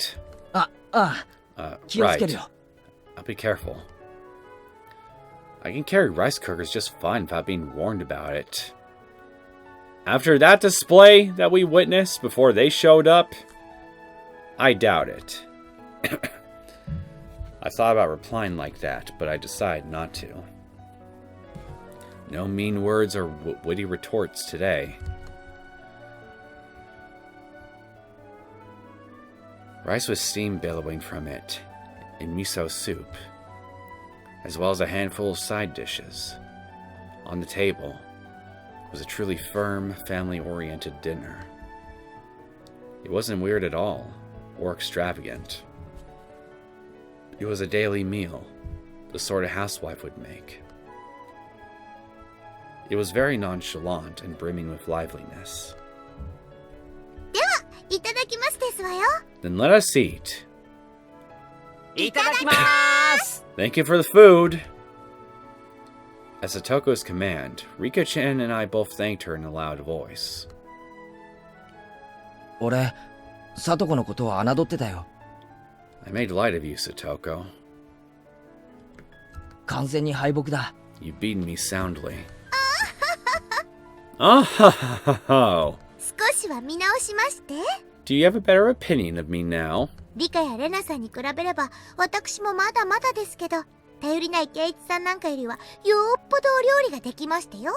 気をつけ Right. るよ。 I'll be careful. I can carry rice cookers just fine without being warned about it. After that display that we witnessed before they showed up, I doubt it. I thought about replying like that, but I decided not to. No mean words or witty retorts today. Rice with steam billowing from it, and miso soup, as well as a handful of side dishes. On the table was a truly firm, family-oriented dinner. It wasn't weird at all, or extravagant. It was a daily meal, the sort a housewife would make. It was very nonchalant and brimming with liveliness. ではいただきますですわよ。 Then let us eat. いただきまーす。 Thank you for the food! At Satoko's command, Rika-chan and I both thanked her in a loud voice. 俺、サトコのことを侮ってたよ。 I made light of you, Satoko. 完全に敗北だ。 You've beaten me soundly. Oh, ho, ho, ho, ho. 少しは見直しまして。 Do you have a better opinion of me now? リカやレナさんに比べれば私もまだまだですけど、頼りないケイイチさんなんかよりはよっぽどお料理ができましたよ。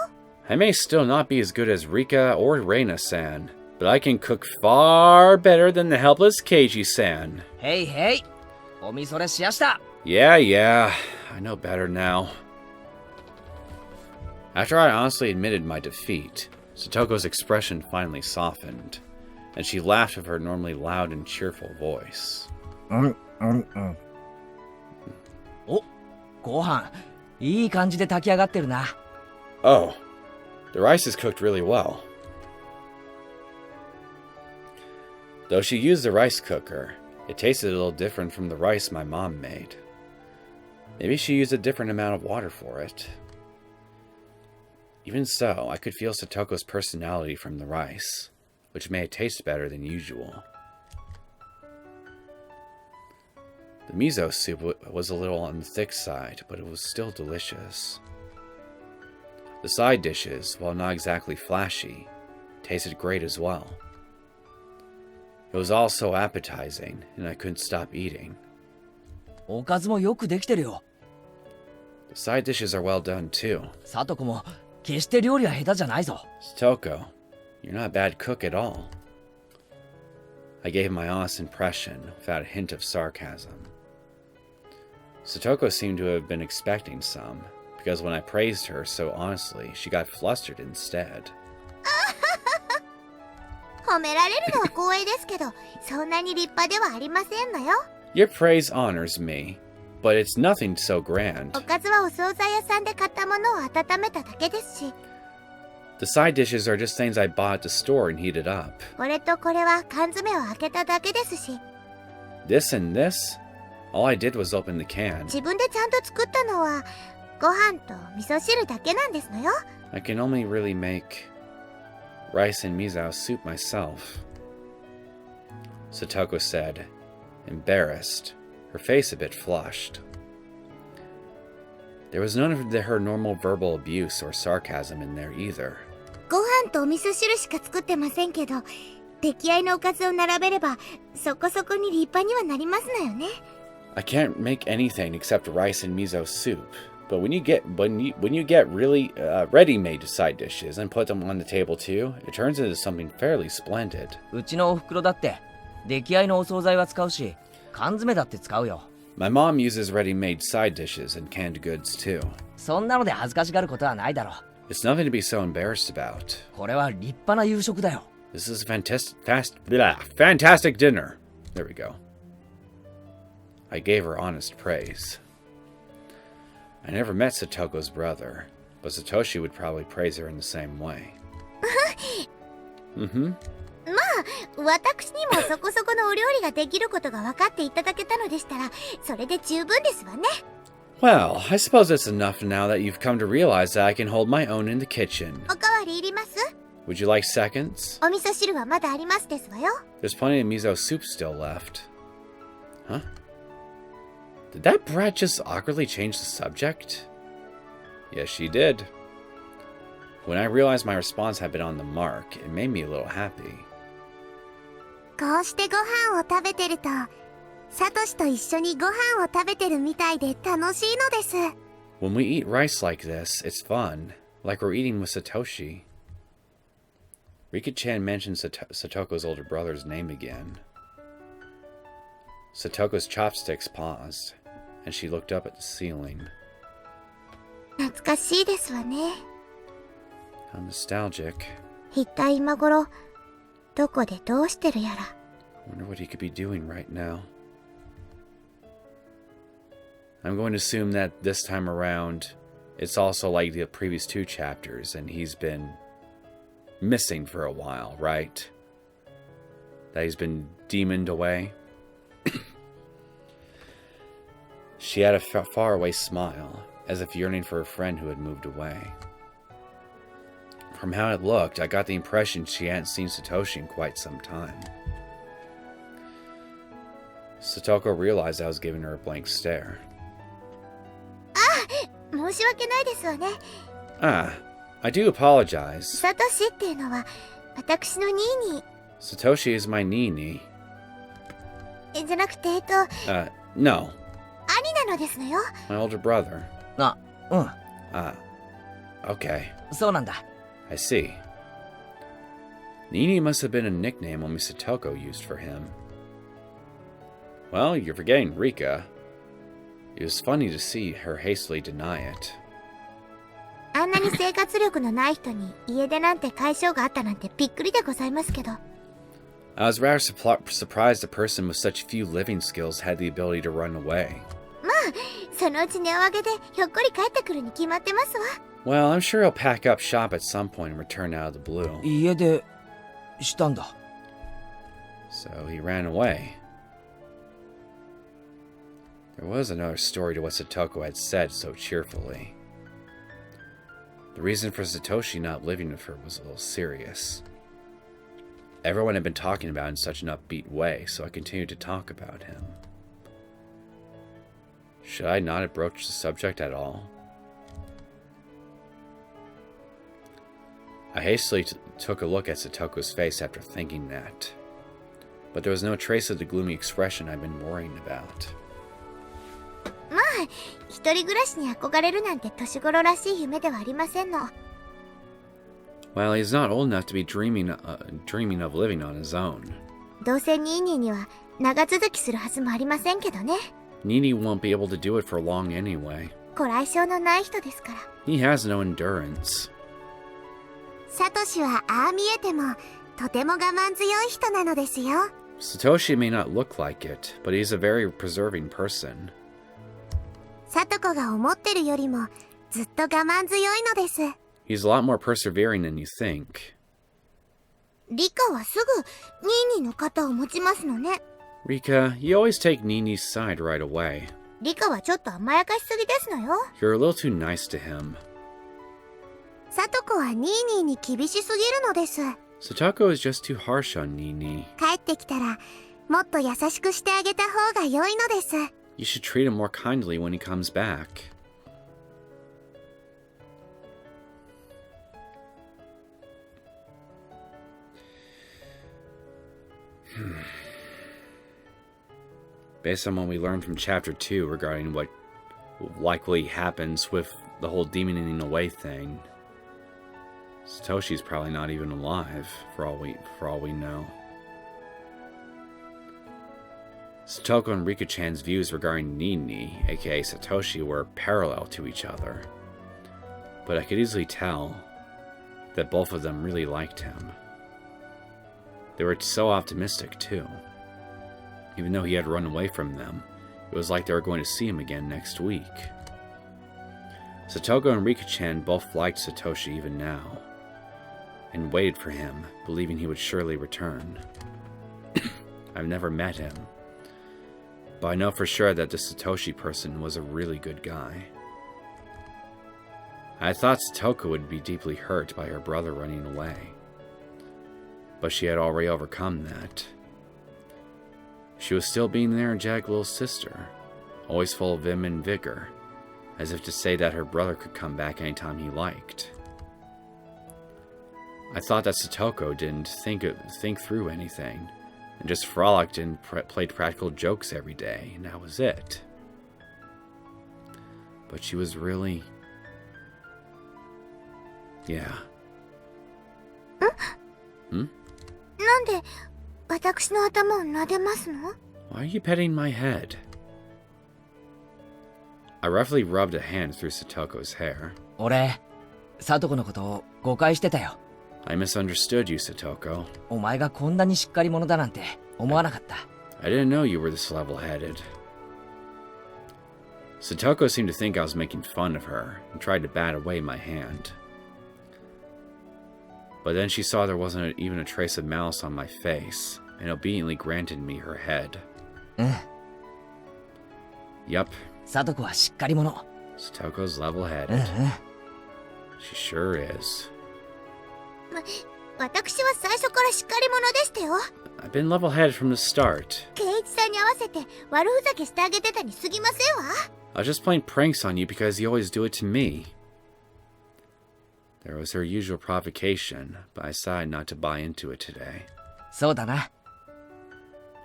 I may still not be as good as Rika or Reina-san, but I can cook far better than the helpless Keiichi-san. へいへい。おみそれしやした。 Yeah, I know better now. After I honestly admitted my defeat, Satoko's expression finally softened, and she laughed with her normally loud and cheerful voice. お、ご飯、いい感じで炊き上がってるな。 Oh, the rice is cooked really well. Though she used the rice cooker, it tasted a little different from the rice my mom made. Maybe she used a different amount of water for it. Even so, I could feel Satoko's personality from the rice, which made it taste better than usual. The miso soup was a little on the thick side, but it was still delicious. The side dishes, while not exactly flashy, tasted great as well. It was all so appetizing, and I couldn't stop eating. おかずもよくできてるよ。 The side dishes are well done too. サトコも決して料理は下手じゃないぞ。 Satoko, you're not a bad cook at all. I gave my honest impression without a hint of sarcasm. Satoko seemed to have been expecting some, because when I praised her so honestly, she got flustered instead. 褒められるのは光栄ですけど、そんなに立派ではありませんのよ。 Your praise honors me, but it's nothing so grand. おかずはお惣菜屋さんで買ったものを温めただけですし、 The side dishes are just things I bought at the store and heated up. これとこれは缶詰を開けただけですし、 This and this? All I did was open the can. 自分でちゃんと作ったのはご飯と味噌汁だけなんですのよ。 I can only really make rice and miso soup myself, Satoko said, embarrassed, her face a bit flushed. There was none of her normal verbal abuse or sarcasm in there either. ご飯とお味噌汁しか作ってませんけど、出来合いのおかずを並べればそこそこに立派にはなりますのよね。I can't make anything except rice and miso soup, but when you get really ready-made side dishes and put them on the table too, it turns into something fairly splendid. うちのお袋だって出来合いのお惣菜は使うし、缶詰だって使うよ。My mom uses ready-made side dishes and canned goods too. そんなので恥ずかしがることはないだろう。It's nothing to be so embarrassed about. これは立派な夕食だよ。This is a fantastic dinner. There we go. I gave her honest praise. I never met Satoko's brother, but Satoshi would probably praise her in the same way. まあ、私にもそこそこのお料理ができることが分かっていただけたのでしたら、それで十分ですわね。Well, I suppose it's enough now that you've come to realize that I can hold my own in the kitchen. おかわりいります？ Would you like seconds? お味噌汁はまだありますですわよ。 There's plenty of miso soup still left. Huh? Did that brat just awkwardly change the subject? Yes, she did. When I realized my response had been on the mark, it made me a little happy. こうしてご飯を食べてると、サトシと一緒にご飯を食べてるみたいで楽しいのです。 When we eat rice like this, it's fun, like we're eating with Satoshi. Rika-chan mentioned Satoko's older brother's name again. Satoko's chopsticks paused, and she looked up at the ceiling. 懐かしいですわね。 How nostalgic. 一体今頃、どこでどうしてるやら。 I wonder what he could be doing right now. I'm going to assume that this time around, it's also like the previous two chapters, and he's been missing for a while, right? That he's been demoned away. She had a faraway smile, as if yearning for a friend who had moved away. From how it looked, I got the impression she hadn't seen Satoshi in quite some time. Satoko realized I was giving her a blank stare. 申し訳ないですわね。 Ah, I do apologize. サトシっていうのは、私のニーニ Satoshi is my Nini. ー。じゃなくて、No. 兄なのですのよ。 My older brother. あ、うん。 Ah, okay. そうなんだ。I see. Nini must have been a nickname only Satoko used for him. Well, you're forgetting Rika. It was funny to see her hastily deny it. あんなに生活力のない人に家出なんて解消があったなんてびっくりでございますけど。 I was rather surprised a person with such few living skills had the ability to run away. まあ、そのうち値を上げでひょっこり帰ってくるに決まってますわ。 Well, I'm sure he'll pack up shop at some point and return out of the blue. 家出したんだ。 So he ran away. There was another story to what Satoko had said so cheerfully. The reason for Satoshi not living with her was a little serious. Everyone had been talking about it in such an upbeat way, so I continued to talk about him. Should I not have broached the subject at all? I hastily took a look at Satoko's face after thinking that, but there was no trace of the gloomy expression I'd been worrying about. まあ、一人暮らしに憧れるなんて年頃らしい夢ではありませんの。 Well, he's not old enough to be dreaming of living on his own. どうせニーニーには長続きするはずもありませんけどね。 Nini won't be able to do it for long anyway. ご来性のない人ですから。 He has no endurance. サトシはああ見えてもとても我慢強い人なのですよ。 Satoshi may not look like it, but he's a very persevering person. サトコが思ってるよりもずっと我慢強いのです。 He's a lot more persevering than you think. リカはすぐニーニーの肩を持ちますのね。 Rika, you always take Nini's side right away. リカはちょっと甘やかしすぎですのよ。 You're a little too nice to him. サトコはニーニーに厳しすぎるのです。Satoko is just too harsh on Nini. 帰ってきたらもっと優しくしてあげた方が良いのです。 You should treat him more kindly when he comes back. Based on what we learned from Chapter 2 regarding what likely happens with the whole demoning away thing, Satoshi's probably not even alive, for all we know. Satoko and Rika-chan's views regarding Nini, aka Satoshi, were parallel to each other, but I could easily tell that both of them really liked him. They were so optimistic, too. Even though he had run away from them, it was like they were going to see him again next week. Satoko and Rika-chan both liked Satoshi even now, and waited for him, believing he would surely return. I've never met him, but I know for sure that the Satoshi person was a really good guy. I thought Satoko would be deeply hurt by her brother running away, but she had already overcome that. She was still being their angelic little sister, always full of vim and vigor, as if to say that her brother could come back anytime he liked. I thought that Satoko didn't think through anything, and just frolicked and played practical jokes every day, and that was it. But she was really... yeah. なんで私の頭を撫でますの? Why are you petting my head? I roughly rubbed a hand through Satoko's hair. 俺、サトコのことを誤解してたよ。 I misunderstood you, Satoko. お前がこんなにしっかり者だなんて思わなかった。 I didn't know you were this level-headed. Satoko seemed to think I was making fun of her, and tried to bat away my hand. But then she saw there wasn't even a trace of malice on my face, and obediently granted me her head. Yup. サトコはしっかり者。 Satoko's level-headed. She sure is. 私は最初からしっかり者でしたよ。 I've been level-headed from the start. 圭一さんに合わせて悪ふざけしてあげてたに過ぎませんわ。 I was just playing pranks on you because you always do it to me. There was her usual provocation, but I decided not to buy into it today. そうだな。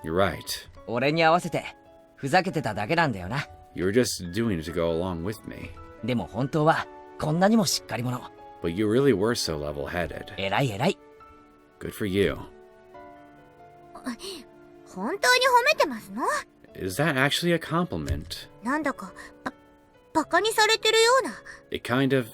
You're right. 俺に合わせてふざけてただけなんだよな。 You were just doing it to go along with me. でも本当はこんなにもしっかり者。 But you really were so level-headed. 偉い偉い。 Good for you. 本当に褒めてますの? Is that actually a compliment? なんだかバカにされてるような。 It kind of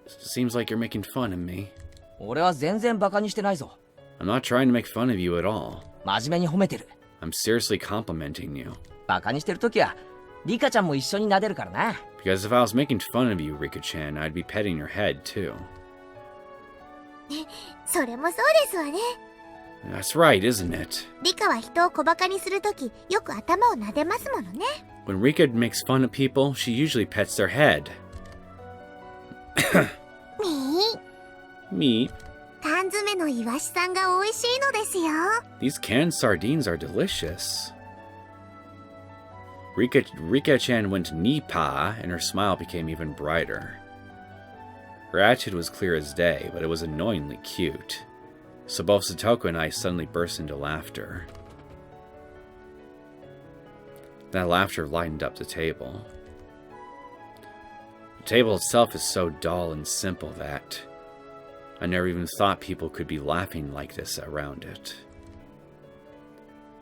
seems like you're making fun of me. 俺は全然バカにしてないぞ。 I'm not trying to make fun of you at all. 真面目に褒めてる。 I'm seriously complimenting you. バカにしてるときはリカちゃんも一緒に撫でるからな。 Because if I was making fun of you, Rika-chan, I'd be petting your head too. それもそうですわね。 That's right, isn't it? リカは人を小バカにするときよく頭を撫でますものね。 When Rika makes fun of people, she usually pets their head. みー Me? 缶詰のイワシさんが美味しいのですよ。 These canned sardines are delicious. Rika-chan went Nipa, and her smile became even brighter. Her attitude was clear as day, but it was annoyingly cute. So both Satoko and I suddenly burst into laughter. That laughter lightened up the table. The table itself is so dull and simple that I never even thought people could be laughing like this around it.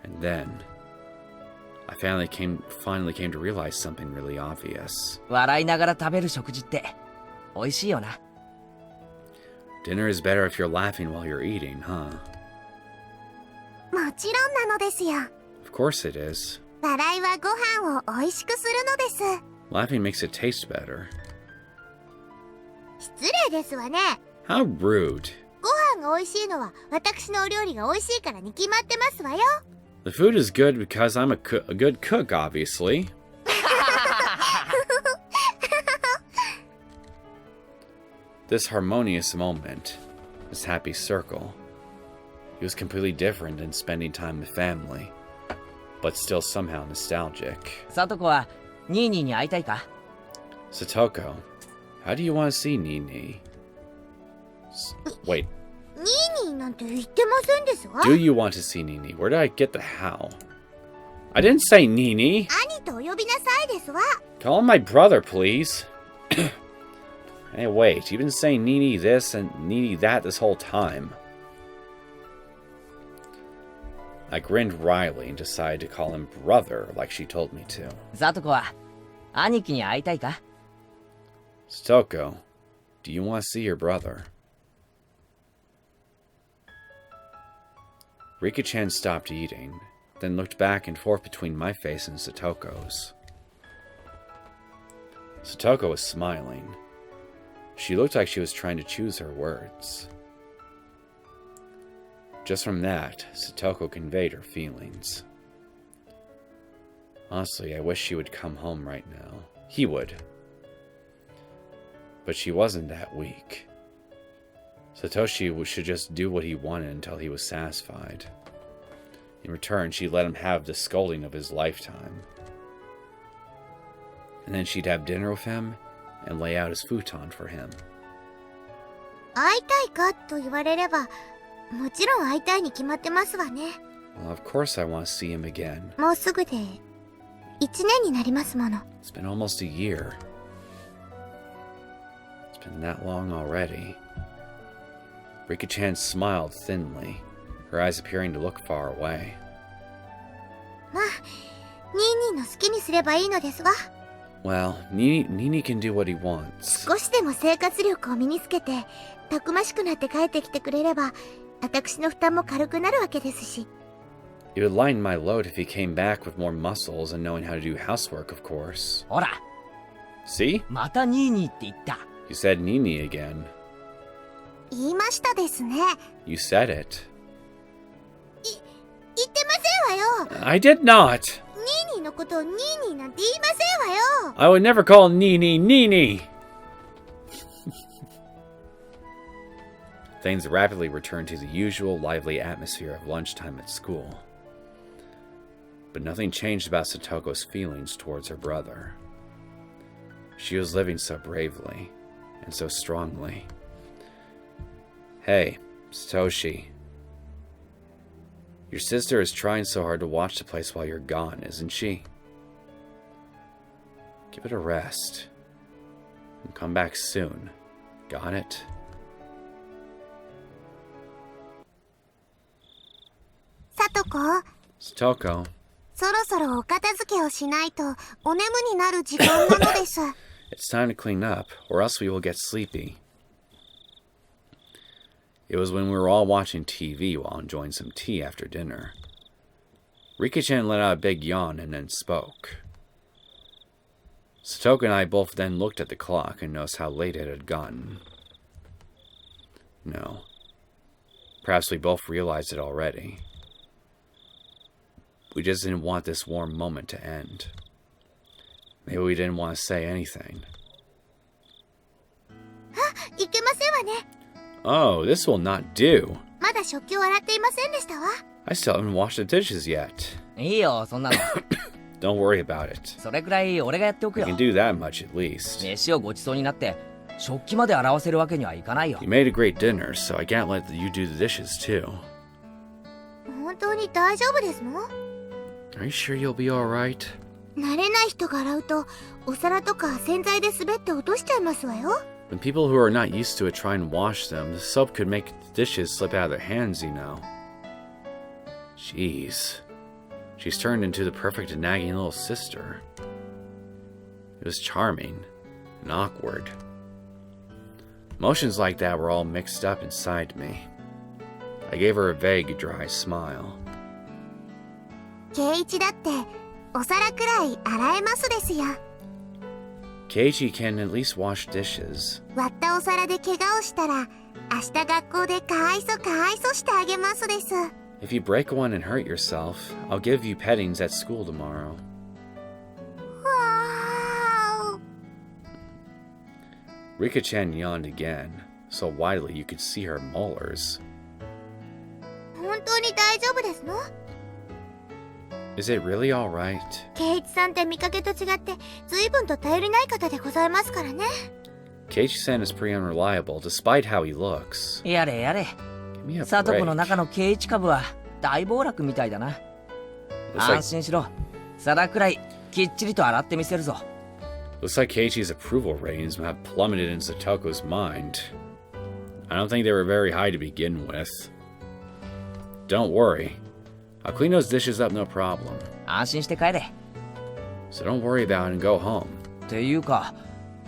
And then I finally came to realize something really obvious. 笑いながら食べる食事って美味しいよな。 Dinner is better if you're laughing while you're eating, huh? もちろんなのですよ。 Of course it is. 笑いはご飯を美味しくするのです。 Laughing makes it taste better. 失礼ですわね。 How rude. ご飯が美味しいのは私のお料理が美味しいからに決まってますわよ。 The food is good because I'm a good cook, obviously. This harmonious moment, this happy circle, He was completely different than spending time with family, but still somehow nostalgic. サトコはニーニーに会いたいか？ Satoko, how do you want to see Nini? Wait, ニーニーなんて言ってませんですわ。 do you want to see Nini? Where did I get the how? I didn't say Nini. 兄とお呼びなさいですわ。 Call him my brother, please. Hey, wait, you've been saying Nini this and Nini that this whole time. I grinned wryly and decided to call him brother like she told me to. サトコは兄貴に会いたいか？ Satoko, do you want to see your brother? Rika-chan stopped eating, then looked back and forth between my face and Satoko's. Satoko was smiling. She looked like she was trying to choose her words. Just from that, Satoko conveyed her feelings. Honestly, I wish she would come home right now. He would. But she wasn't that weak. Satoshi should just do what he wanted until he was satisfied. In return, she'd let him have the scolding of his lifetime. And then she'd have dinner with him and lay out his futon for him. 会いたいかと言われれば、もちろん会いたいに決まってますわね。 Well, of course I want to see him again. もうすぐで1年になりますもの。 It's been almost a year. It's been that long already. Rika-chan smiled thinly, her eyes appearing to look far away. まあ、ニーニーの好きにすればいいのですわ。 Well, Nini can do what he wants. 少しでも生活力を身につけて、たくましくなって帰ってきてくれれば、私の負担も軽くなるわけですし。 It would lighten my load if he came back with more muscles and knowing how to do housework, of course. ほら、 See? またニーニーって言った。 You said Nini again. 言いましたですね。 You said it. 言ってませんわよ。 I did not! ニーニーのことをニーニーなんて言いませんわよ。 I would never call Nini Nini! Things rapidly returned to the usual lively atmosphere of lunchtime at school. But nothing changed about Satoko's feelings towards her brother. She was living so bravely, and so strongly. Hey, Satoshi. Your sister is trying so hard to watch the place while you're gone, isn't she? Give it a rest. And come back soon. Got it? さとこ、 Satoko, そろそろお片付けをしないとお眠になる時間なのです。 it's time to clean up, or else we will get sleepy. It was when we were all watching TV while enjoying some tea after dinner. Rika-chan let out a big yawn and then spoke. Satoko and I both then looked at the clock and noticed how late it had gotten. No. Perhaps we both realized it already. We just didn't want this warm moment to end. Maybe we didn't want to say anything. いけませんわね。 Oh, this will not do. まだ食器を洗っていませんでしたわ。 I still haven't washed the dishes yet. いいよ、そんなの。 Don't worry about it. それくらい俺がやっておく I よ can。do that much at least. 飯をごちそうになって、食器まで洗わせるわけにはいかないよ You。made a great dinner, so I can't let you do the dishes too. 本当に大丈夫ですの？ Are you sure you'll be alright? 慣れない人が洗うと、お皿とか洗剤で滑って落としちゃいますわよ。 When people who are not used to it try and wash them, the soap could make the dishes slip out of their hands, you know. Jeez. She's turned into the perfect nagging little sister. It was charming and awkward. Emotions like that were all mixed up inside me. I gave her a vague, dry smile. 圭一だってお皿くらい洗えますですよ。 Keiichi can at least wash dishes. 割ったお皿で怪我をしたら明日学校でかわいそしてあげますです。 If you break one and hurt yourself, I'll give you pettings at school tomorrow. わー。 Rika-chan yawned again, so widely you could see her molars. 本大丈夫ですの？ Is it really alright? 圭一さんって見かけと違って随分と頼りない方でございますからね。 Keiichi-san is pretty unreliable, despite how he looks. やれやれ。 Give me a サトコの break. 中の圭一株は大暴落みたいだな。 Looks like, 安心しろ。皿くらいきっちりと洗ってみせるぞ。 looks like Keiichi's approval ratings have plummeted in Satoko's mind. I don't think they were very high to begin with. Don't worry. I'll clean those dishes up no problem. 安心して帰れ。 So don't worry about it and go home. っていうか、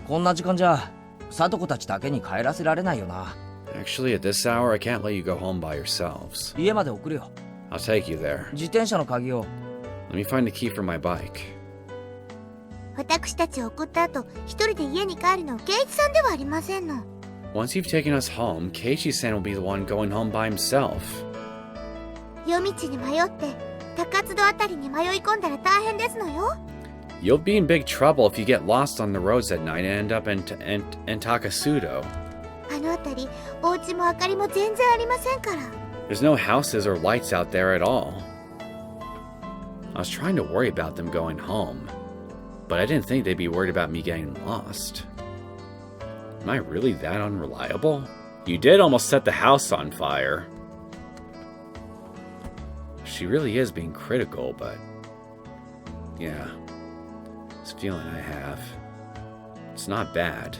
こんな時間じゃサトコたちだけに帰らせられないよな。 Actually, at this hour, I can't let you go home by yourselves. 家まで送るよ。 I'll take you there. 自転車の鍵を。 Let me find the key for my bike. 私たちを送った後、一人で家に帰るの圭一さんではありませんの。 Once you've taken us home, Keiichi-san will be the one going home by himself. 夜道に迷って高津戸あたりに迷い込んだら大変ですのよ。 You'll be in big trouble if you get lost on the roads at night and end up in Takasudo. あのあたり、お家も明かりも全然ありませんから。 There's no houses or lights out there at all. I was trying to worry about them going home, but I didn't think they'd be worried about me getting lost. Am I really that unreliable? You did almost set the house on fire. She really is being critical, but yeah, this feeling I have, it's not bad.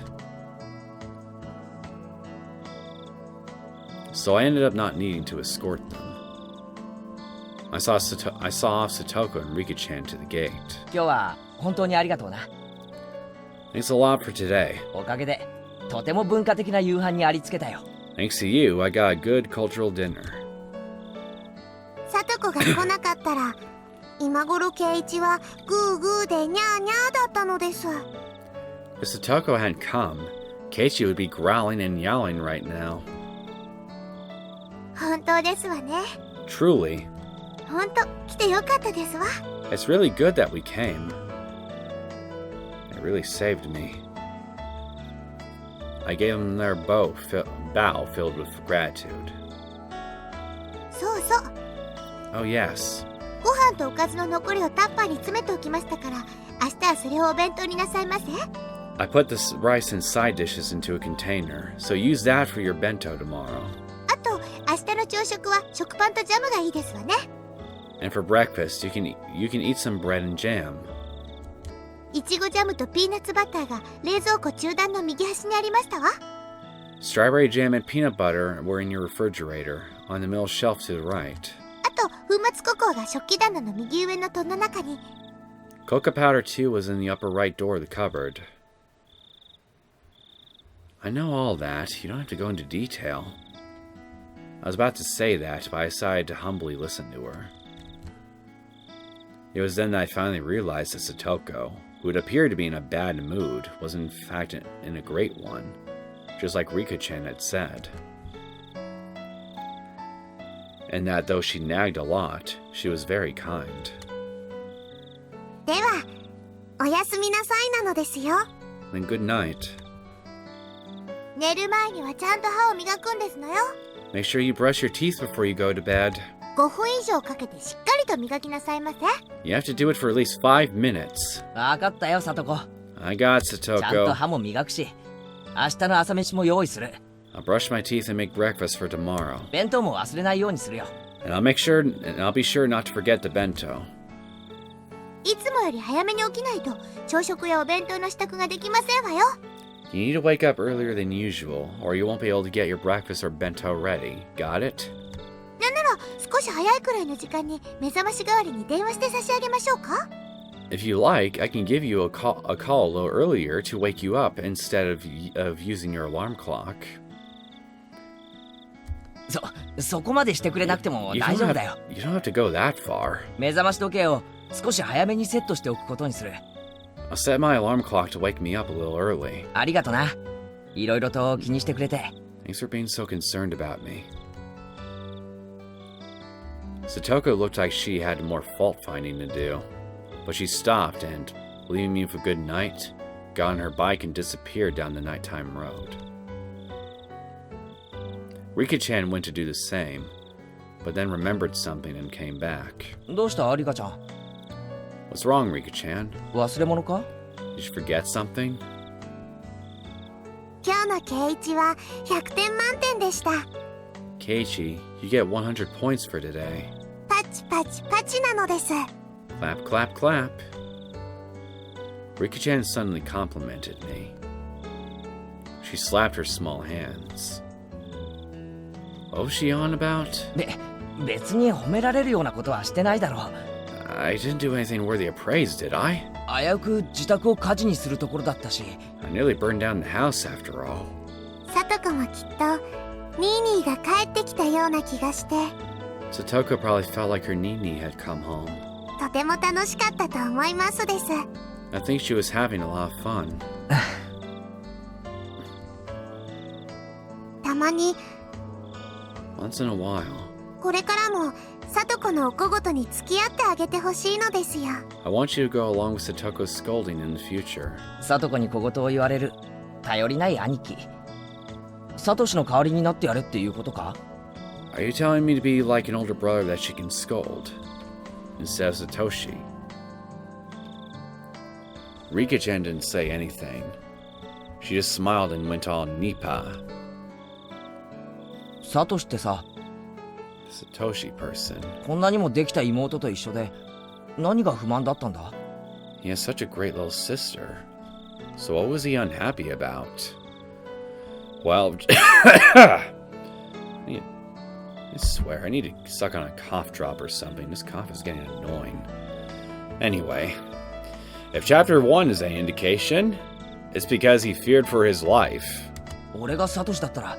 So I ended up not needing to escort them. I saw off Satoko and Rika-chan to the gate. 今日は本当にありがとうな。 Thanks a lot for today. おかげでとても文化的な夕飯にありつけたよ。 Thanks to you, I got a good cultural dinner. サトコが来なかったら、今頃圭一はグーグーでニャーニャーだったのです。 If Satoko hadn't come, Keiichi would be growling and yowling right now. 本当ですわね。 Truly, 本当来てよかったですわ。 it's really good that we came. It really saved me. I gave them their bow filled with gratitude. そうそう。 Oh yes. ご飯とおかずの残りをタッパーに詰めておきましたから、明日はそれをお弁当になさいませ。 I put the rice and side dishes into a container, so use that for your bento tomorrow. あと、明日の朝食は食パンとジャムがいいですわね。 And for breakfast, you can eat some bread and jam. いちごジャムとピーナッツバターが冷蔵庫中段の右端にありましたわ。 Strawberry jam and peanut butter were in your refrigerator, on the middle shelf to the right. あと、粉末ココアが食器棚の右上の戸の中に。 Cocoa powder too was in the upper right door of the cupboard. I know all that. You don't have to go into detail. I was about to say that, but I decided to humbly listen to her. It was then that I finally realized that Satoko, who had appeared to be in a bad mood, was in fact in a great one, just like Rika-chan had said. And that though she nagged a lot, she was very kind. では、おやすみなさいなのですよ。 Then good night. 寝る前にはちゃんと歯を磨くんですのよ。 Make sure you brush your teeth before you go to bed. 5分以上かけてしっかりと磨きなさいませ。 You have to do it for at least 5 minutes. わかったよ、サトコ。 I got ちゃんと Satoko. 歯も磨くし、明日の朝飯も用意する。 I'll brush my teeth and make breakfast for tomorrow. 弁当も忘れないようにするよ。 And I'll be sure not to forget the bento. いつもより早めに起きないと朝食やお弁当の支度ができませんわよ。 You need to wake up earlier than usual, or you won't be able to get your breakfast or bento ready. Got it? なんなら少し早いくらいの時間に目覚まし代わりに電話して差し上げましょうか。 If you like, I can give you a call a little earlier to wake you up instead of using your alarm clock. そこまでしてくれなくても You 大 don't 丈夫だよ。 have to go that far. 目覚まし時計を少し早めにセットしておくことにする。 I'll set my alarm clock to wake me up a little early. ありがとな。いろいろと気にしてくれて。 Thanks for being so concerned about me. Satoko looked like she had more fault-finding to do, but she stopped and, leaving me for good night, got on her bike and disappeared down the nighttime road. Rika-chan went to do the same, but then remembered something and came back. どうしたリカちゃん What's wrong, Rika-chan? 忘れ物か Did you forget something? 今日のケイチは100点満点でした。 Keiichi, you get 100 points for today. パチパチパチなのです。 Clap, clap, clap. Rika-chan suddenly complimented me. She slapped her small hands. What was she on about? 別に褒められるようなことはしてないだろう。 I didn't do anything worthy of praise, did I? 危うく自宅を火事にするところだったし。I nearly burned down the house after all. サトコもきっとニーニーが帰ってきたような気がして、 Satoko probably felt like her Nini had come home. とても楽しかったと思いますです。 I think she was having a lot of fun. たまに Once in a while, これからもサトコのお小言に付き合ってあげてほしいのですよ。 I want you to go along with Satoko's scolding in the future. サトコに小言を言われる頼りない兄貴。サトシの代わりになってやれっていうことか Are you telling me to be like an older brother that she can scold instead of Satoshi? Rika-chan didn't say anything. She just smiled and went all Nipa. サトシってさ、 Satoshi person. こんなにもできた妹と一緒で何が不満だったんだ He has such a great little sister. So what was he unhappy about? Well, I swear, I need to suck on a cough drop or something. This cough is getting annoying. Anyway, if Chapter 1 is any indication, it's because he feared for his life. 俺がサトシだったら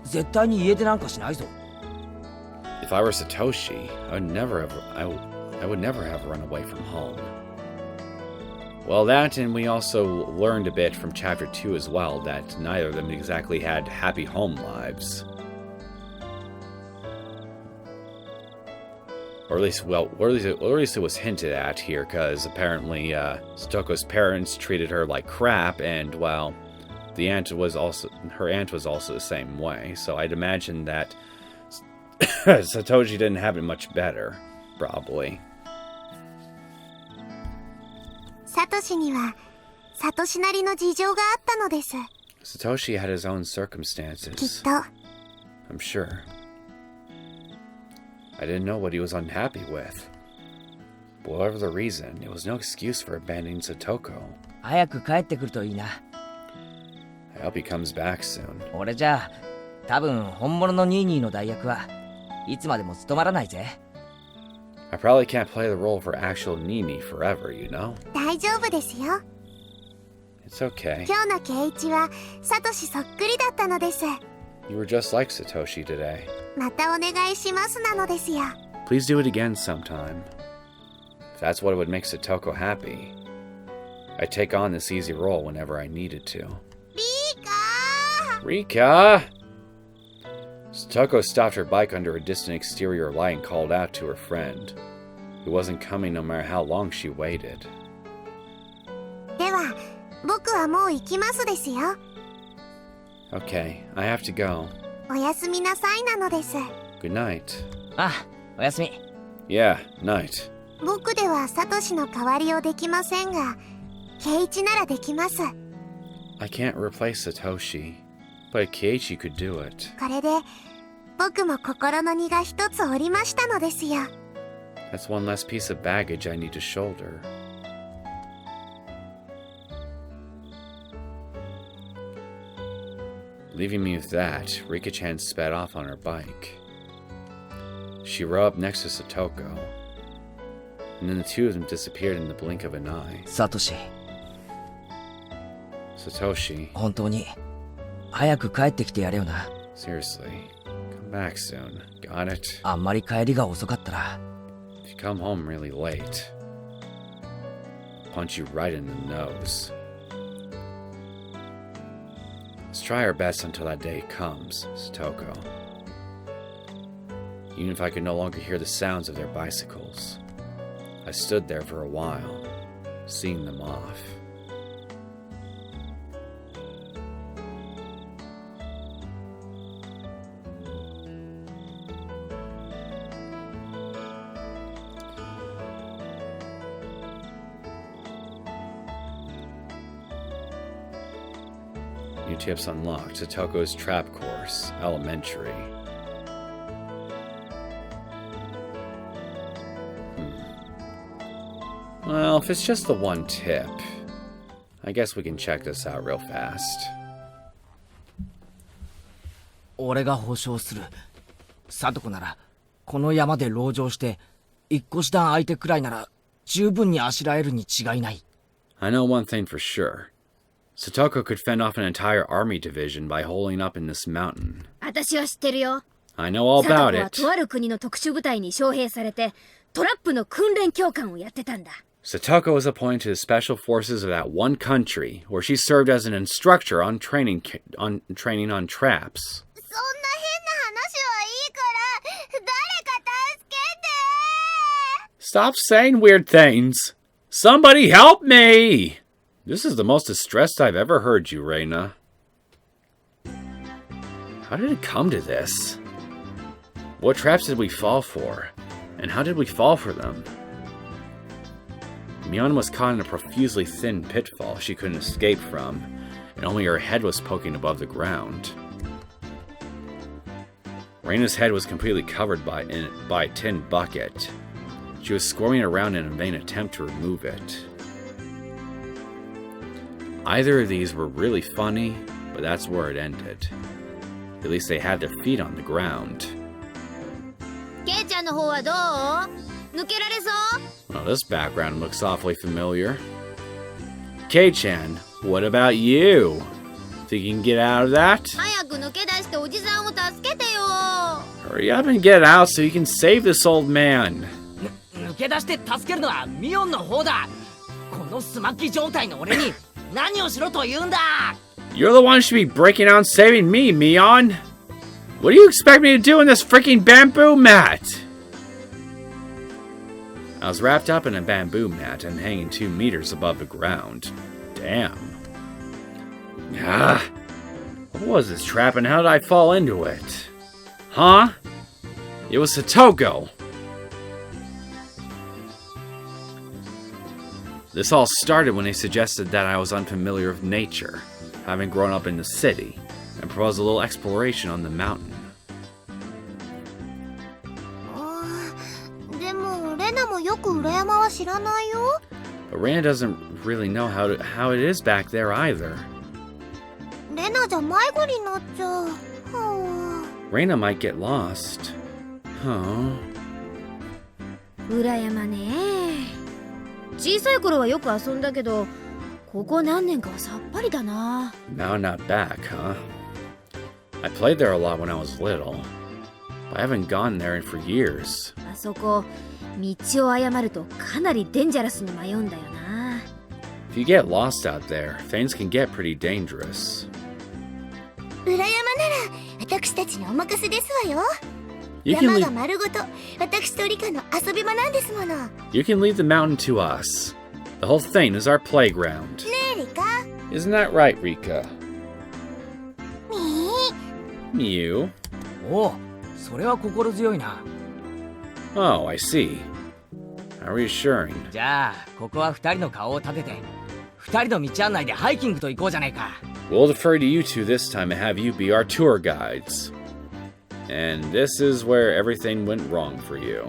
絶対に家出なんかしないぞ。 If I were Satoshi, I would never have run away from home. Well, that, and we also learned a bit from Chapter 2 as well, that neither of them exactly had happy home lives. Or at least it was hinted at here, because apparently Satoko's parents treated her like crap, and, well, her aunt was also the same way, so I'd imagine that Satoshi didn't have it much better, probably. サトシにはサトシなりの事情があったのです。 Satoshi had his own きっ circumstances, と I'm sure. I didn't know what he was unhappy with. But whatever the reason, it was no excuse for abandoning Satoko. 早く帰ってくるといいな。 I hope he comes back soon. 俺じゃ多分本物のニーニーの代役はいつまでも務まらないぜ。 I probably can't play the role for actual Nini forever, you know? 大丈夫ですよ。 It's okay. 今日のケイチはサトシそっくりだったのです。 You were just like Satoshi today. またお願いしますなのですよ。 Please do it again sometime. If that's what would make Satoko happy, I'd take on this easy role whenever I needed to. リカ Rika! Satoko stopped her bike under a distant exterior light and called out to her friend, who wasn't coming no matter how long she waited. では僕はもう行きますですよ。 Okay, I have to go. おやすみなさいなのです。 Good night. あ、おやすみ。 Yeah, night. 僕ではサトシの代わりをできませんが、ケイチならできます。 I can't replace Satoshi, but Keiichi could do it. これで僕も心の荷が一つ下りましたのですよ。 That's one less piece of baggage I need to shoulder. Leaving me with that, Rika-chan sped off on her bike. She rode up next to Satoko, and then the two of them disappeared in the blink of an eye. サトシ、 Satoshi, 本当に早く帰ってきてやれよな。 seriously, come back soon. Got it? あんまり帰りが遅かったら。 If you come home really late, I'll punch you right in the nose. Let's try our best until that day comes, Satoko. Even if I could no longer hear the sounds of their bicycles. I stood there for a while, seeing them off. tips unlocked. Satoko's trap course. Elementary. Well, if it's just the one tip, I guess we can check this out real fast. 俺が保証する。サトコならこの山で籠城して一個師団相手くらいなら十分にあしらえるに違いない。I know one thing for sure. Satoko could fend off an entire army division by holding up in this mountain. 私は知ってるよ。 I know all サト about コは it. とある国の特殊部隊に招兵されてトラップの訓練教官をやってたんだ。 Satoko was appointed to the special forces of that one country, where she served as an instructor on training on traps. そんな変な話はいいから誰か助けて。 Stop saying weird things. Somebody help me! This is the most distressed I've ever heard you, Reina. How did it come to this? What traps did we fall for? And how did we fall for them? Mion was caught in a profusely thin pitfall she couldn't escape from, and only her head was poking above the ground. Reina's head was completely covered by a tin bucket. She was squirming around in a vain attempt to remove it. Either of these were really funny, but that's where it ended. At least they had their feet on the ground. ケイちゃんの方はどう？抜けられそう？ Well, this background looks awfully familiar. Kei-chan, what about you? Think you can get out of that? 早く抜け出しておじさんを助けてよ。 Hurry up and get out so you can save this old man. 抜け出して助けるのはミオンの方だ。このスマッキ状態の俺に何をしろと言うんだ。 You're the one who should be breaking out and saving me, Mion. What do you expect me to do in this freaking bamboo mat? I was wrapped up in a bamboo mat and hanging 2 meters above the ground. Damn. Ah. What was this trap and how did I fall into it? Huh? It was Satoko. This all started when they suggested that I was unfamiliar with nature, having grown up in the city, and proposed a little exploration on the mountain. でもレナもよく裏山は知らないよ。 But Reina doesn't really know how it is back there either. レナじゃ迷子になっちゃう。Reina might get lost. Huh. 裏山ね。小さい頃はよく遊んだけど、ここ何年かはさっぱりだな。 Now not back, huh? I played there a lot when I was little. But I haven't gone there for years. あそこ、道を誤るとかなりデンジャラスに迷うんだよな。 If you get lost out there, things can get pretty dangerous. 裏山なら私たちにお任せですわよ。 You can 山 leave, が丸ごと私とリカの遊び場なんですもの。ね you can leave the mountain to us. The whole thing is our playground. えリカ。 Isn't that right, Rika? ね You? おう、それは心強いな。 Oh, I see. How reassuring. じゃあここは二人の顔を立てて二人の道案内でハイキングと行こうじゃないか。 We'll defer to you two this time and have you be our tour guides. And this is where everything went wrong for you.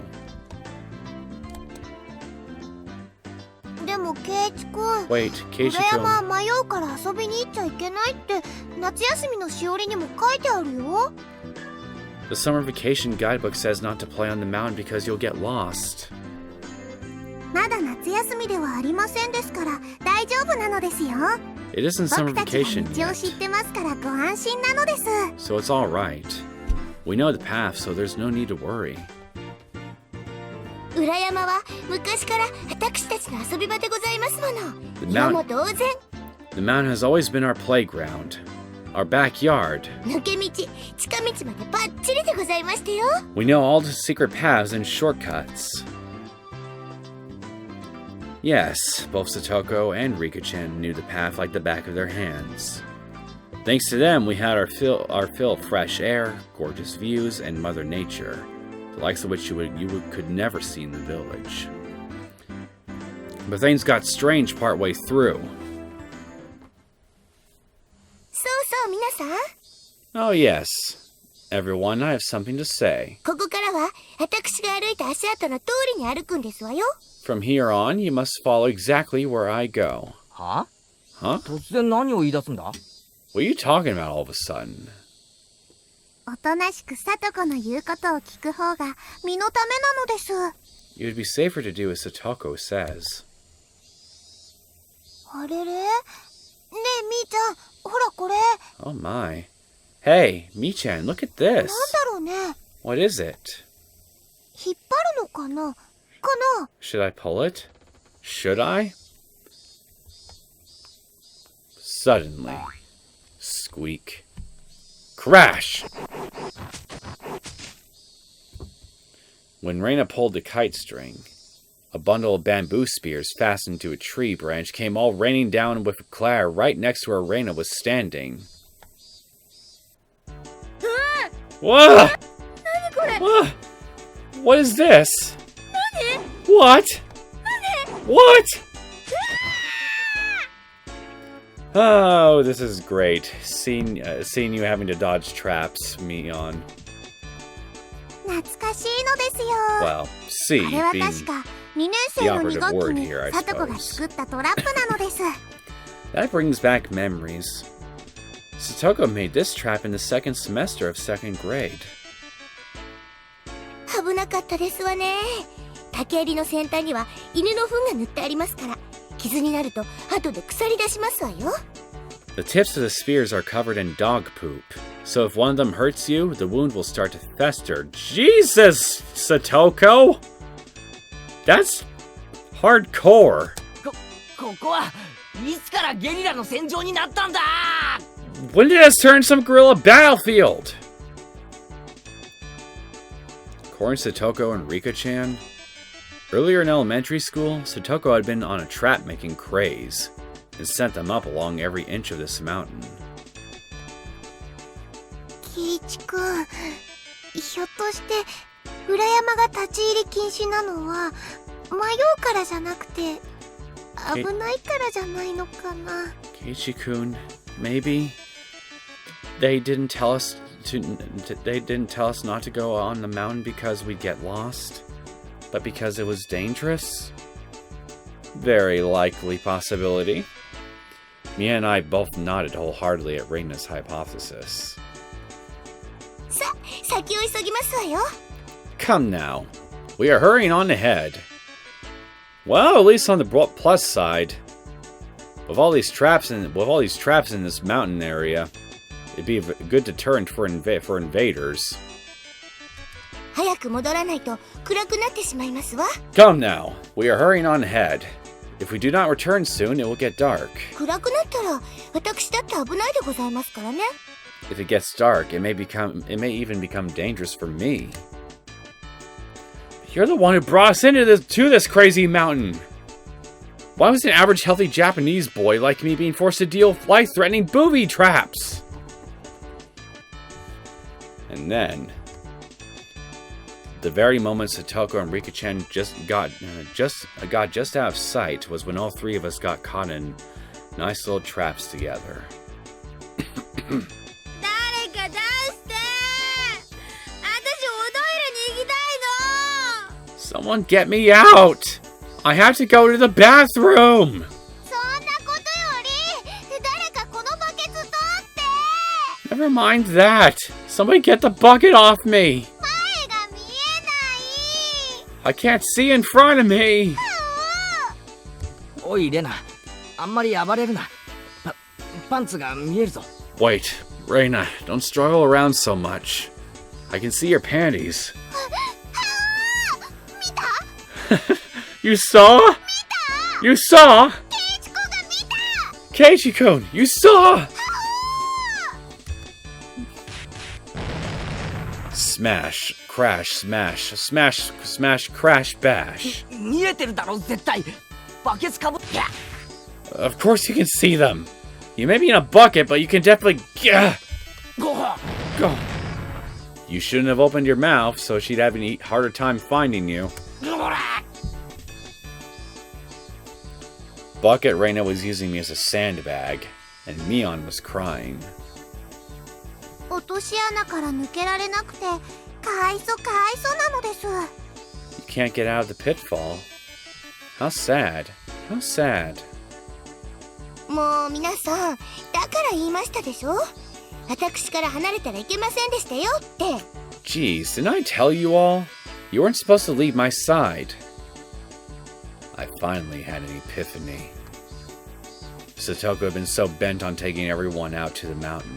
えでもケイチ君。 Wait, 裏 Keiichi 山 君. は迷うから遊びに行っちゃいけないって夏休みのしおりにも書いてあるよ。 The summer vacation guidebook says not to play on the mountain because you'll get lost. まだ夏休みではありませんですから大丈夫なのですよ。 It isn't summer 僕たちが vacation 道を知っ yet, てますからご安心なのです。 so it's all right. We know the path, so there's no need to worry. 裏山は昔から私たちの遊び場でございますも The の。今も mountain, 同然 the mountain has always been our playground, our backyard. 抜け道近道までバッチリでございましたよ。 We know all the secret paths and shortcuts. Yes, both Satoko and Rika-chan knew the path like the back of their hands. Thanks to them, we had our fill of fresh air, gorgeous views, and Mother Nature, the likes of which you could never see in the village. But things got strange partway through. そうそう Oh yes. Everyone, I have something to say. ここからは私が歩いた足跡の通りに歩くんですわよ。From here on, you must follow exactly where I go. は？ Huh? 突然何を言い出すんだ？ What are you talking about all of a sudden? おとなしくさとこの言うことを聞く方が身のためなのです。It would be safer to do as Satoko says. あれれ？ねえみーちゃん、ほらこれ。 Oh my. Hey, Mi-chan, look at なん this. だろうね。 What is it? 引っ張るのかな？かな？ Should I pull it? Should I? Suddenly. Squeak. Crash! When Reina pulled the kite string, a bundle of bamboo spears fastened to a tree branch came all raining down with a clatter right next to where Reina was standing. Whoa! What? What is this? What? What? Oh, this is great. Seeing you having to dodge traps, Mion. 懐かしいのですよ。 Well, see あれは being 確か2年生の2学期に the operative word here, I さとこが suppose. 作ったトラップなのです。 that brings back memories. Satoko made this trap in the second semester of second grade. 危なかったですわね。竹槍の先端には犬の糞が塗ってありますから、傷になると後で腐り出しますわよ。 The tips of the spears are covered in dog poop, so if one of them hurts you, the wound will start to fester. Jesus, Satoko! That's hardcore. ここはいつからゲリラの戦場になったんだ？ When did this turn some guerrilla battlefield? According to Satoko and Rika-chan, earlier in elementary school, Satoko had been on a trap-making craze and sent them up along every inch of this mountain. キイチくん、ひょっとして裏山が立ち入り禁止なのは迷うからじゃなくて危ないからじゃないのかな。 Keiichi-kun, maybe they didn't tell us not to go on the mountain because we'd get lost, but because it was dangerous? Very likely possibility. Mia and I both nodded wholeheartedly at Reina's hypothesis. さ、先を急ぎますわよ。 Come now, we are hurrying on ahead. Well, at least on the plus side, with all these traps in this mountain area, it'd be a good deterrent for invaders. 早く戻らないと暗くなってしまいますわ。 Come now, we are hurrying on ahead. If we do not return soon, it will get dark. 暗くなったら私だって危ないでございますからね。 If it gets dark, it may even become dangerous for me. You're the one who brought us to this crazy mountain. Why was an average healthy Japanese boy like me being forced to deal with life-threatening booby traps? And then, the very moment Satoko and Rika-chan got just out of sight was when all three of us got caught in nice little traps together. 誰か出して私おトイレに行きたいの。 Someone get me out! I have to go to the bathroom! そんなことより誰かこのバケツ取って。 Never mind that! Somebody get the bucket off me! 前が見えない。 I can't see in front of me! おいレナ、あんまり暴れるな。パンツが見えるぞ。 Wait, Reina, don't struggle around so much. I can see your panties. 見た？ You saw? 見た？ You saw? ケイチコが見た。 Keiichi-kun, you saw? Smash, crash, smash, smash, smash, crash, bash. 見えてるだろ絶対。バケツかぶって。 Of course you can see them. You may be in a bucket, but you can definitely... Go. You shouldn't have opened your mouth, so she'd have an harder time finding you. Bucket Reina was using me as a sandbag, and Mion was crying. 落とし穴から抜けられなくてかわいそうなのです。 You can't get out of the pitfall. How sad. How sad. もう皆さん、だから言いましたでしょ、私から離れたらいけませんでしたよって。 Jeez, didn't I tell you all? You weren't supposed to leave my side. I finally had an epiphany. Satoko had been so bent on taking everyone out to the mountain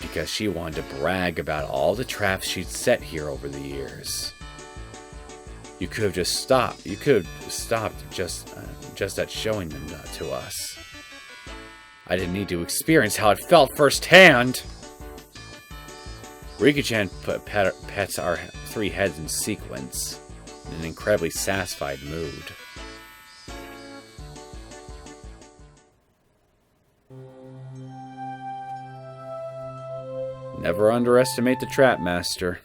because she wanted to brag about all the traps she'd set here over the years. You could have just stopped. You could have stopped just at showing them to us. I didn't need to experience how it felt firsthand. Rika-chan pets our 3 heads in sequence in an incredibly satisfied mood. Never underestimate the trap master.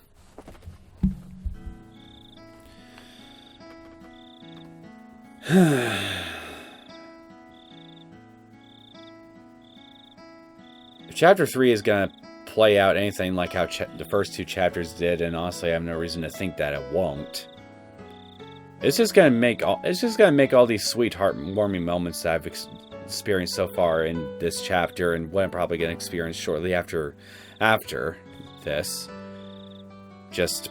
Chapter 3 is gonna play out anything like how the first 2 chapters did, and honestly, I have no reason to think that it won't. It's just gonna make all these sweet, heartwarming moments that I've experienced so far in this chapter, and what I'm probably gonna experience shortly after this, just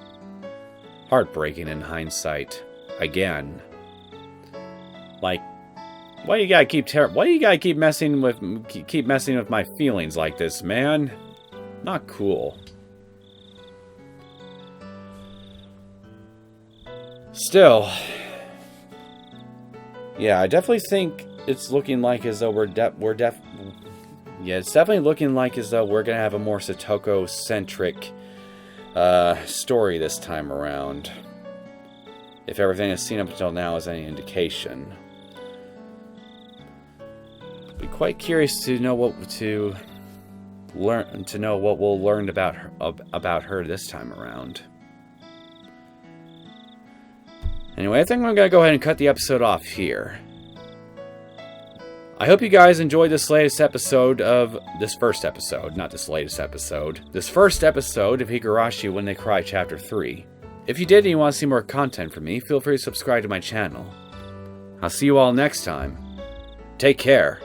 heartbreaking in hindsight. Again, like, why you gotta keep messing with my feelings like this, man? Not cool. Still, yeah, I definitely think it's looking like as though it's definitely looking like as though we're gonna have a more Satoko-centric story this time around. If everything I've seen up until now is any indication. Be quite curious to know what we'll learn about her this time around. Anyway, I think I'm gonna go ahead and cut the episode off here. I hope you guys enjoyed this first episode of Higurashi When They Cry Chapter 3. If you did and you want to see more content from me, feel free to subscribe to my channel. I'll see you all next time. Take care.